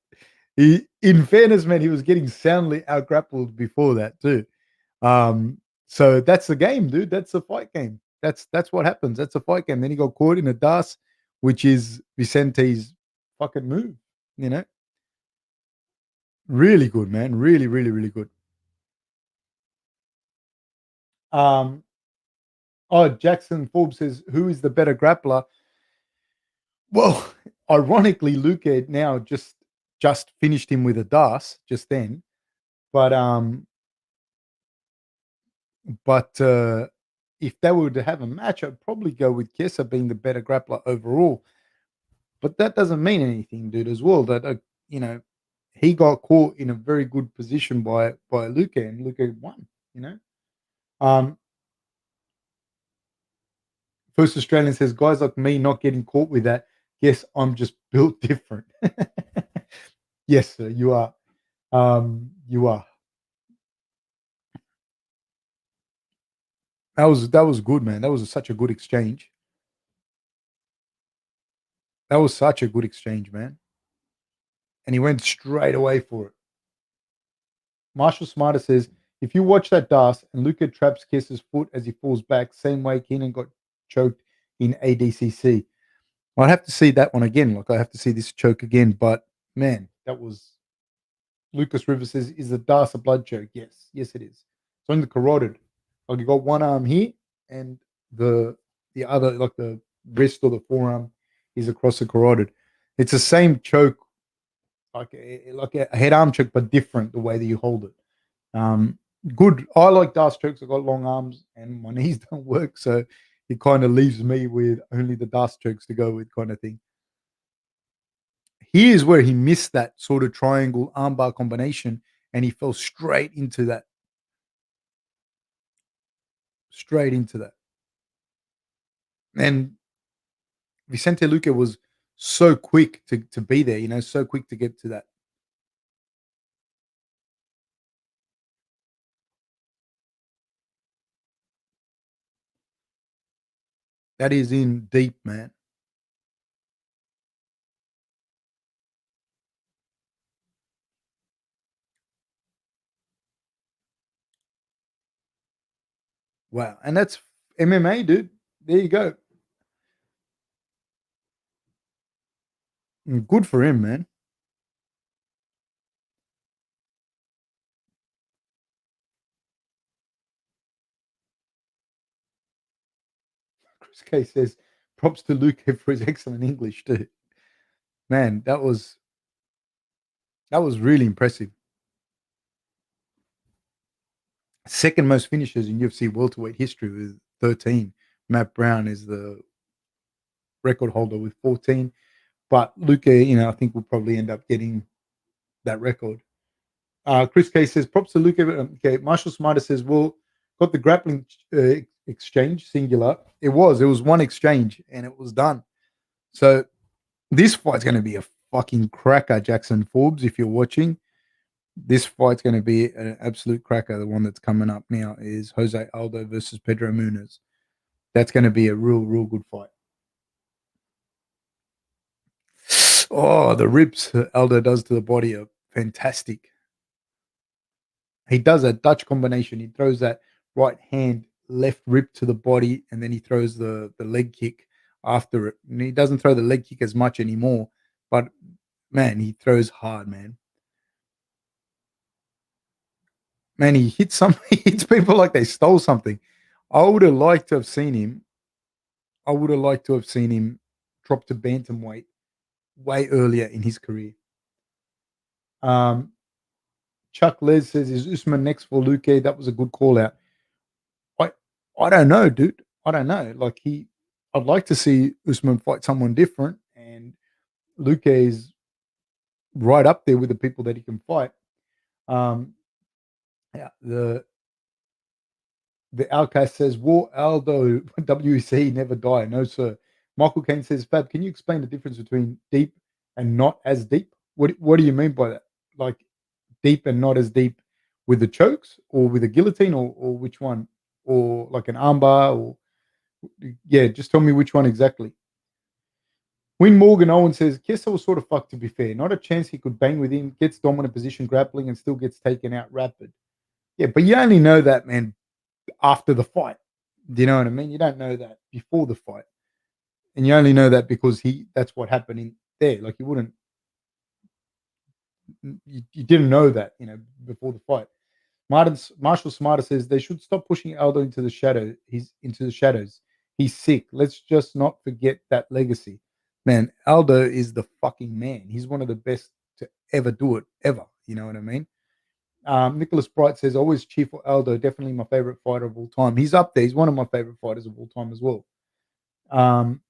in fairness, man, he was getting soundly out grappled before that too. So that's the game, dude. That's the fight game. That's what happens. That's a fight game. Then he got caught in a dust, which is Vicente's fucking move. You know, really good, man. Really good. Um, oh, Jackson Forbes says, "Who is the better grappler?" Well, ironically, Luque now just finished him with a dust just then, but if they were to have a match, I'd probably go with Chiesa being the better grappler overall. But that doesn't mean anything, dude. As well, that you know, he got caught in a very good position by Luque, and Luque won. You know, um, First Australian says, guys like me not getting caught with that. Yes, I'm just built different. Yes, sir, you are. You are. That was good, man. That was such a good exchange. That was such a good exchange, man. And he went straight away for it. Marshall Smarter says, if you watch that dance and Luque traps Kiesa's foot as he falls back, same way Keenan got choked in ADCC. I'd have to see that one again. Like I have to see this choke again. But man, that was Lucas Rivers says, is the dance a blood choke? Yes, yes it is. It's on the carotid. Like you got one arm here and the other, like the wrist or the forearm, is across the carotid. It's the same choke, like a head arm choke, but different the way that you hold it. Good. I like dart strokes. I've got long arms and my knees don't work, so it kind of leaves me with only the dart strokes to go with, kind of thing. Here's where he missed that sort of triangle armbar combination, and he fell straight into that. Straight into that. And Vicente Luque was so quick to be there, so quick to get to that. That is in deep, man. Wow. And that's MMA, dude. There you go. Good for him, man. Chris K says, props to Luke for his excellent English too. Man, that was really impressive. Second most finishes in UFC welterweight history with 13. Matt Brown is the record holder with 14. But Luque, I think will probably end up getting that record. Chris K says, props to Luque. Okay, Marshall Smarter says, well, got the grappling exchange, singular. It was one exchange and it was done. So this fight's going to be a fucking cracker, Jackson Forbes, if you're watching. This fight's going to be an absolute cracker. The one that's coming up now is Jose Aldo versus Pedro Munhoz. That's going to be a real good fight. Oh, the rips Aldo does to the body are fantastic. He does a Dutch combination. He throws that right hand left rip to the body, and then he throws the leg kick. after it. And he doesn't throw the leg kick as much anymore, but man, he throws hard, man. Man, he hits he hits people like they stole something. I would have liked to have seen him. I would have liked to have seen him drop to bantamweight way earlier in his career. Um, Chuck Les says, "Is Usman next for Luque?" That was a good call out. I I don't know, dude. I don't know. Like I'd like to see Usman fight someone different, and Luque is right up there with the people that he can fight. Um, yeah, the Outcast says, "War Aldo WC never die." No, sir. Michael Caine says, "Fab, can you explain the difference between deep and not as deep? What do you mean by that? Like deep and not as deep with the chokes, or with a guillotine, or which one, or like an armbar, or yeah, just tell me which one exactly." Win Morgan Owen says, Chiesa was sort of fucked, to be fair. Not a chance he could bang with him, gets dominant position grappling, and still gets taken out rapid. Yeah, but you only know that, man, after the fight. Do you know what I mean? You don't know that before the fight. And you only know that because that's what happened in there. Like you wouldn't, you didn't know that, before the fight. Marshall Smarter says they should stop pushing Aldo into the shadow. He's into the shadows. He's sick. Let's just not forget that legacy. Man, Aldo is the fucking man. He's one of the best to ever do it, ever. You know what I mean? Nicholas Bright says, always cheer for Aldo. Definitely my favorite fighter of all time. He's up there. He's one of my favorite fighters of all time as well. Um,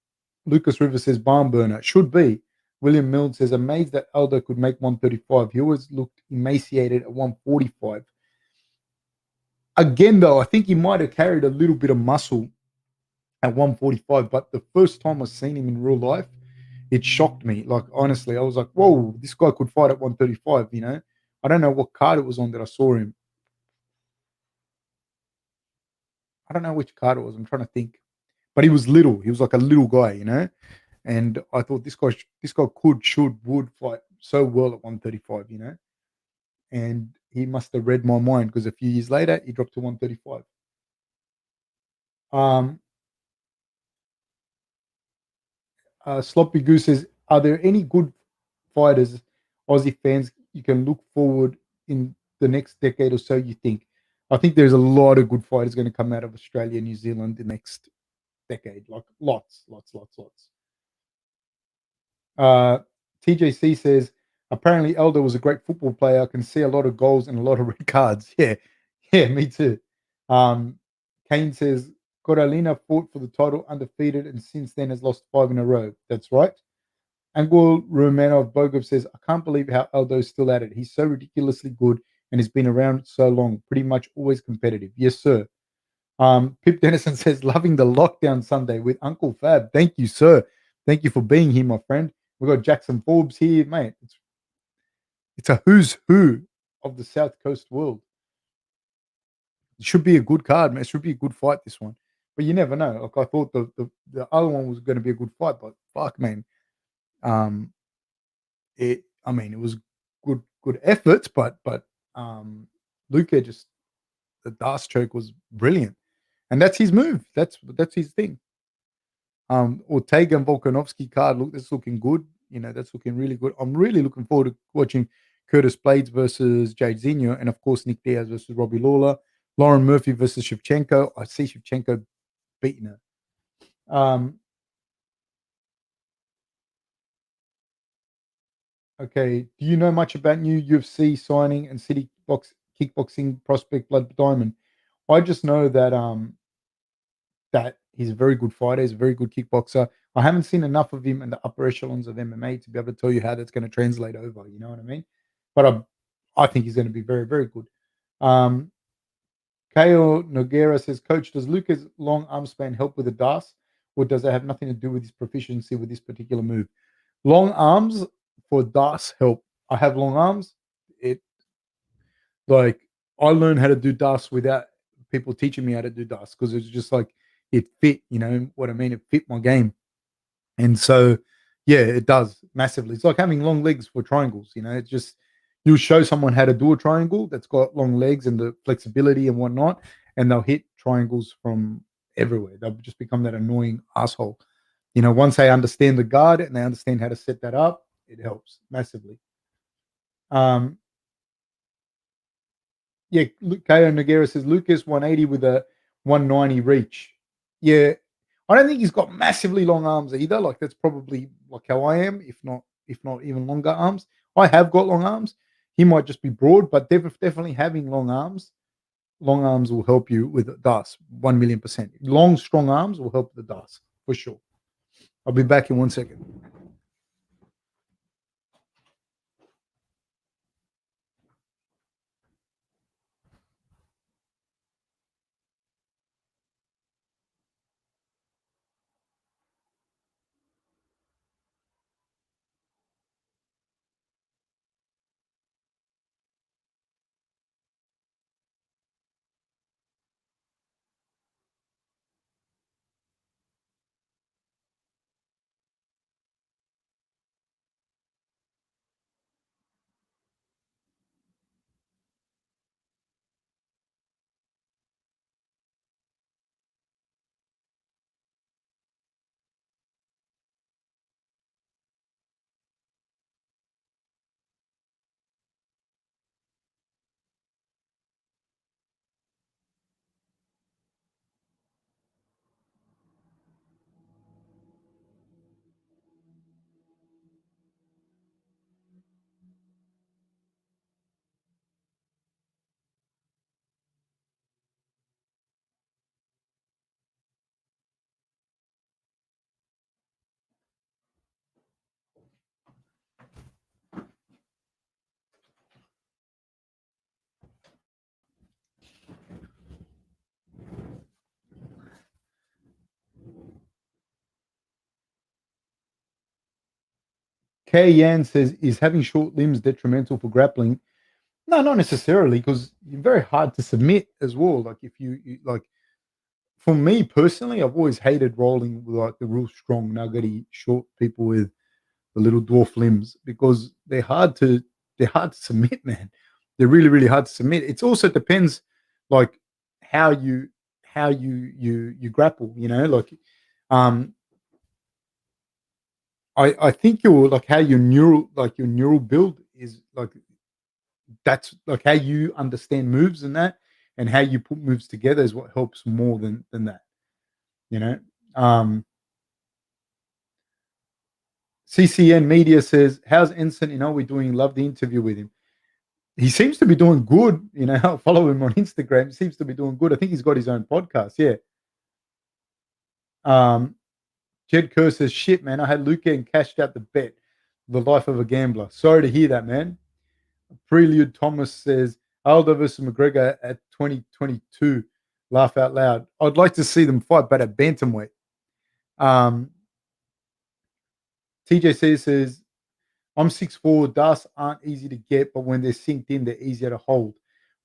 Lucas Rivers says, barn burner. Should be. William Milne says, amazed that Aldo could make 135. He always looked emaciated at 145. Again, though, I think he might have carried a little bit of muscle at 145, but the first time I seen him in real life, it shocked me. Like, honestly, I was like, whoa, this guy could fight at 135, I don't know what card it was on that I saw him. I don't know which card it was. I'm trying to think. But he was little. He was like a little guy. And I thought this guy would fight so well at 135, and he must have read my mind because a few years later he dropped to 135. Um, Sloppy Goose says, "Are there any good fighters, Aussie fans, you can look forward in the next decade or so? You think?" I think there's a lot of good fighters going to come out of Australia and New Zealand the next decade, like lots, lots, lots, lots. TJC says, apparently Aldo was a great football player. I can see a lot of goals and a lot of red cards. Yeah, me too. Kane says, Coralina fought for the title undefeated and since then has lost 5 in a row. That's right. Angul Romanov Bogov says, I can't believe how Aldo's still at it. He's so ridiculously good and has been around so long, pretty much always competitive. Yes, sir. Pip Dennison says, loving the lockdown Sunday with Uncle Fab. Thank you, sir. Thank you for being here, my friend. We've got Jackson Forbes here, mate. It's a who's who of the South Coast world. It should be a good card, man. It should be a good fight, this one. But you never know. Like I thought the other one was going to be a good fight, but fuck, man. Um, it was good efforts, but Luque just the Darce choke was brilliant, and that's his move. That's his thing. Ortega and Volkanovski card that's looking good. That's looking really good. I'm really looking forward to watching Curtis Blades versus Jairzinho, and of course Nick Diaz versus Robbie Lawler. Lauren Murphy versus Shevchenko. I see Shevchenko beating her. Okay. Do you know much about new UFC signing and city kickboxing prospect Blood Diamond? I just know that he's a very good fighter. He's a very good kickboxer. I haven't seen enough of him in the upper echelons of MMA to be able to tell you how that's going to translate over. You know what I mean? But I think he's going to be very, very good. Kale Noguera says, Coach, does Luca's long arm span help with the DAS, or does it have nothing to do with his proficiency with this particular move? Long arms for DAS help. I have long arms. It like I learned how to do DAS without people teaching me how to do DAS because it's just like it fit, you know what I mean? It fit my game. And so yeah, it does massively. It's like having long legs for triangles, it's just you show someone how to do a triangle that's got long legs and the flexibility and whatnot, and they'll hit triangles from everywhere. They'll just become that annoying asshole. Once they understand the guard and they understand how to set that up, it helps massively. Um, yeah, Ko Noguera says Lucas 180 with a 190 reach. Yeah, I don't think he's got massively long arms either. Like that's probably like how I am, if not even longer arms. I have got long arms. He might just be broad, but definitely having long arms. Long arms will help you with the DAS 1,000,000%. Long, strong arms will help the DAS for sure. I'll be back in 1 second. K Yan says, is having short limbs detrimental for grappling? No, not necessarily, because you're very hard to submit as well. Like if like for me personally, I've always hated rolling with like the real strong, nuggety, short people with the little dwarf limbs because they're hard to submit, man. They're really, really hard to submit. It also depends like how you grapple, like um I think your like how your neural build is like that's like how you understand moves and that and how you put moves together is what helps more than that, you know. Um CCN Media says, how's Ensign? We're doing, love the interview with him. He seems to be doing good. I'll follow him on Instagram. He seems to be doing good. I think he's got his own podcast. Yeah. Um, Jed Kerr says, shit, man. I had Luque and cashed out the bet. The life of a gambler. Sorry to hear that, man. Prelude Thomas says, Aldo versus McGregor at 2022. Laugh out loud. I'd like to see them fight, but at bantamweight. Um, TJ says, I'm 6'4". Dust aren't easy to get, but when they're synced in, they're easier to hold.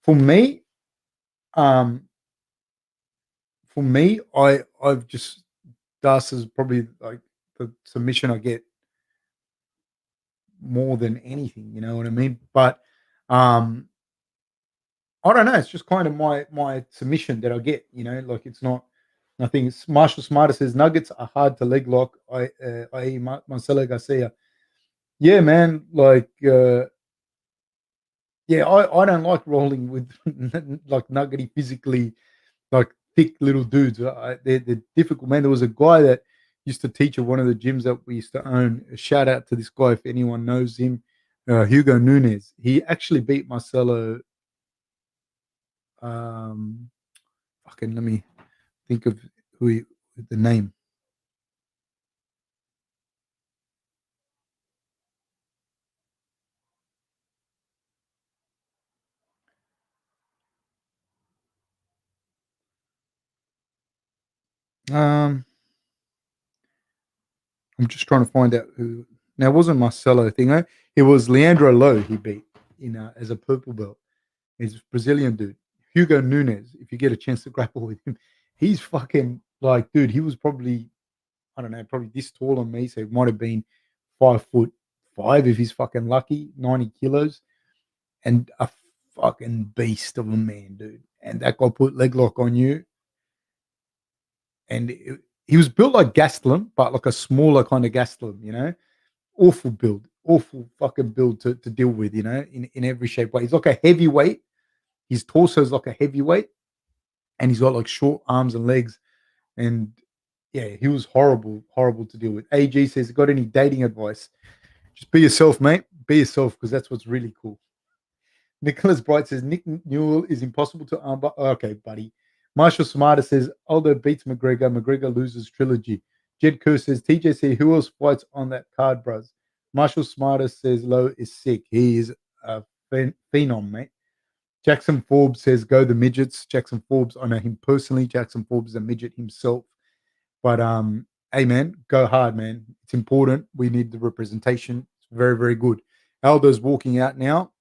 For me, um, I've just Dust is probably like the submission I get more than anything. You know what I mean? But um, I don't know. It's just kind of my submission that I get. Like it's not nothing. Marshall Smarter says nuggets are hard to leg lock. I Marcelo Garcia. Yeah, man. Like yeah, I don't like rolling with like nuggety physically like thick little dudes. They're difficult, man. There was a guy that used to teach at one of the gyms that we used to own. A shout out to this guy if anyone knows him, Hugo Nunez. He actually beat Marcelo. Um, Fucking let me think of the name. Um, I'm just trying to find out who. Now, it wasn't Marcelo thing. It was Leandro Lowe he beat as a purple belt. He's a Brazilian dude. Hugo Nunez, if you get a chance to grapple with him, he's fucking like, dude, he was probably, I don't know, probably this tall on me. So it might have been 5'5" if he's fucking lucky, 90 kilos, and a fucking beast of a man, dude. And that guy put leg lock on you. And he was built like Gastelum, but like a smaller kind of Gastelum, you know? Awful build, awful fucking build to deal with, you know, in every shape way. He's like a heavyweight. His torso is like a heavyweight, and he's got like short arms and legs. And yeah, he was horrible, horrible to deal with. AG says, got any dating advice? Just be yourself, mate. Be yourself, because that's what's really cool. Nicholas Bright says, Nick Newell is impossible to armbar. Okay, buddy. Marshall Smarter says, Aldo beats McGregor. McGregor loses trilogy. Jed Kerr says, TJC, who else fights on that card, bros? Marshall Smarter says, Lowe is sick. He is a phenom, mate. Jackson Forbes says, go the midgets. Jackson Forbes, I know him personally. Jackson Forbes is a midget himself. But hey, man, go hard, man. It's important. We need the representation. It's very, very good. Aldo's walking out now.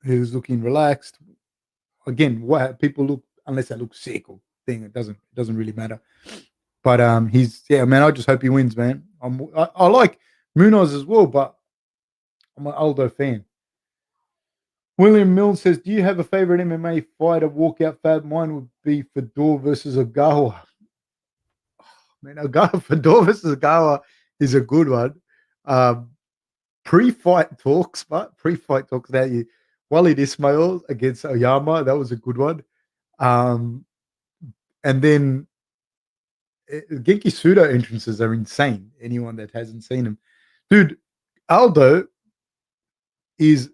He was looking relaxed. Again, what people look, unless they look sick or thing, it doesn't really matter. But he's man. I just hope he wins, man. I like Munhoz as well, but I'm an Aldo fan. William Mills says, "Do you have a favorite MMA fighter walkout fab? Mine would be Fedor versus Ogawa. Man, Ogawa Fedor versus Ogawa is a good one. Pre-fight talks, but pre-fight talks now. You Walid Ismail against Oyama, that was a good one. And then Genki Sudo entrances are insane. Anyone that hasn't seen him, dude, Aldo is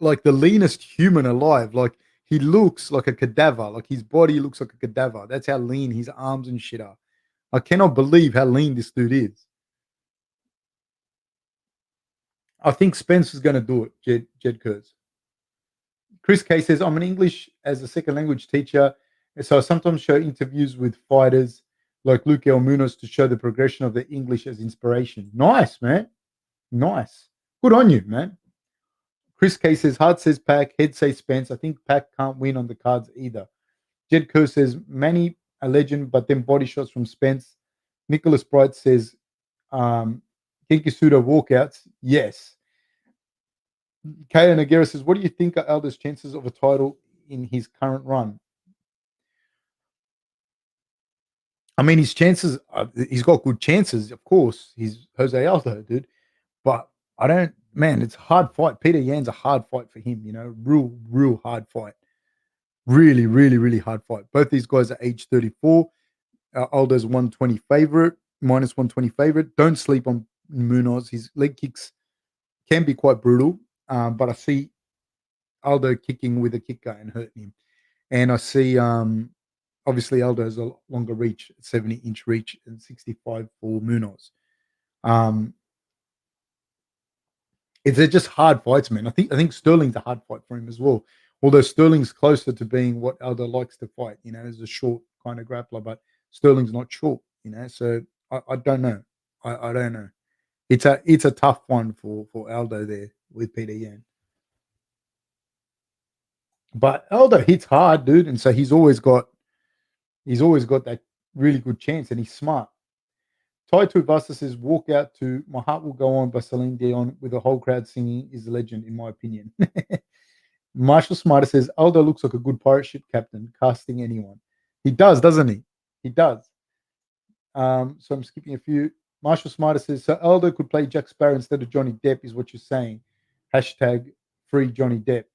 like the leanest human alive. Like he looks like a cadaver. Like his body looks like a cadaver. That's how lean his arms and shit are. I cannot believe how lean this dude is. I think Spence is going to do it, Jed Kurz. Chris K says, I'm an English as a second language teacher, so I sometimes show interviews with fighters like Luque or Munhoz to show the progression of the English as inspiration. Nice, man. Nice. Good on you, man. Chris K says, Hart says Pac, Head says Spence. I think Pac can't win on the cards either. Jed Kerr says, Manny, a legend, but then body shots from Spence. Nicholas Bright says, Genki Sudo walkouts. Yes. Kaya Nagera says, what do you think are Aldo's chances of a title in his current run? I mean, his chances, he's got good chances, of course. He's Jose Aldo, dude. But I don't, man, it's a hard fight. Peter Yan's a hard fight for him, you know, real hard fight. Really, really, really hard fight. Both these guys are age 34. Aldo's 120 favorite, minus 120 favorite. Don't sleep on Munhoz. His leg kicks can be quite brutal, but I see Aldo kicking with a kicker and hurting him. And I see, obviously, Aldo has a longer reach, 70-inch reach, and 65 for Munhoz. They're just hard fights, man. I think Sterling's a hard fight for him as well. Although Sterling's closer to being what Aldo likes to fight, you know, as a short kind of grappler, but Sterling's not short, you know. So I don't know. I don't know. It's a tough one for Aldo there with Peter Yan. But Aldo hits hard, dude, and so he's always got that really good chance, and he's smart. Tai Tuivasa says, walk out to My Heart Will Go On by Celine Dion with the whole crowd singing is a legend, in my opinion. Marshall Smarter says, Aldo looks like a good pirate ship captain, casting anyone. He does, doesn't he? He does. So I'm skipping a few. Marshall Smarter says, so Aldo could play Jack Sparrow instead of Johnny Depp, is what you're saying. Hashtag free Johnny Depp.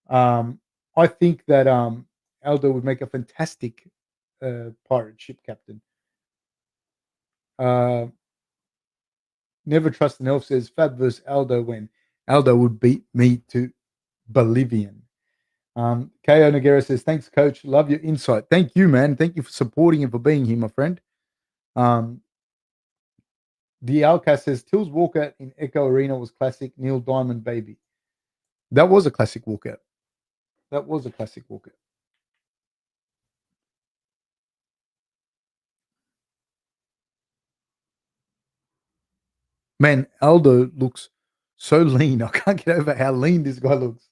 I think that Aldo would make a fantastic pirate ship captain. Never Trust an Elf says Fab versus Aldo when Aldo would beat me to Bolivian. Ko Noguera says, thanks, coach. Love your insight. Thank you, man. Thank you for supporting and for being here, my friend. The Outcast says, Till's walkout in Echo Arena was classic. Neil Diamond, baby. That was a classic walkout. Man, Aldo looks so lean. I can't get over how lean this guy looks.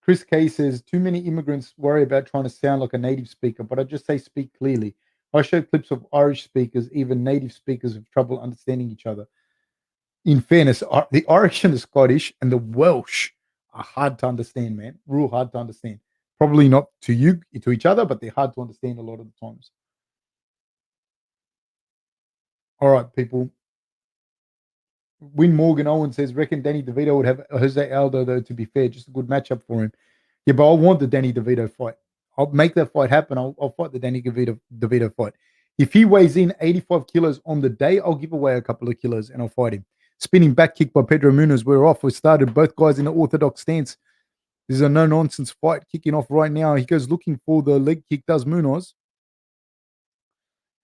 Chris K says, too many immigrants worry about trying to sound like a native speaker, but I just say speak clearly. I show clips of Irish speakers, even native speakers have trouble understanding each other. In fairness, the Irish and the Scottish and the Welsh are hard to understand, man. Real hard to understand. Probably not to you, to each other, but they're hard to understand a lot of the times. All right, people. Win Morgan Owen says, reckon Danny DeVito would have Jose Aldo, though, to be fair. Just a good matchup for him. Yeah, but I want the Danny DeVito fight. I'll make that fight happen. I'll fight the Danny DeVito fight. If he weighs in 85 kilos on the day, I'll give away a couple of kilos and I'll fight him. Spinning back kick by Pedro Munhoz. We're off. We started both guys in the orthodox stance. This is a no-nonsense fight kicking off right now. He goes looking for the leg kick, does Munhoz.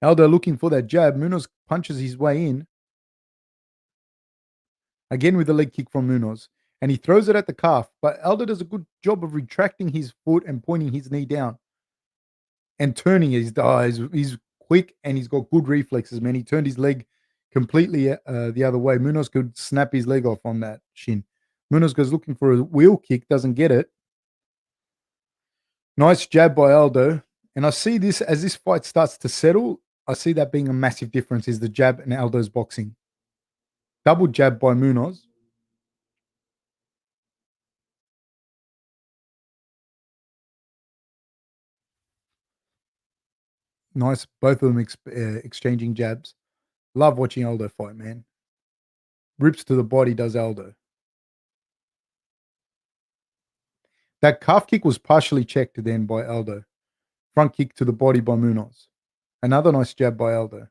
Aldo looking for that jab. Munhoz punches his way in. Again with the leg kick from Munhoz. And he throws it at the calf. But Aldo does a good job of retracting his foot and pointing his knee down. And turning his eyes. He's quick and he's got good reflexes, man. He turned his leg completely the other way. Munhoz could snap his leg off on that shin. Munhoz goes looking for a wheel kick, doesn't get it. Nice jab by Aldo. And I see this, as this fight starts to settle, I see that being a massive difference is the jab and Aldo's boxing. Double jab by Munhoz. Nice. Both of them exchanging jabs. Love watching Aldo fight, man. Rips to the body, does Aldo. That calf kick was partially checked then by Aldo. Front kick to the body by Munhoz. Another nice jab by Aldo.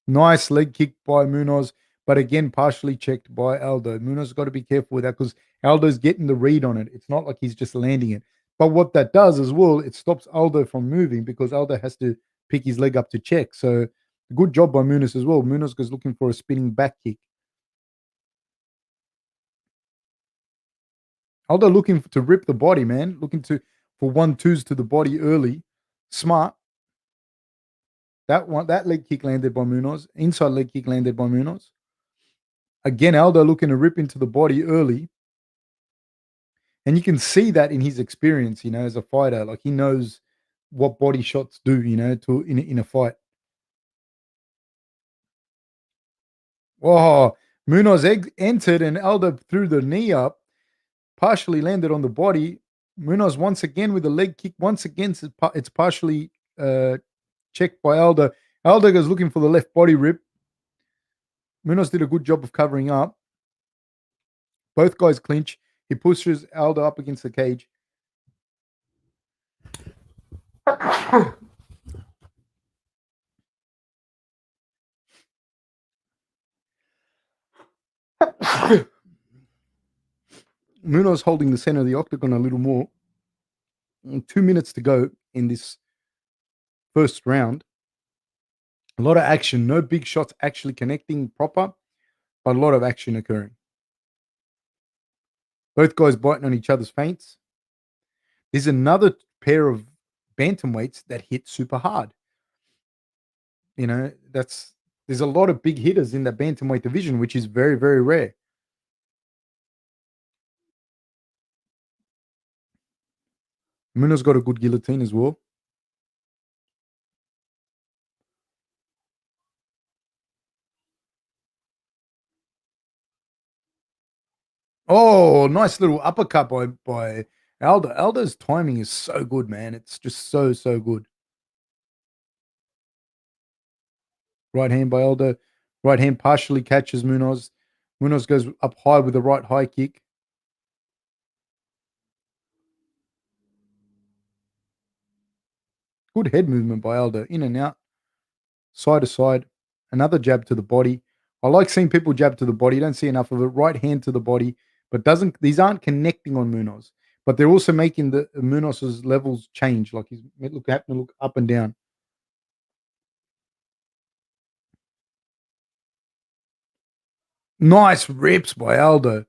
Nice leg kick by Munhoz, but again, partially checked by Aldo. Munhoz got to be careful with that because Aldo's getting the read on it. It's not like he's just landing it. But what that does as well, it stops Aldo from moving because Aldo has to pick his leg up to check. So good job by Munhoz as well. Munhoz goes looking for a spinning back kick. Aldo looking to rip the body, man. Looking for 1-2s to the body early. Smart. That leg kick landed by Munhoz. Inside leg kick landed by Munhoz. Again, Aldo looking to rip into the body early. And you can see that in his experience, as a fighter. Like he knows what body shots do, in a fight. Oh, Munhoz entered and Aldo threw the knee up. Partially landed on the body. Munhoz once again with a leg kick. Once again, it's partially checked by Aldo. Aldo goes looking for the left body rip. Munhoz did a good job of covering up. Both guys clinch. He pushes Aldo up against the cage. Munhoz holding the center of the octagon a little more. 2 minutes to go in this first round. A lot of action. No big shots actually connecting proper, but a lot of action occurring. Both guys biting on each other's feints. There's another pair of bantamweights that hit super hard. There's a lot of big hitters in that bantamweight division, which is very, very rare. Munhoz got a good guillotine as well. Oh, nice little uppercut by Aldo. Aldo's timing is so good, man. It's just so, so good. Right hand by Aldo. Right hand partially catches Munhoz. Munhoz goes up high with the right high kick. Good head movement by Aldo. In and out. Side to side. Another jab to the body. I like seeing people jab to the body. You don't see enough of it. Right hand to the body. But these aren't connecting on Munhoz. But they're also making the Munhoz's levels change. Like he's having to look up and down. Nice rips by Aldo.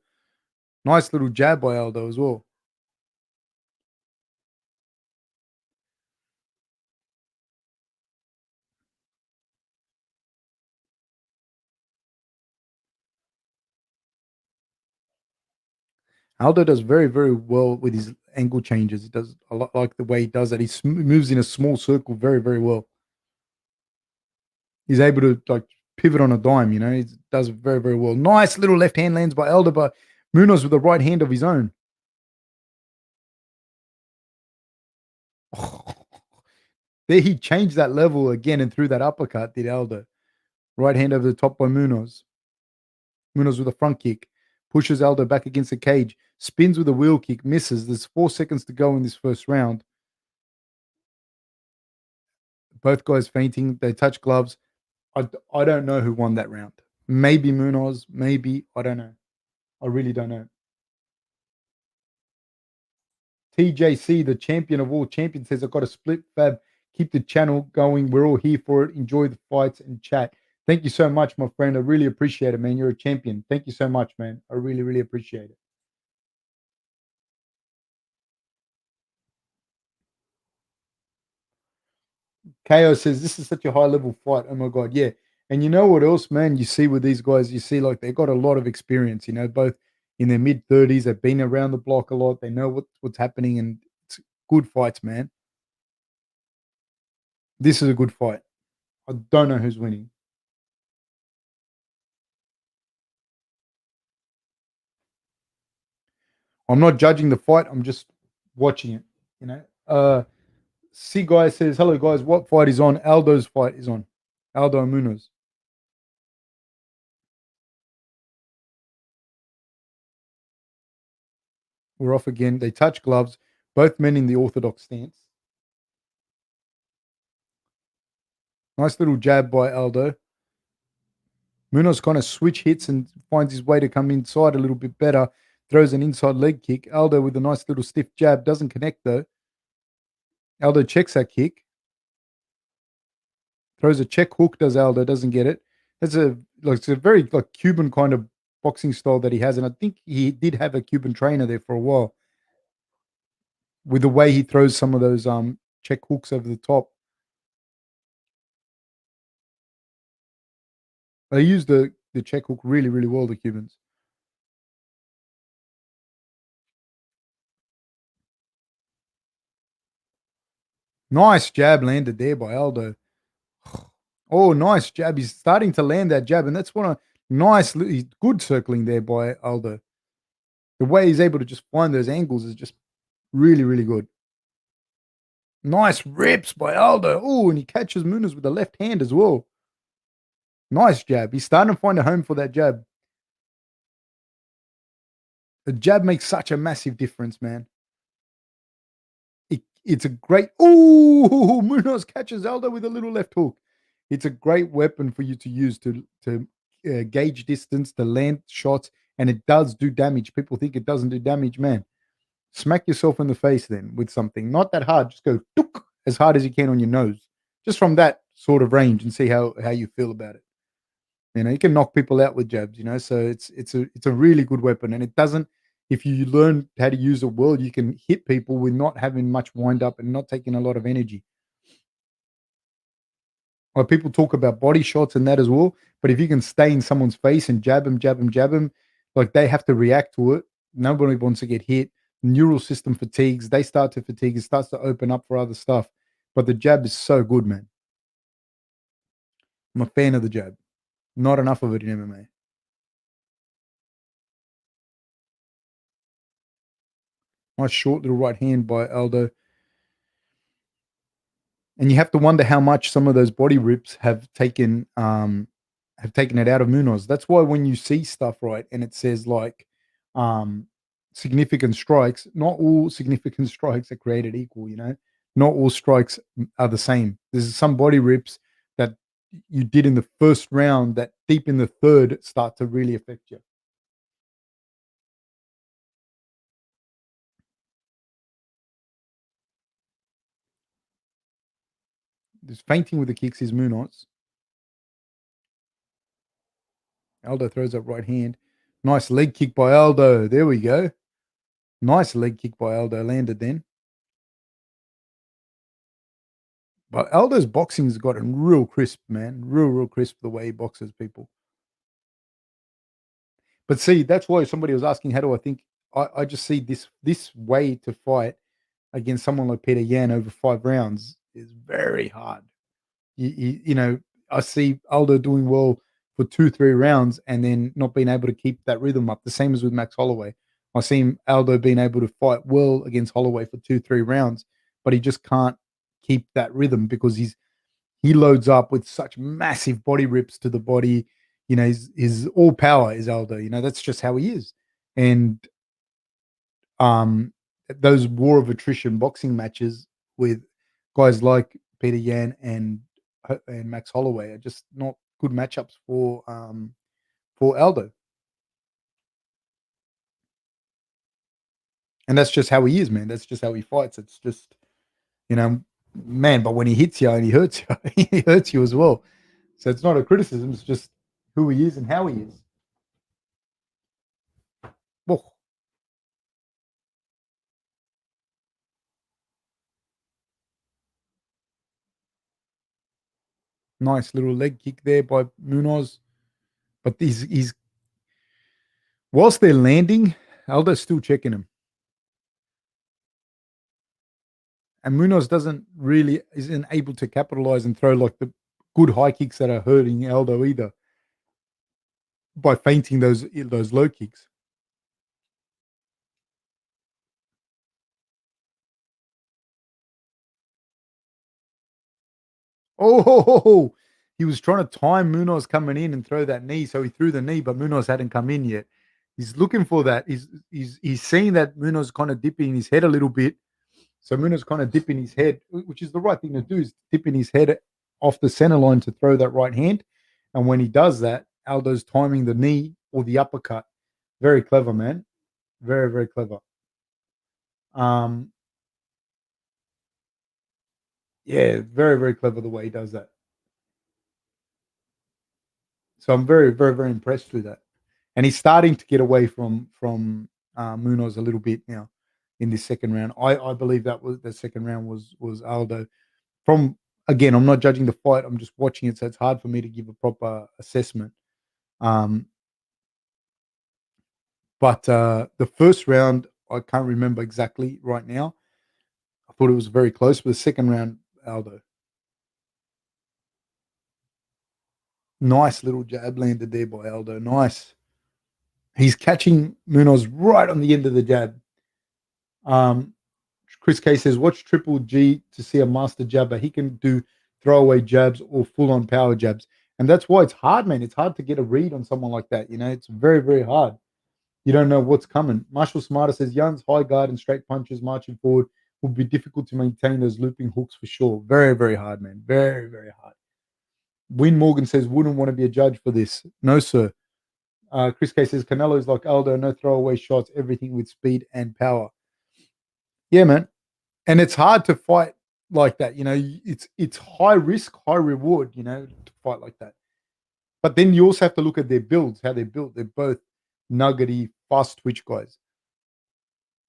Nice little jab by Aldo as well. Aldo does very, very well with his angle changes. He does a lot like the way he does that. He moves in a small circle very, very well. He's able to pivot on a dime, He does very, very well. Nice little left hand lands by Aldo, but Munhoz with the right hand of his own. There he changed that level again and threw that uppercut, did Aldo. Right hand over the top by Munhoz. Munhoz with a front kick. Pushes Aldo back against the cage. Spins with a wheel kick. Misses. There's 4 seconds to go in this first round. Both guys fainting. They touch gloves. I don't know who won that round. Maybe Munhoz. Maybe. I don't know. I really don't know. TJC, the champion of all champions, says, I've got a split fab. Keep the channel going. We're all here for it. Enjoy the fights and chat. Thank you so much, my friend. I really appreciate it, man. You're a champion. Thank you so much, man. I really, really appreciate it. KO says, this is such a high level fight. Oh my God. Yeah. And you know what else, man? You see with these guys, you see like they got a lot of experience, both in their mid 30s. They've been around the block a lot. They know what's happening, and it's good fights, man. This is a good fight. I don't know who's winning. I'm not judging the fight. I'm just watching it. C guy says, "Hello guys, what fight is on? Aldo's fight is on. Aldo and Munhoz. We're off again. They touch gloves. Both men in the orthodox stance. Nice little jab by Aldo. Munhoz kind of switch hits and finds his way to come inside a little bit better. Throws an inside leg kick. Aldo with a nice little stiff jab. Doesn't connect though. Aldo checks that kick. Throws a check hook, does Aldo, doesn't get it. It's a very like Cuban kind of boxing style that he has. And I think he did have a Cuban trainer there for a while. With the way he throws some of those check hooks over the top. They use the check hook really, really well, the Cubans. Nice jab landed there by Aldo. Oh, nice jab. He's starting to land that jab, and that's one of nice, good circling there by Aldo. The way he's able to just find those angles is just really, really good. Nice rips by Aldo. Oh, and he catches Munhoz with the left hand as well. Nice jab. He's starting to find a home for that jab. The jab makes such a massive difference, man. It's a great. Oh, Munhoz catches Aldo with a little left hook. It's a great weapon for you to use to gauge distance, to land shots, and it does do damage. People think it doesn't do damage, man. Smack yourself in the face then with something. Not that hard. Just go as hard as you can on your nose, just from that sort of range, and see how you feel about it. You can knock people out with jabs. So it's a really good weapon, and it doesn't. If you learn how to use it well, you can hit people with not having much wind up and not taking a lot of energy. Like people talk about body shots and that as well, but if you can stay in someone's face and jab them, jab them, jab them, like they have to react to it. Nobody wants to get hit. Neural system fatigues. They start to fatigue. It starts to open up for other stuff. But the jab is so good, man. I'm a fan of the jab. Not enough of it in MMA. Nice short little right hand by Aldo. And you have to wonder how much some of those body rips have taken it out of Munhoz. That's why when you see stuff, right, and it says like significant strikes, not all significant strikes are created equal, Not all strikes are the same. There's some body rips that you did in the first round that deep in the third start to really affect you. There's fainting with the kicks is Munhoz. Aldo throws up right hand. Nice leg kick by Aldo. There we go. Nice leg kick by Aldo. Landed then. But Aldo's boxing's gotten real crisp, man. Real crisp the way he boxes people. But see, that's why somebody was asking, how do I think? I just see this way to fight against someone like Peter Yan over 5 rounds is very hard. I see Aldo doing well for 2-3 rounds and then not being able to keep that rhythm up. The same as with Max Holloway. I seen Aldo being able to fight well against Holloway for 2-3 rounds, but he just can't keep that rhythm because he loads up with such massive body rips to the body. His all power is Aldo. That's just how he is. And um, those war of attrition boxing matches with guys like Peter Yan and Max Holloway are just not good matchups for Aldo. And that's just how he is, man. That's just how he fights. It's just, man, but when he hits you and he hurts you, he hurts you as well. So it's not a criticism, it's just who he is and how he is. Oh, nice little leg kick there by Munhoz. But he's whilst they're landing, Aldo's still checking him. And Munhoz isn't able to capitalize and throw like the good high kicks that are hurting Aldo either by feinting those low kicks. Oh, he was trying to time Munhoz coming in and throw that knee, so he threw the knee, but Munhoz hadn't come in yet. He's looking for that. He's seeing that Munhoz kind of dipping his head a little bit. So Munhoz kind of dipping his head, which is the right thing to do, is dipping his head off the center line to throw that right hand. And when he does that, Aldo's timing the knee or the uppercut. Very clever, man. Very, very clever. Yeah, very, very clever the way he does that. So I'm very, very, very impressed with that. And he's starting to get away from Munhoz a little bit now in this second round. I believe that was the second round was Aldo. From again, I'm not judging the fight. I'm just watching it, so it's hard for me to give a proper assessment. But the first round, I can't remember exactly right now. I thought it was very close, but the second round, Aldo. Nice little jab landed there by Aldo. Nice. He's catching Munhoz right on the end of the jab. Chris K says, watch Triple G to see a master jabber. He can do throwaway jabs or full-on power jabs. And that's why it's hard, man. It's hard to get a read on someone like that. It's very, very hard. You don't know what's coming. Marshall Smarter says, Young's high guard and straight punches marching forward will be difficult to maintain those looping hooks for sure. Very, very hard, man. Very, very hard. Win Morgan says, wouldn't want to be a judge for this. No, sir. Chris K says, Canelo's like Aldo, no throwaway shots, everything with speed and power. Yeah, man. And it's hard to fight like that. It's high risk, high reward, to fight like that. But then you also have to look at their builds, how they're built. They're both nuggety, fast twitch guys.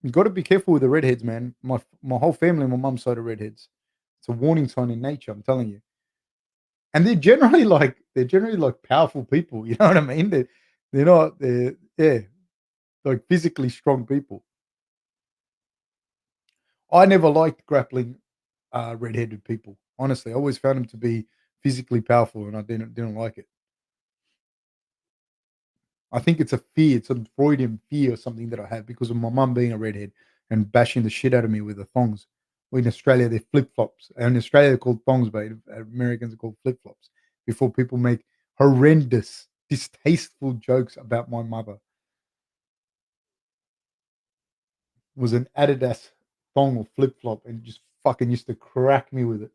You've got to be careful with the redheads, man. My whole family, my mum's side are redheads. It's a warning sign in nature, I'm telling you. And they're generally like powerful people. You know what I mean? They're like physically strong people. I never liked grappling redheaded people. Honestly, I always found them to be physically powerful, and I didn't like it. I think it's a fear, it's a Freudian fear or something that I have because of my mum being a redhead and bashing the shit out of me with the thongs. Well, in Australia, they're flip flops. And in Australia, they're called thongs, but Americans are called flip flops. Before people make horrendous, distasteful jokes about my mother. It was an Adidas thong or flip flop and just fucking used to crack me with it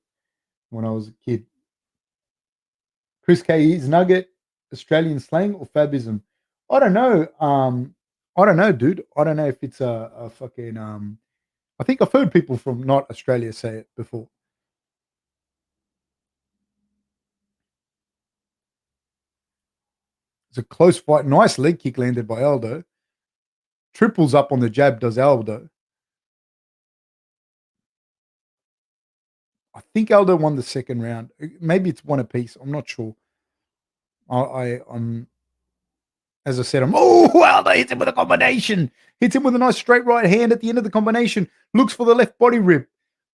when I was a kid. Chris K is nugget, Australian slang or fabism? I don't know. I don't know, dude. I don't know if it's a fucking I think I've heard people from not Australia say it before. It's a close fight. Nice leg kick landed by Aldo. Triples up on the jab does Aldo. I think Aldo won the second round. Maybe it's one apiece. I'm not sure. I'm as I said, Aldo hits him with a combination. Hits him with a nice straight right hand at the end of the combination. Looks for the left body rip.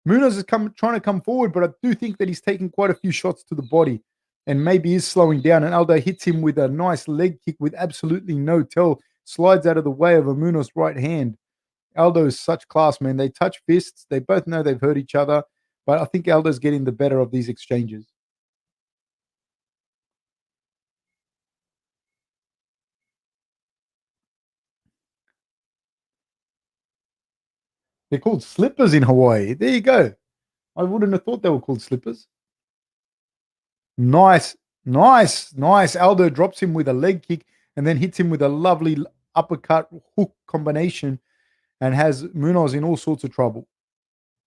Munhoz is trying to come forward, but I do think that he's taking quite a few shots to the body. and maybe is slowing down. And Aldo hits him with a nice leg kick with absolutely no tell, slides out of the way of a Munhoz right hand. Aldo is such class, man. They touch fists. They both know they've hurt each other, but I think Aldo's getting the better of these exchanges. They're called slippers in Hawaii. There you go. I wouldn't have thought they were called slippers. Nice, nice, nice. Aldo drops him with a leg kick and then hits him with a lovely uppercut hook combination and has Munhoz in all sorts of trouble.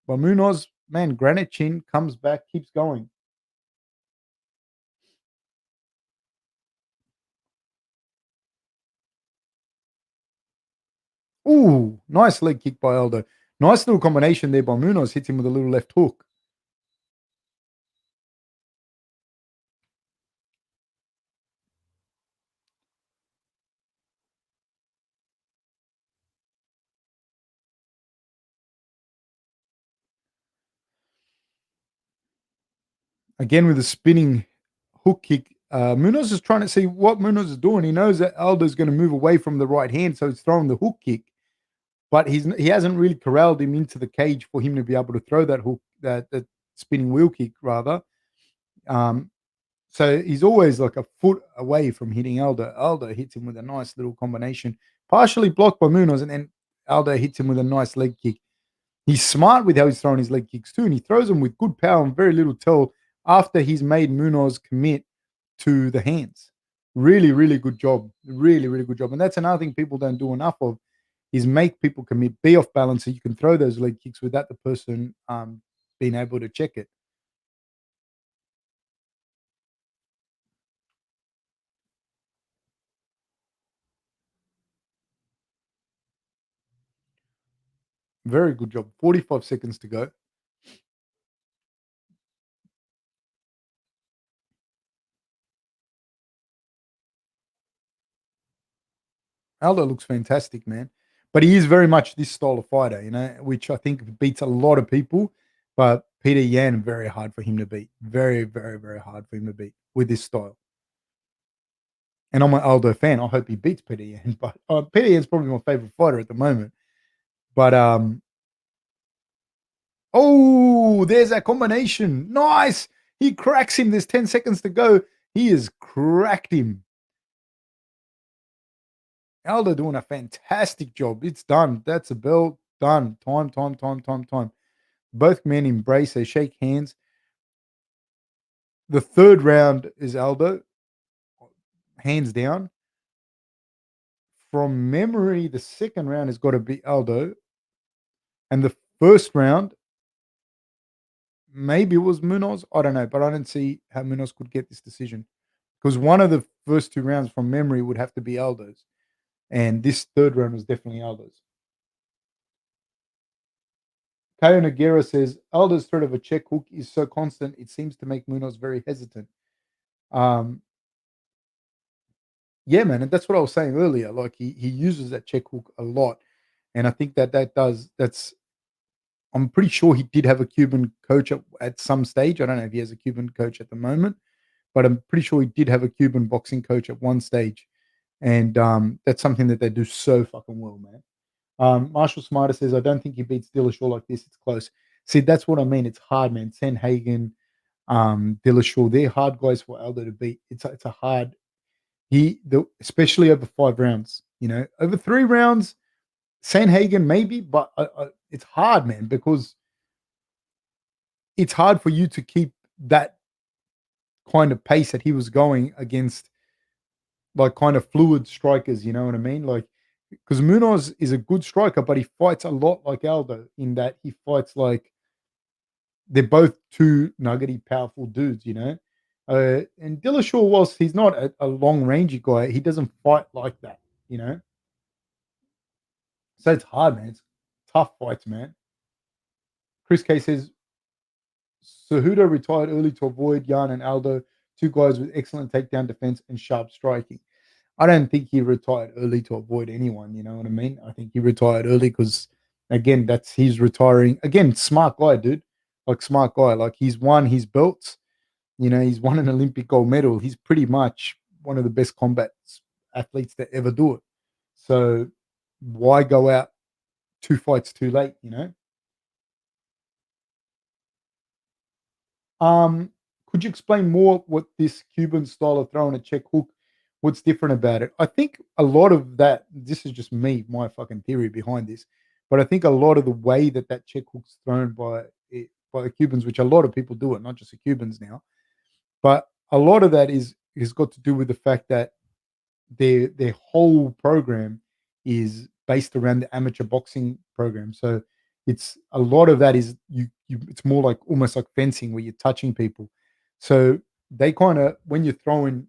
But Munhoz, man, granite chin, comes back, keeps going. Ooh, nice leg kick by Aldo. Nice little combination there by Munhoz. Hits him with a little left hook. Again with a spinning hook kick. Munhoz is trying to see what Munhoz is doing. He knows that Aldo's going to move away from the right hand, so he's throwing the hook kick. But he hasn't really corralled him into the cage for him to be able to throw that hook, that spinning wheel kick rather. Um, so he's always like a foot away from hitting Aldo. Aldo hits him with a nice little combination, partially blocked by Munhoz, and then Aldo hits him with a nice leg kick. He's smart with how he's throwing his leg kicks too, and he throws them with good power and very little tell after he's made Munhoz commit to the hands. Really, really good job. Really, really good job. And that's another thing people don't do enough of is make people commit, be off balance so you can throw those leg kicks without the person being able to check it. Very good job. 45 seconds to go. Aldo looks fantastic, man. But he is very much this style of fighter, which I think beats a lot of people. But Peter Yan, very hard for him to beat. Very, very, very hard for him to beat with this style. And I'm an Aldo fan. I hope he beats Peter Yan. But Peter Yan's probably my favorite fighter at the moment. But oh, there's that combination. Nice. He cracks him. There's 10 seconds to go. He has cracked him. Aldo doing a fantastic job. It's done. That's a belt. Done. Time. Both men embrace. They shake hands. The third round is Aldo, hands down. From memory, the second round has got to be Aldo. And the first round, maybe it was Munhoz. I don't know, but I don't see how Munhoz could get this decision. Because one of the first two rounds from memory would have to be Aldo's. And this third round was definitely Aldo's. Kayo Noguera says Aldo's threat of a check hook is so constant, it seems to make Munhoz very hesitant. Yeah, man, and that's what I was saying earlier. Like he uses that check hook a lot, and I think that's. I'm pretty sure he did have a Cuban coach at some stage. I don't know if he has a Cuban coach at the moment, but I'm pretty sure he did have a Cuban boxing coach at one stage, and that's something that they do so fucking well, man. Marshall Smarter says, I don't think he beats Dillashaw like this. It's close. See, that's what I mean. It's hard, man. Sandhagen, Dillashaw, they're hard guys for Aldo to beat. It's a hard. Especially over 5 rounds. Over 3 rounds, Sandhagen maybe, but it's hard, man, because it's hard for you to keep that kind of pace that he was going against, like kind of fluid strikers. You know what I mean? Like, because Munhoz is a good striker, but he fights a lot like Aldo in that he fights like they're both two nuggety, powerful dudes, and Dillashaw, whilst he's not a long rangey guy, he doesn't fight like that. So it's hard, man. It's tough fights, man. Chris K says Cejudo retired early to avoid Yan and Aldo, two guys with excellent takedown defense and sharp striking. I don't think he retired early to avoid anyone. You know what I mean? I think he retired early because, again, he's retiring. Again, smart guy, dude. Like, smart guy. Like, he's won his belts. He's won an Olympic gold medal. He's pretty much one of the best combat athletes to ever do it. So why go out two fights too late? Could you explain more what this Cuban style of throwing a check hook, what's different about it? I think a lot of that, this is just me, my fucking theory behind this, but I think a lot of the way that that check hook's thrown by the Cubans, which a lot of people do it, not just the Cubans now, but a lot of that is got to do with the fact that their whole program is based around the amateur boxing program. So it's a lot of that is you it's more like almost like fencing where you're touching people. So they kind of when you're throwing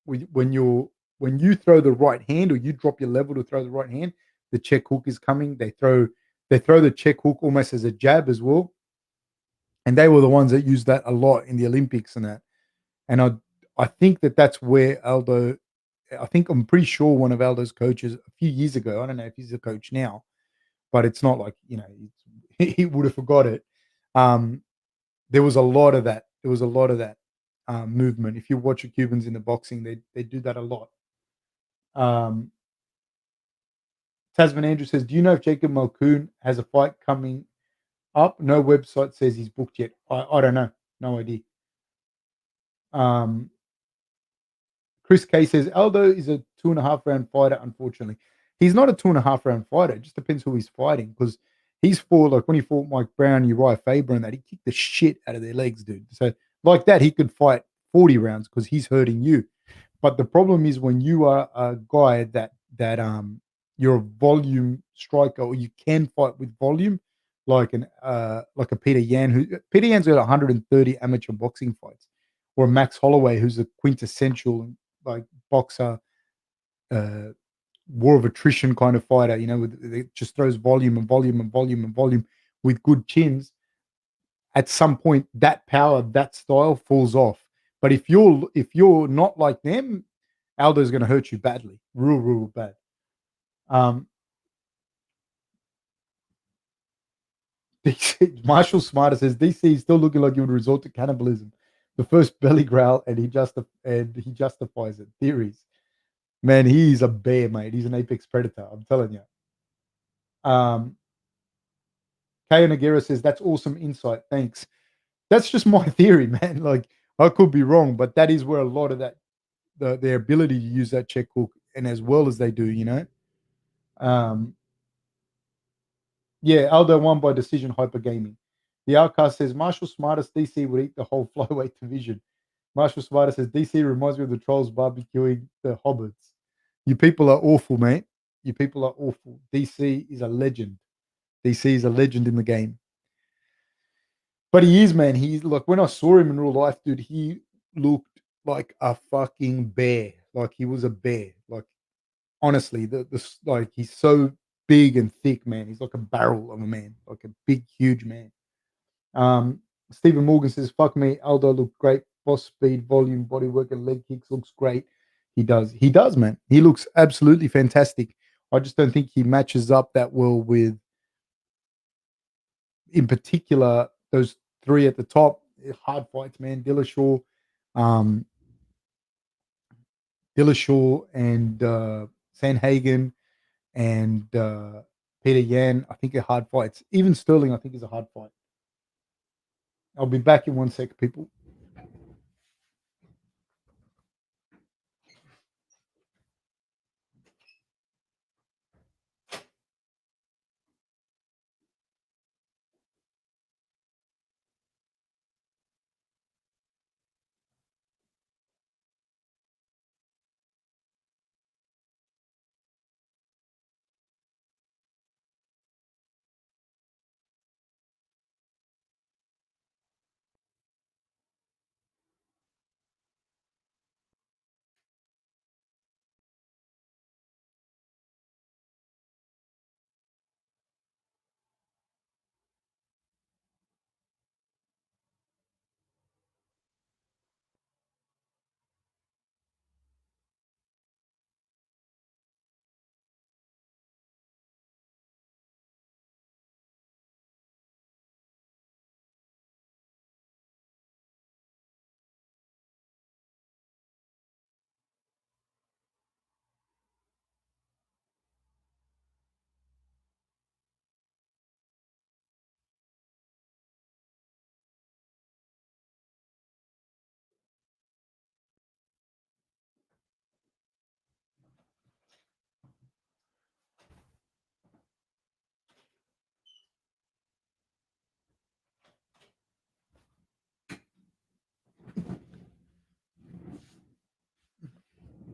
when you throw the right hand or you drop your level to throw the right hand, the check hook is coming. They throw the check hook almost as a jab as well. And they were the ones that used that a lot in the Olympics and that. And I think that that's where Aldo I think I'm pretty sure one of Aldo's coaches a few years ago, I don't know if he's a coach now, but it's not like, he would have forgot it. Um, there was a lot of that. There was a lot of that movement. If you watch the Cubans in the boxing, they do that a lot. Um, Tasman Andrew says, "Do you know if Jacob Malkoon has a fight coming up? No website says he's booked yet. I don't know. No idea." Um, Chris K says Aldo is a 2.5 round fighter. Unfortunately, he's not a 2.5 round fighter. It just depends who he's fighting because he's fought like when he fought Mike Brown, Uriah Faber, and that he kicked the shit out of their legs, dude. So like that, he could fight 40 rounds because he's hurting you. But the problem is when you are a guy that you're a volume striker or you can fight with volume, like a Peter Yan who Peter Yan's got 130 amateur boxing fights, or Max Holloway who's a quintessential like boxer, uh, war of attrition kind of fighter. With it just throws volume and volume and volume and volume with good chins. At some point, that power, that style falls off. But if you're not like them, Aldo's going to hurt you badly, real, real bad. Um, DC, Marshall Smarter says DC is still looking like he would resort to cannibalism. The first belly growl, and he justifies it. Theories, man, he's a bear, mate. He's an apex predator. I'm telling you. Um, Kaya Nagera says that's awesome insight. Thanks. That's just my theory, man. Like I could be wrong, but that is where a lot of that their ability to use that check hook and as well as they do. Um, yeah, Aldo won by decision hyper gaming. The Outcast says Marshall Smartest DC would eat the whole flyweight division. Marshall Smartest says DC reminds me of the trolls barbecuing the hobbits. You people are awful, mate. You people are awful. DC is a legend. DC is a legend in the game. But he is, man. He's like when I saw him in real life, dude, he looked like a fucking bear. Like he was a bear. Like honestly, like he's so big and thick, man. He's like a barrel of a man, like a big, huge man. Um, Stephen Morgan says, "Fuck me, Aldo looked great. Boss speed, volume, body work, and leg kicks looks great. He does. He does, man. He looks absolutely fantastic. I just don't think he matches up that well with, in particular, those three at the top. Hard fights, man. Um, Dillashaw, and Sanhagen, and Peter Yan. I think are hard fights. Even Sterling, I think, is a hard fight. I'll be back in 1 sec, people."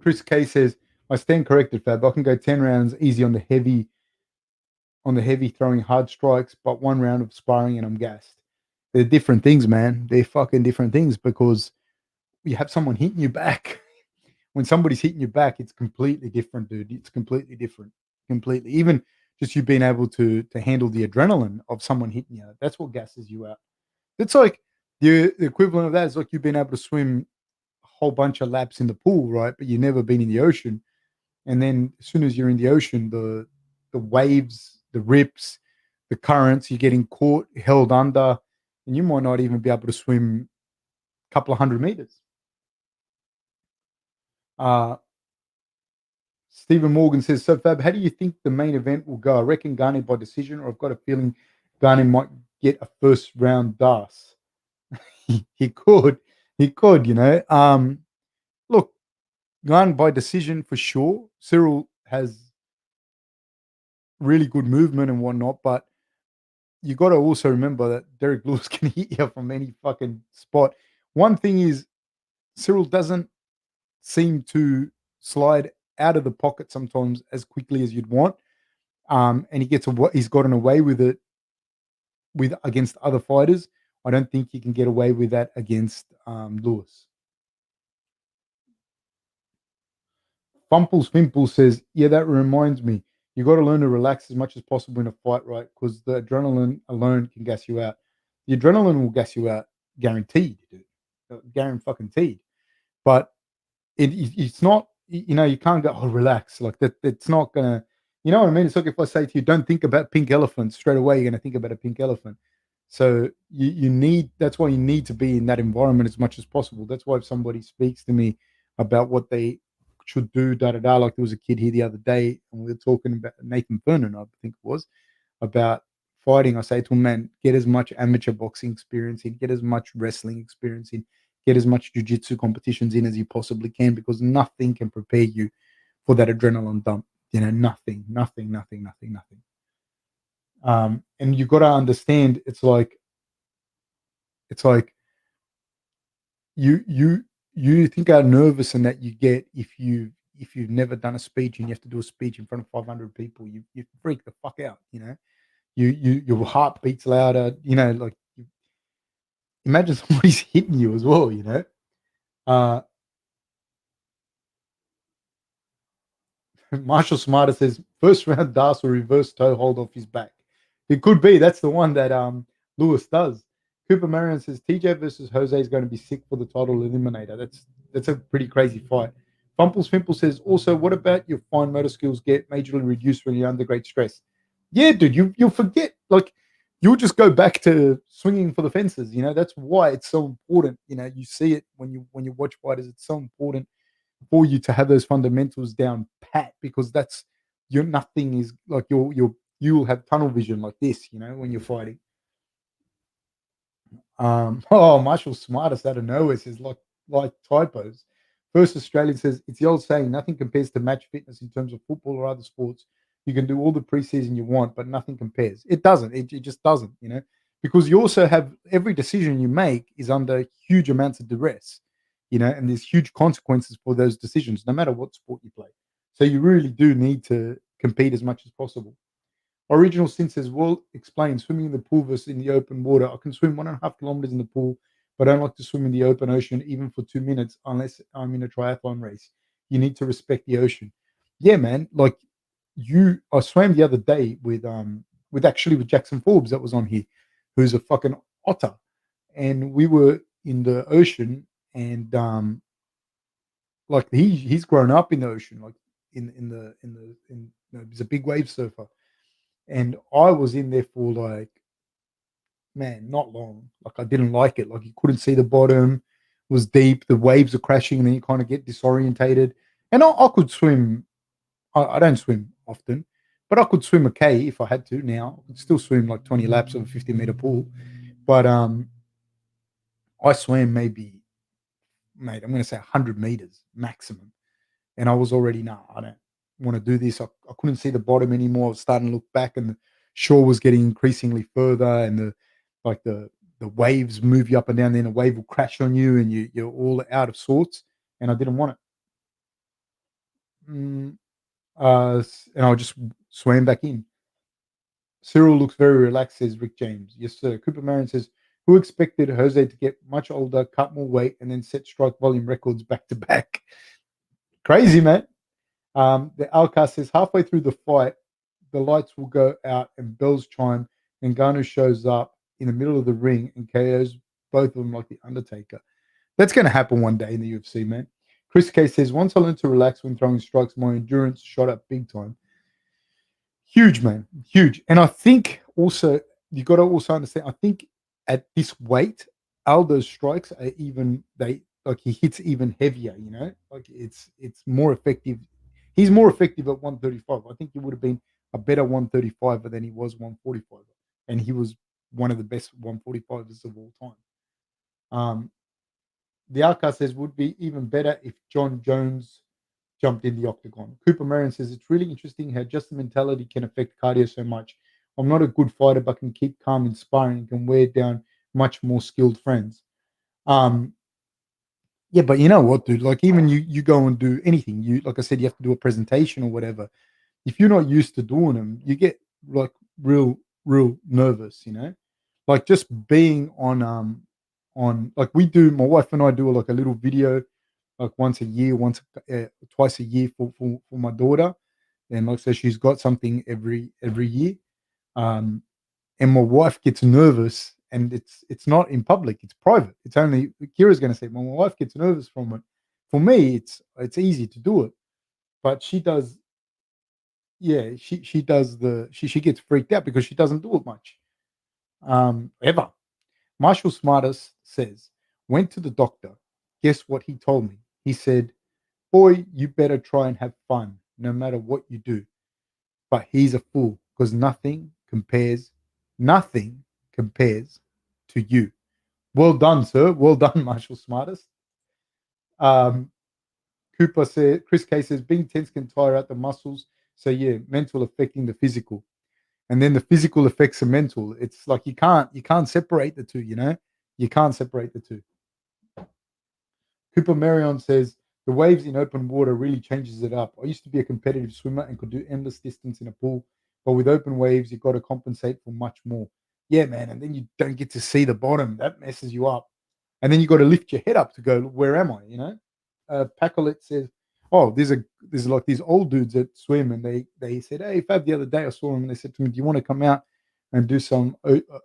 Chris K says, I stand corrected, Fab. I can go 10 rounds easy on the heavy throwing hard strikes, but one round of sparring and I'm gassed. They're different things, man. They're fucking different things because you have someone hitting you back. When somebody's hitting you back, it's completely different, dude. It's completely different. Completely. Even just you being able to handle the adrenaline of someone hitting you, that's what gasses you out. It's like the equivalent of that is like you being able to swim a whole bunch of laps in the pool, right? But you've never been in the ocean. And then as soon as you're in the ocean, the waves, the rips, the currents, you're getting caught, held under, and you might not even be able to swim a couple of 100 meters. Stephen Morgan says, so Fab, how do you think the main event will go? I reckon Gane by decision, or I've got a feeling Gane might get a first round DAS. he could, you know. Look, Gane by decision for sure. Ciryl has really good movement and whatnot, but you got to also remember that Derrick Lewis can hit you from any fucking spot. One thing is, Ciryl doesn't seem to slide out of the pocket sometimes as quickly as you'd want, and he's gotten away with it against other fighters. I don't think he can get away with that against Lewis. Fumples Fimple says, yeah, that reminds me. You got to learn to relax as much as possible in a fight, right? Because the adrenaline alone can gas you out. The adrenaline will gas you out, guaranteed, dude. Guaranteed. But it's not, you know, you can't go, oh, relax. Like that, it's not going to, you know what I mean? It's like if I say to you, don't think about pink elephants straight away, you're going to think about a pink elephant. So that's why you need to be in that environment as much as possible. That's why if somebody speaks to me about what they should do, like there was a kid here the other day and we were talking about Nathan Fernan, I think it was, about fighting. I say to him, man, get as much amateur boxing experience in, get as much wrestling experience in, get as much jiu-jitsu competitions in as you possibly can, because nothing can prepare you for that adrenaline dump. You know, nothing. And you've got to understand, it's like you think how nervous and that you get if you've never done a speech and you have to do a speech in front of 500 people. You freak the fuck out. You know, your heart beats louder. You know, like imagine somebody's hitting you as well. You know. Marshall Smarter says first round Das will reverse toe hold off his back. It could be. That's the one that Lewis does. Cooper Marion says TJ versus Jose is going to be sick for the title eliminator. That's a pretty crazy fight. Fumples Fimple says also, what about your fine motor skills get majorly reduced when you're under great stress? Yeah, dude, you'll forget. Like you'll just go back to swinging for the fences. You know, that's why it's so important. You know, you see it when you watch fighters. It's so important for you to have those fundamentals down pat, because that's nothing is like you'll have tunnel vision like this, you know, when you're fighting. Marshall Smartest out of nowhere says like typos. First Australian says it's the old saying, nothing compares to match fitness in terms of football or other sports. You can do all the preseason you want, but nothing compares. It doesn't. It just doesn't, you know, because you also have every decision you make is under huge amounts of duress, you know, and there's huge consequences for those decisions, no matter what sport you play. So you really do need to compete as much as possible. Original Sin says, well, explain swimming in the pool versus in the open water. I can swim 1.5 kilometers in the pool, but I don't like to swim in the open ocean even for 2 minutes unless I'm in a triathlon race. You need to respect the ocean. Yeah, man. Like I swam the other day with Jackson Forbes that was on here, who's a fucking otter, and we were in the ocean, and like he's grown up in the ocean, like he's a big wave surfer, and I was in there for like, man, not long. Like I didn't like it. Like you couldn't see the bottom, it was deep, the waves are crashing, and then you kind of get disorientated. And I could swim. I don't swim often, but I could swim okay if I had to. Now I could still swim like 20 laps of a 50-meter pool, but I swam maybe, mate, I'm going to say 100 meters maximum, and I was already I don't want to do this. I couldn't see the bottom anymore. I was starting to look back, and the shore was getting increasingly further, and the waves move you up and down. Then a wave will crash on you, and you're all out of sorts. And I didn't want it. Mm, and I just swam back in. Ciryl looks very relaxed, says Rick James. Yes, sir. Cooper Marion says, who expected Jose to get much older, cut more weight, and then set strike volume records back to back? Crazy, man. The Alcast says, halfway through the fight, the lights will go out and bells chime, and Gane shows up in the middle of the ring and KOs both of them like the Undertaker. That's going to happen one day in the UFC, man. Chris K says, once I learned to relax when throwing strikes, my endurance shot up big time. Huge, man. Huge. And I think also, you got to also understand, I think at this weight, Aldo's strikes are even, he hits even heavier, Like it's more effective. He's more effective at 135. I think he would have been a better 135 than he was 145. And he was one of the best 145ers of all time. The outcast says would be even better if John Jones jumped in the octagon. Cooper Marion says it's really interesting how just the mentality can affect cardio so much. I'm not a good fighter, but can keep calm in sparring and can wear down much more skilled friends. Um, yeah, but you know what, dude? Like even you go and do anything. You like I said, you have to do a presentation or whatever. If you're not used to doing them, you get like real nervous, Like just being on like we do, my wife and I do like a little video like once a year, twice a year for my daughter, and like I said, she's got something every year. Um, and my wife gets nervous, and it's not in public; it's private. It's only Kira's going to say, "Well, my wife gets nervous from it." For me, it's easy to do it, but she does. Yeah, she does she gets freaked out because she doesn't do it much ever. Marshall Smartest says, went to the doctor. Guess what he told me? He said, boy, you better try and have fun no matter what you do. But he's a fool because nothing compares to you. Well done, sir. Well done, Marshall Smartest. Um, Chris K says, being tense can tire out the muscles. So, yeah, mental affecting the physical. And then the physical affects the mental. It's like you can't separate the two, You can't separate the two. Cooper Marion says the waves in open water really changes it up. I used to be a competitive swimmer and could do endless distance in a pool, but with open waves, you've got to compensate for much more. Yeah, man, and then you don't get to see the bottom. That messes you up. And then you got to lift your head up to go, where am I? Pacolet says, oh, there's like these old dudes that swim, and they said, hey, Fab, the other day I saw him, and they said to me, do you want to come out and do some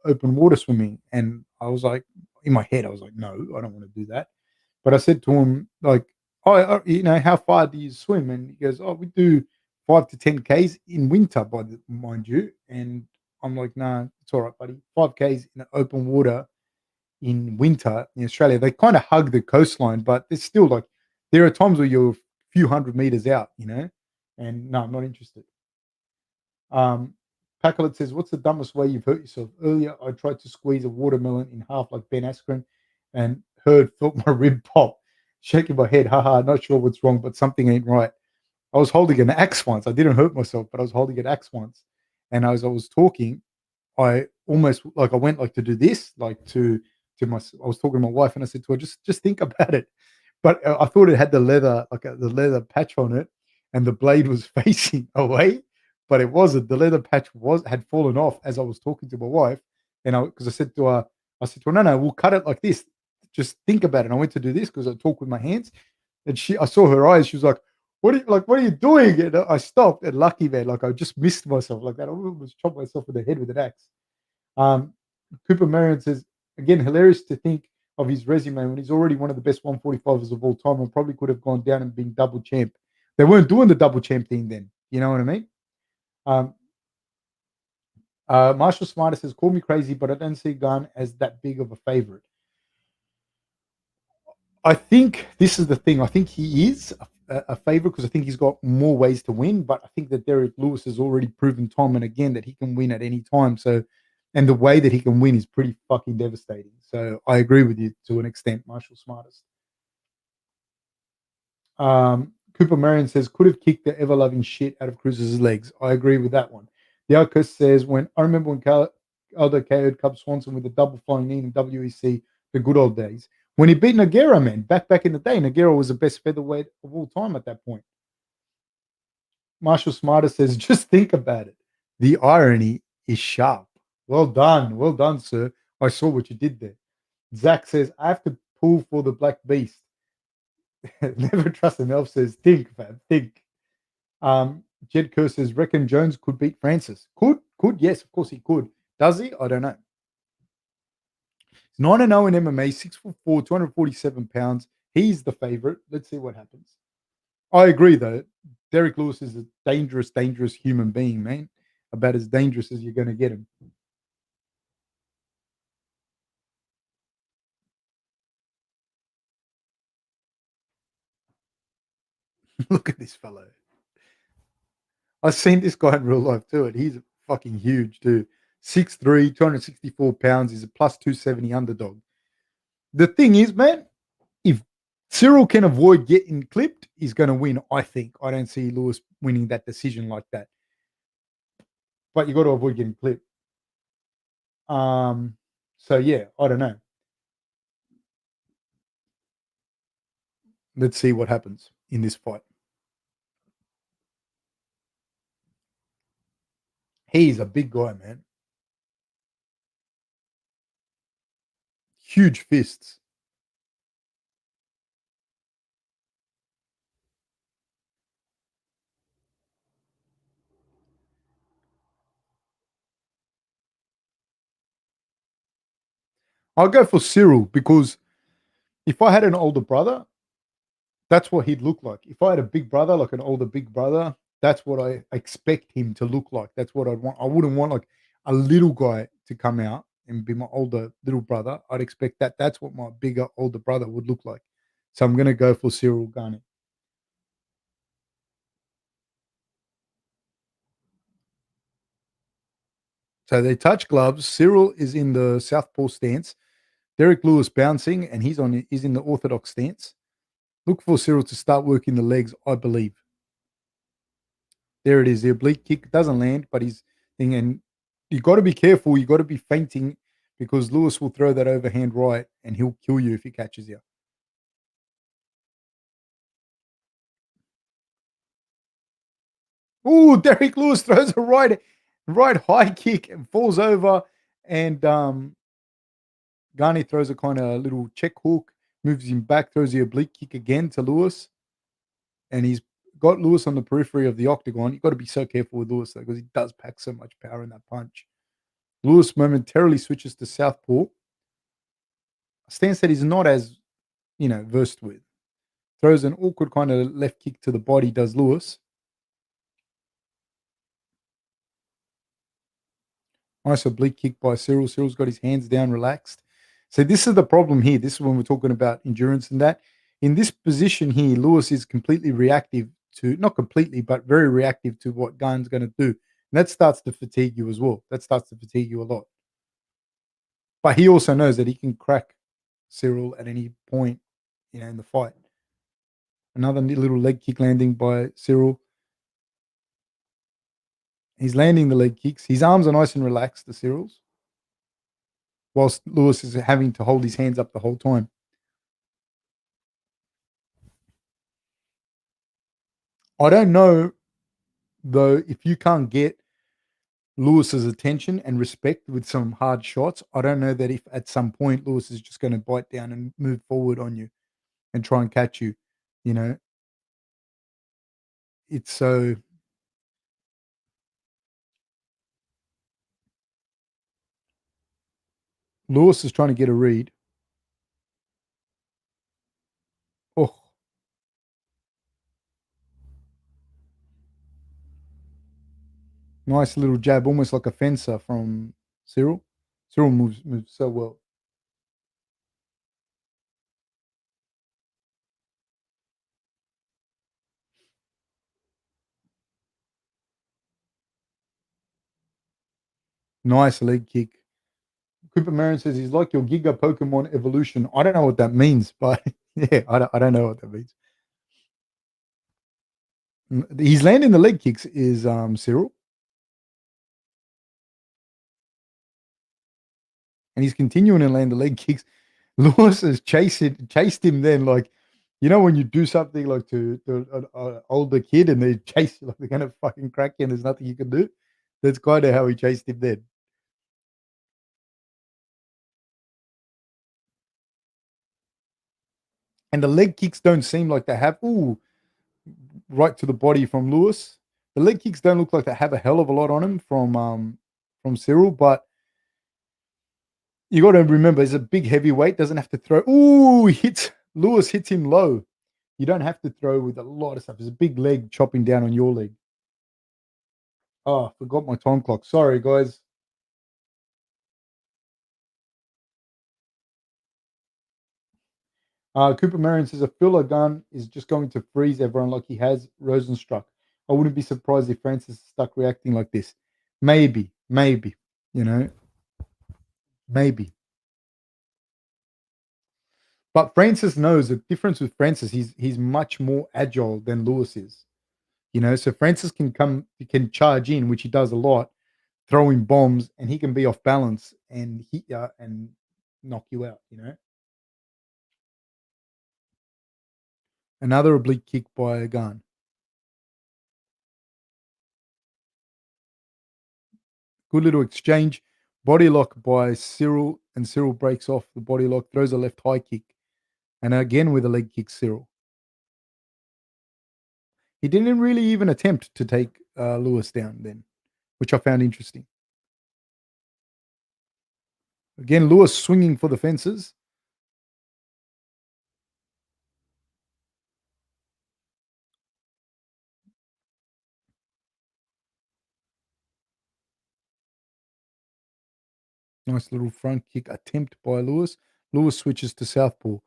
open water swimming? And I was like, in my head, I was like, no, I don't want to do that. But I said to him, like, oh, how far do you swim? And he goes, oh, we do 5 to 10 Ks in winter, mind you. And I'm like, nah, it's all right, buddy. 5 Ks in open water in winter in Australia, they kind of hug the coastline, but it's still like there are times where you're a few hundred meters out, and no, I'm not interested. Pacolet says, what's the dumbest way you've hurt yourself? Earlier, I tried to squeeze a watermelon in half like Ben Askren and felt my rib pop. Shaking my head, haha, not sure what's wrong, but something ain't right. I was holding an axe once. I didn't hurt myself, but I was holding an axe once. And as I was talking, I almost like I went like to do this, like to my. I was talking to my wife, and I said to her, just think about it. But I thought it had the leather, like the leather patch on it, and the blade was facing away, but it wasn't. The leather patch had fallen off as I was talking to my wife, and because I said to her, no, we'll cut it like this. Just think about it. And I went to do this because I talk with my hands, and I saw her eyes. She was like, what are you doing? And I stopped. And lucky man, like I just missed myself like that. I almost chopped myself in the head with an axe. Um, Cooper Marion says, again, hilarious to think of his resume when he's already one of the best 145ers of all time and probably could have gone down and been double champ. They weren't doing the double champ thing then. You know what I mean? Um, Marshall Smarter says, call me crazy, but I don't see Gane as that big of a favorite. I think this is the thing. I think he is a favorite because I think he's got more ways to win. But I think that Derrick Lewis has already proven time and again that he can win at any time. So, and the way that he can win is pretty fucking devastating. So I agree with you to an extent, Marshall Smartest. Cooper Marion says could have kicked the ever loving shit out of Cruz's legs. I agree with that one. The Outcast says I remember when Aldo KO'd Cub Swanson with a double flying knee in WEC, the good old days. When he beat Nogueira, man, back in the day, Nogueira was the best featherweight of all time at that point. Marshall Smarter says, just think about it. The irony is sharp. Well done. Well done, sir. I saw what you did there. Zach says, I have to pull for the Black Beast. Never trust an elf says, think, fam, think. Jed Kerr says, reckon Jones could beat Francis. Could, yes, of course he could. Does he? I don't know. He's 9-0 in MMA, 6'4", 247 pounds. He's the favorite. Let's see what happens. I agree, though. Derrick Lewis is a dangerous, dangerous human being, man. About as dangerous as you're going to get him. Look at this fellow. I've seen this guy in real life too, and he's fucking huge too. 6'3", 264 pounds. He's a plus 270 underdog. The thing is, man, if Ciryl can avoid getting clipped, he's going to win, I think. I don't see Lewis winning that decision like that. But you got to avoid getting clipped. So yeah, I don't know. Let's see what happens in this fight. He's a big guy, man. Huge fists. I'll go for Ciryl because if I had an older brother, that's what he'd look like. If I had a big brother, like an older big brother, that's what I expect him to look like. That's what I'd want. I wouldn't want like a little guy to come out and be my older little brother. I'd expect that. That's what my bigger older brother would look like. So I'm going to go for Ciryl Gane. So they touch gloves. Ciryl is in the southpaw stance. Derrick Lewis bouncing, and he's in the orthodox stance. Look for Ciryl to start working the legs, I believe. There it is. The oblique kick doesn't land, but he's thing, and you got to be careful. You got to be fainting because Lewis will throw that overhand right, and he'll kill you if he catches you. Oh, Derrick Lewis throws a right high kick and falls over, and Gane throws a kind of little check hook, moves him back, throws the oblique kick again to Lewis, and he's got Lewis on the periphery of the octagon. You've got to be so careful with Lewis though, because he does pack so much power in that punch. Lewis momentarily switches to southpaw, a stance that he's not as versed with. Throws an awkward kind of left kick to the body, does Lewis. Nice oblique kick by Ciryl. Cyryl's got his hands down, relaxed. So this is the problem here. This is when we're talking about endurance and that. In this position here, Lewis is completely reactive to, not completely, but very reactive to what Gane's going to do. And that starts to fatigue you as well. That starts to fatigue you a lot. But he also knows that he can crack Ciryl at any point, in the fight. Another little leg kick landing by Ciryl. He's landing the leg kicks. His arms are nice and relaxed, the Cyryl's, whilst Lewis is having to hold his hands up the whole time. I don't know, though, if you can't get Lewis's attention and respect with some hard shots, I don't know that if at some point Lewis is just going to bite down and move forward on you and try and catch you. You know, it's so. Lewis is trying to get a read. Oh, nice little jab, almost like a fencer from Ciryl. Ciryl moves so well. Nice leg kick. Cooper Marin says he's like your Giga Pokemon evolution. I don't know what that means, but yeah, I don't know what that means. He's landing the leg kicks is Ciryl, and he's continuing to land the leg kicks. Lewis has chased him then, like You know when you do something like to an older kid and they chase you like they're gonna fucking crack you and there's nothing you can do? That's kinda how he chased him then. And the leg kicks don't seem like they have right to the body from Lewis. The leg kicks don't look like they have a hell of a lot on him from Ciryl, but you gotta remember he's a big heavyweight, doesn't have to throw. Ooh, he hits Lewis hits him low. You don't have to throw with a lot of stuff. There's a big leg chopping down on your leg. Oh, I forgot my time clock. Sorry, guys. Cooper Marion says a filler gun is just going to freeze everyone like he has Rosenstruck. I wouldn't be surprised if Francis is stuck reacting like this. Maybe, you know, maybe. But Francis knows the difference with Francis. He's much more agile than Lewis is. You know, so Francis he can charge in, which he does a lot, throwing bombs, and he can be off balance and hit you and knock you out. You know, another oblique kick by Gane. Good little exchange. Body lock by Ciryl, and Ciryl breaks off the body lock, throws a left high kick, and again with a leg kick, Ciryl. He didn't really even attempt to take Lewis down then, which I found interesting. Again, Lewis swinging for the fences. Nice little front kick attempt by Lewis. Lewis switches to southpaw.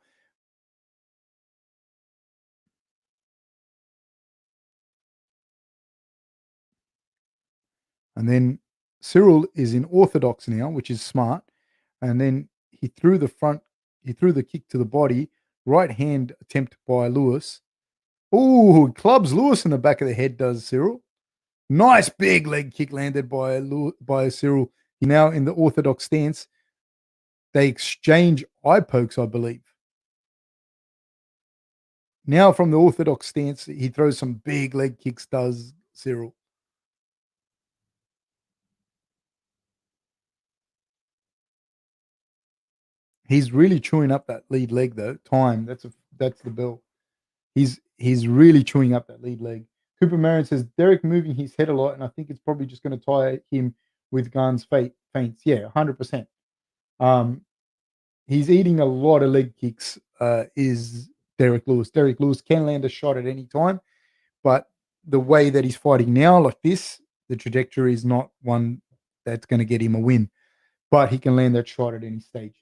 And then Ciryl is in orthodox now, which is smart. And then he threw the kick to the body. Right hand attempt by Lewis. Oh, clubs Lewis in the back of the head, does Ciryl. Nice big leg kick landed by Ciryl. He now in the orthodox stance. They exchange eye pokes, I believe. Now from the orthodox stance, he throws some big leg kicks, does Ciryl. He's really chewing up that lead leg though. Time. That's the bell. He's really chewing up that lead leg. Cooper Marion says Derrick moving his head a lot, and I think it's probably just going to tie him with Gane's feints. Yeah, 100%. Um, he's eating a lot of leg kicks. Is Derrick Lewis? Derrick Lewis can land a shot at any time, but the way that he's fighting now, like this, the trajectory is not one that's going to get him a win. But he can land that shot at any stage.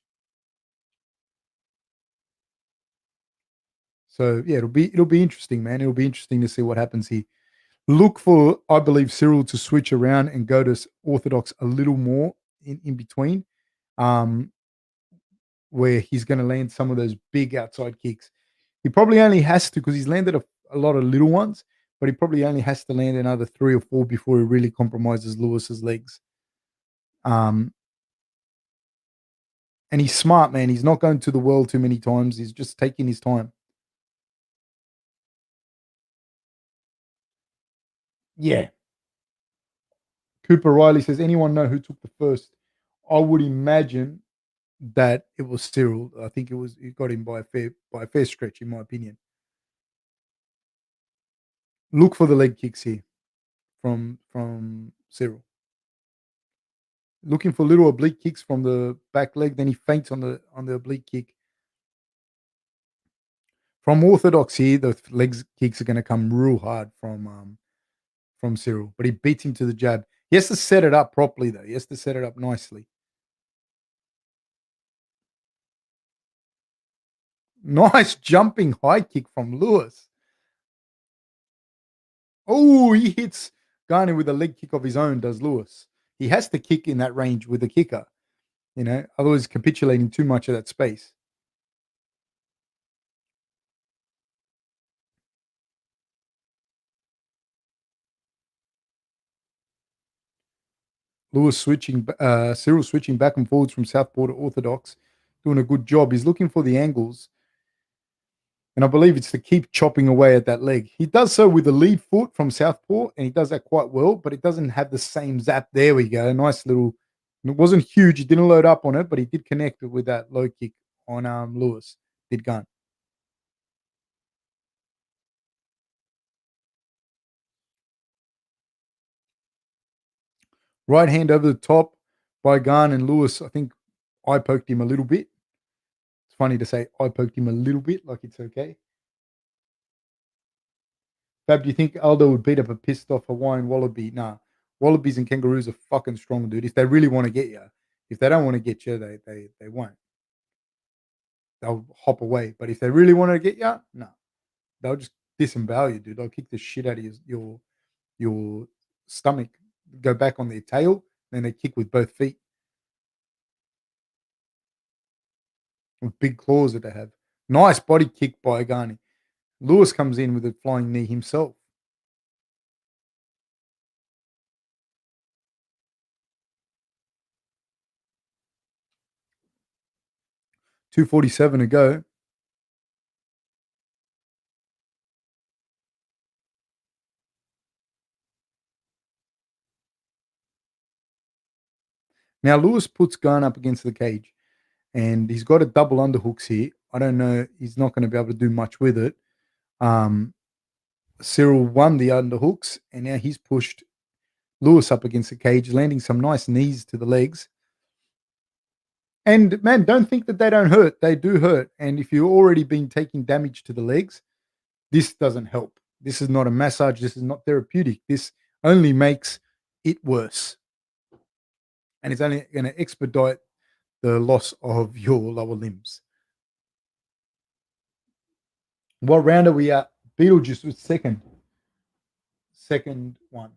So yeah, it'll be interesting, man. It'll be interesting to see what happens here. Look for, I believe, Ciryl to switch around and go to orthodox a little more in between, um, where he's going to land some of those big outside kicks. He probably only has to because he's landed a lot of little ones, but he probably only has to land another 3 or 4 before he really compromises Lewis's legs. Um, and he's smart, man. He's not going to the world too many times. He's just taking his time. Yeah. Cooper Riley says, anyone know who took the first? I would imagine that it was Ciryl. I think it got him by a fair stretch, in my opinion. Look for the leg kicks here from Ciryl. Looking for little oblique kicks from the back leg, then he feints on the oblique kick. From orthodox here, the legs kicks are going to come real hard from Ciryl, but he beats him to the jab. He has to set it up properly though. He has to set it up nicely. Nice jumping high kick from Lewis. Oh, he hits Gane with a leg kick of his own, does Lewis. He has to kick in that range with a kicker, otherwise capitulating too much of that space. Ciryl switching back and forwards from southpaw to orthodox, doing a good job. He's looking for the angles. And I believe it's to keep chopping away at that leg. He does so with the lead foot from southpaw, and he does that quite well, but it doesn't have the same zap. There we go. Nice little. It wasn't huge. He didn't load up on it, but he did connect it with that low kick on Lewis. Did Gane. Right hand over the top by Gane and Lewis. I think I poked him a little bit. It's funny to say I poked him a little bit, like it's okay. Fab, do you think Aldo would beat up a pissed off Hawaiian wallaby? Nah. Wallabies and kangaroos are fucking strong, dude. If they really want to get you. If they don't want to get you, they won't. They'll hop away. But if they really want to get you, no. They'll just disembowel you, dude. They'll kick the shit out of your stomach, go back on their tail, then they kick with both feet. With big claws that they have. Nice body kick by Gane. Lewis comes in with a flying knee himself. 2:47 to go. Now Lewis puts Gane up against the cage, and he's got a double underhooks here. I don't know. He's not going to be able to do much with it. Um, Ciryl won the underhooks, and now he's pushed Lewis up against the cage, landing some nice knees to the legs. And man, don't think that they don't hurt. They do hurt. And if you've already been taking damage to the legs, this doesn't help. This is not a massage. This is not therapeutic. This only makes it worse. And it's only going to expedite the loss of your lower limbs. What round are we at? Beetlejuice was second. Second one.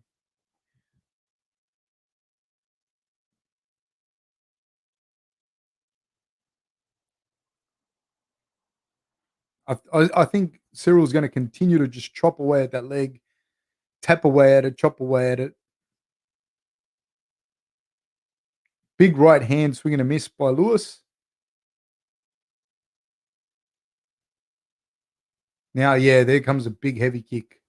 I think Cyryl's going to continue to just chop away at that leg, tap away at it, chop away at it. Big right hand swing and a miss by Lewis. Now, yeah, there comes a big heavy kick.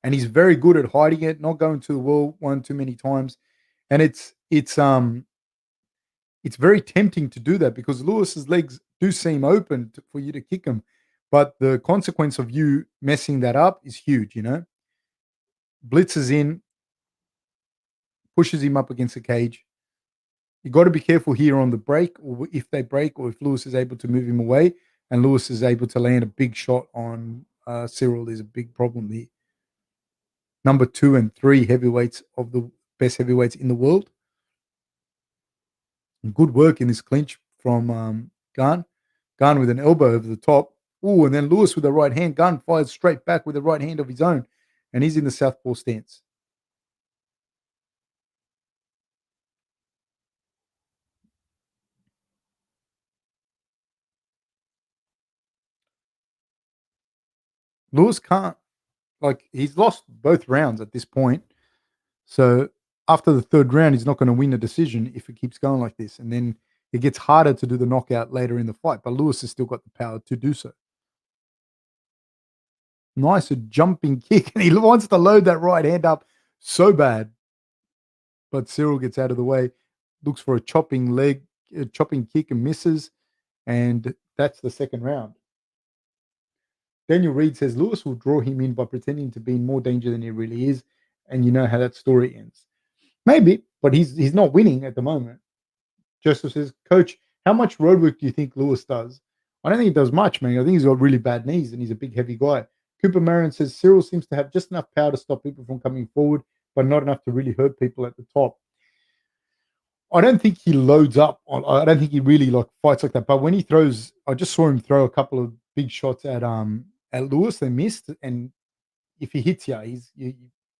And he's very good at hiding it, not going to the wall one too many times. And it's very tempting to do that because Lewis's legs do seem open for you to kick him. But the consequence of you messing that up is huge, you know? Blitzes in, pushes him up against the cage. You got to be careful here on the break, or if they break, or if Lewis is able to move him away, and Lewis is able to land a big shot on Ciryl. Is a big problem here. Number 2 and 3 heavyweights of the best heavyweights in the world. And good work in this clinch from Gane. Gane with an elbow over the top. Ooh, and then Lewis with the right hand. Gane fires straight back with the right hand of his own, and he's in the southpaw stance. Lewis can't, like, he's lost both rounds at this point. So after the third round, he's not going to win a decision if it keeps going like this. And then it gets harder to do the knockout later in the fight. But Lewis has still got the power to do so. Nice jumping kick. And he wants to load that right hand up so bad. But Ciryl gets out of the way, looks for a chopping leg, a chopping kick and misses. And that's the second round. Daniel Reed says Lewis will draw him in by pretending to be in more danger than he really is. And you know how that story ends. Maybe, but he's not winning at the moment. Joseph says, Coach, how much road work do you think Lewis does? I don't think he does much, man. I think he's got really bad knees and he's a big, heavy guy. Cooper Marion says Ciryl seems to have just enough power to stop people from coming forward, but not enough to really hurt people at the top. I don't think he loads up. I don't think he really like fights like that. But when he throws, I just saw him throw a couple of big shots at Lewis. They missed, and if he hits you,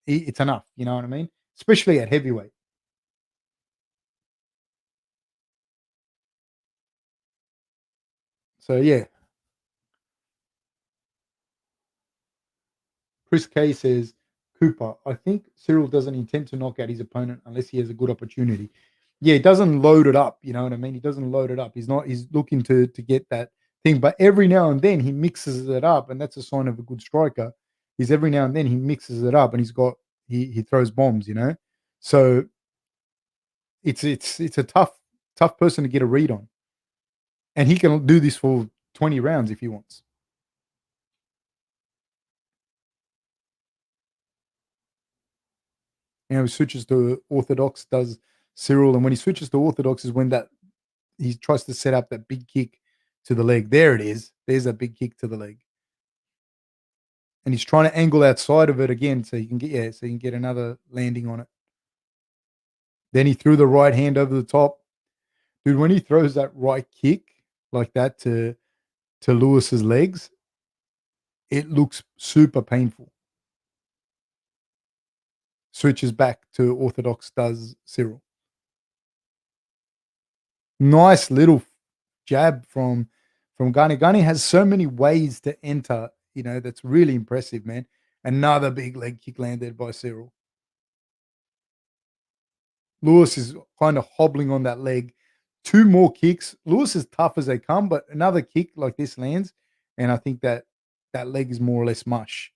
it's enough. You know what I mean? Especially at heavyweight. So yeah, Chris K says, Cooper, I think Ciryl doesn't intend to knock out his opponent unless he has a good opportunity. Yeah, he doesn't load it up, you know what I mean? He doesn't load it up. He's looking to get that thing, but every now and then he mixes it up, and that's a sign of a good striker. Is every now and then he mixes it up and he throws bombs, you know? So it's a tough person to get a read on. And he can do this for 20 rounds if he wants. You know, he switches to orthodox, does Ciryl, and when he switches to orthodox is when that he tries to set up that big kick to the leg. There it is. There's that big kick to the leg. And he's trying to angle outside of it again so he can get another landing on it. Then he threw the right hand over the top. Dude, when he throws that right kick like that to Lewis's legs, it looks super painful. Switches back to orthodox, does Ciryl. Nice little jab from Gane. Gane has so many ways to enter, you know, that's really impressive, man. Another big leg kick landed by Ciryl. Lewis is kind of hobbling on that leg. Two more kicks. Lewis is tough as they come, but another kick like this lands, and I think that leg is more or less mush.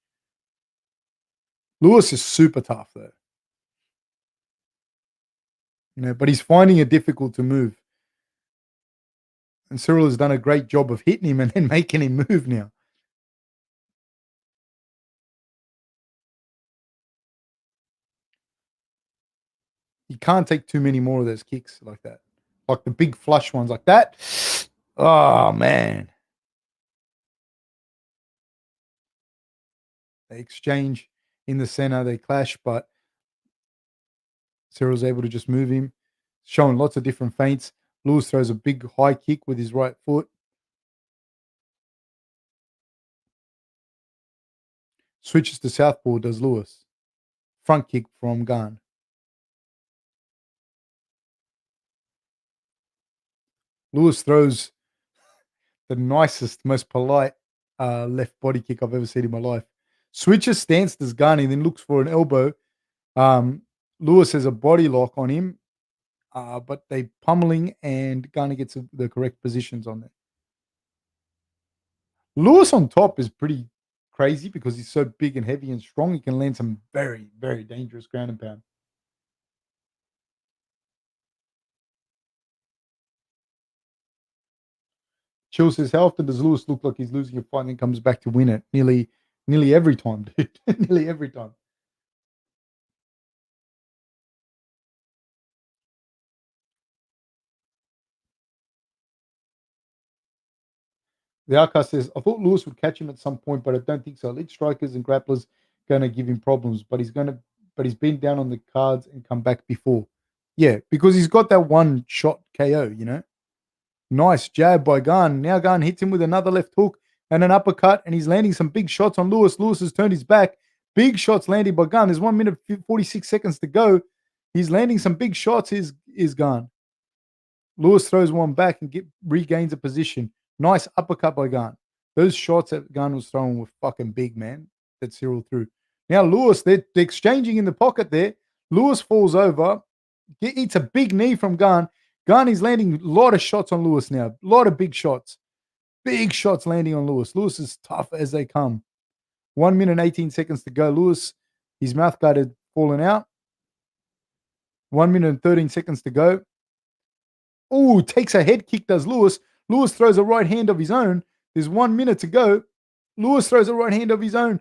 Lewis is super tough though, you know, but he's finding it difficult to move. And Ciryl has done a great job of hitting him and then making him move now. You can't take too many more of those kicks like that. Like the big flush ones like that. Oh man. They exchange in the center, they clash, but Cyryl's able to just move him, showing lots of different feints. Lewis throws a big high kick with his right foot. Switches to southpaw, does Lewis. Front kick from Gane. Lewis throws the nicest, most polite left body kick I've ever seen in my life. Switches stance, does Gane, then looks for an elbow. Lewis has a body lock on him, but they pummeling and Gane gets the correct positions on there. Lewis on top is pretty crazy because he's so big and heavy and strong. He can land some very, very dangerous ground and pound. Chills his health, and does Lewis look like he's losing a fight and then comes back to win it nearly every time, dude. Nearly every time. The outcast says, I thought Lewis would catch him at some point, but I don't think so. Elite strikers and grapplers gonna give him problems, but he's been down on the cards and come back before. Yeah, because he's got that one shot KO, you know? Nice jab by Gane. Now Gane hits him with another left hook and an uppercut, and he's landing some big shots on Lewis. Lewis has turned his back. Big shots landed by Gane. There's 1 minute 46 seconds to go. He's landing some big shots. Is Gane. Lewis throws one back and regains a position. Nice uppercut by Gane. Those shots that Gane was throwing were fucking big, man. That Ciryl threw. Now Lewis, they're exchanging in the pocket there. Lewis falls over, eats a big knee from Gane. Gane is landing a lot of shots on Lewis now. A lot of big shots. Big shots landing on Lewis. Lewis is tough as they come. 1 minute 18 seconds to go. Lewis, his mouth guard had fallen out. 1 minute and 13 seconds to go. Oh, takes a head kick, does Lewis. Lewis throws a right hand of his own. There's 1 minute to go. Lewis throws a right hand of his own.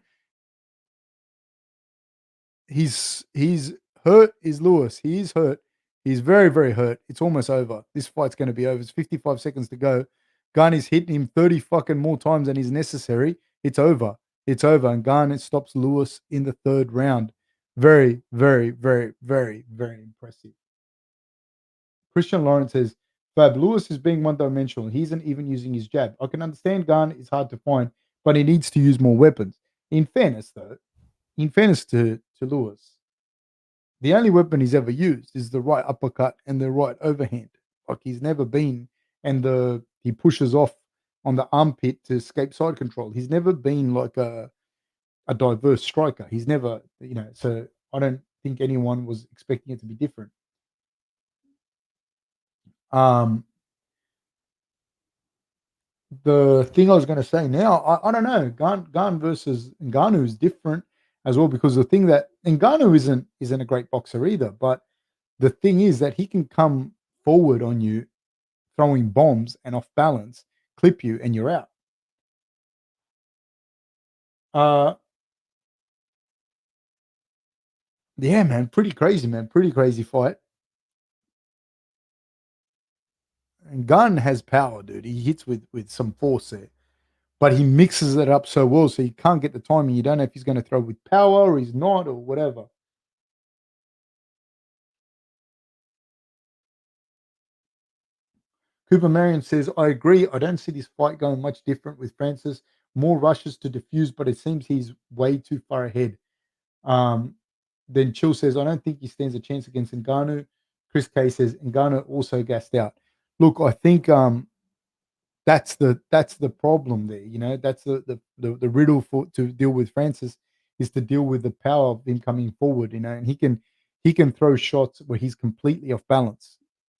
He's hurt, is Lewis. He is hurt. He's very, very hurt. It's almost over. This fight's going to be over. It's 55 seconds to go. Gane is hitting him 30 fucking more times than is necessary. It's over. It's over. And Gane stops Lewis in the third round. Very, very, very, very, very impressive. Christian Lawrence says, Fab, Lewis is being one dimensional. He isn't even using his jab. I can understand Gane is hard to find, but he needs to use more weapons. In fairness, though, in fairness to Lewis, the only weapon he's ever used is the right uppercut and the right overhand. Like he's never been, and he pushes off on the armpit to escape side control. He's never been like a diverse striker. He's never, you know, so I don't think anyone was expecting it to be different. Um, the thing I was going to say now, I don't know. Gane versus Ngannou is different as well because the thing that Ngannou isn't a great boxer either, but the thing is that he can come forward on you, throwing bombs and off balance, clip you, and you're out. Uh, yeah, man, pretty crazy, man, pretty crazy fight. And Gunn has power, dude. He hits with some force there, but he mixes it up so well, so you can't get the timing. You don't know if he's going to throw with power or he's not or whatever. Cooper Marion says, I agree. I don't see this fight going much different with Francis. More rushes to diffuse, but it seems he's way too far ahead. Um, then Chill says, I don't think he stands a chance against Ngannou. Chris K says, Ngannou also gassed out. Look, I think that's the problem there. You know, that's the riddle for to deal with Francis is to deal with the power of him coming forward. You know, and he can throw shots where he's completely off balance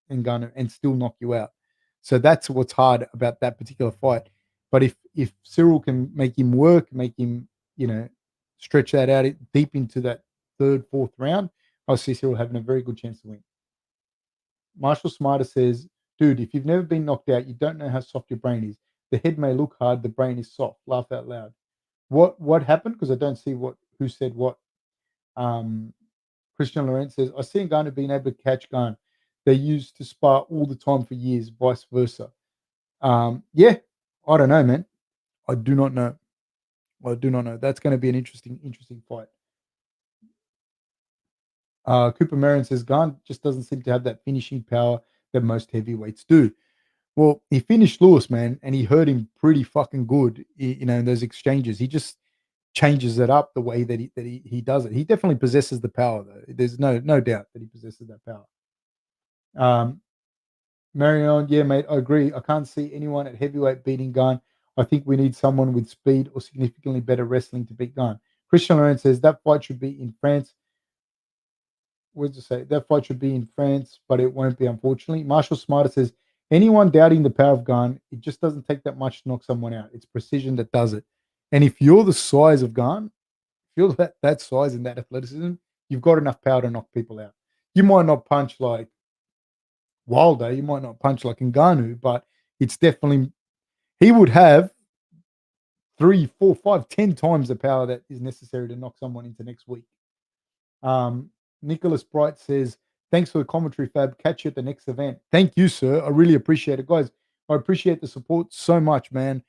and still knock you out. So that's what's hard about that particular fight. But if Ciryl can make him work, make him stretch that out deep into that third, fourth round, I see Ciryl having a very good chance to win. Marshall Smarter says, dude, if you've never been knocked out, you don't know how soft your brain is. The head may look hard, the brain is soft. Laugh out loud. What happened? Because I don't see who said what. Um, Christian Laurent says, I see Ngannou being able to catch Gane. They used to spar all the time for years, vice versa. Yeah, I don't know, man. I do not know. I do not know. That's going to be an interesting fight. Cooper Marion says Gane just doesn't seem to have that finishing power that most heavyweights do. Well, he finished Lewis, man, and he hurt him pretty fucking good, in those exchanges. He just changes it up the way that he does it. He definitely possesses the power, though. There's no doubt that he possesses that power. Um, Marion, yeah, mate, I agree. I can't see anyone at heavyweight beating Gunn. I think we need someone with speed or significantly better wrestling to beat Gunn. Christian Laurent says that fight should be in France. What did you say? That fight should be in France, but it won't be, unfortunately. Marshall Smarter says anyone doubting the power of Gunn, it just doesn't take that much to knock someone out. It's precision that does it. And if you're the size of Gunn, if you're that size and that athleticism, you've got enough power to knock people out. You might not punch like Wilder, you might not punch like Ngannou, but it's definitely he would have 3, 4, 5, 10 times the power that is necessary to knock someone into next week. Nicholas Bright says, thanks for the commentary, Fab. Catch you at the next event. Thank you, sir. I really appreciate it. Guys, I appreciate the support so much, man.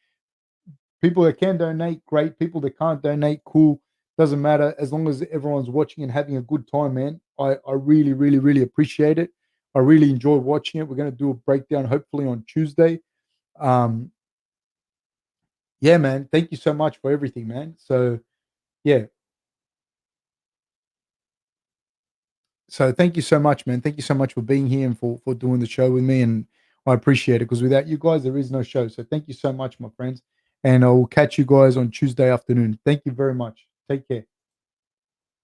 People that can donate, great. People that can't donate, cool. Doesn't matter. As long as everyone's watching and having a good time, man. I really, really, really appreciate it. I really enjoy watching it. We're going to do a breakdown hopefully on Tuesday. Yeah, man. Thank you so much for everything, man. So, yeah. So thank you so much, man. Thank you so much for being here and for doing the show with me. And I appreciate it because without you guys, there is no show. So thank you so much, my friends. And I will catch you guys on Tuesday afternoon. Thank you very much. Take care.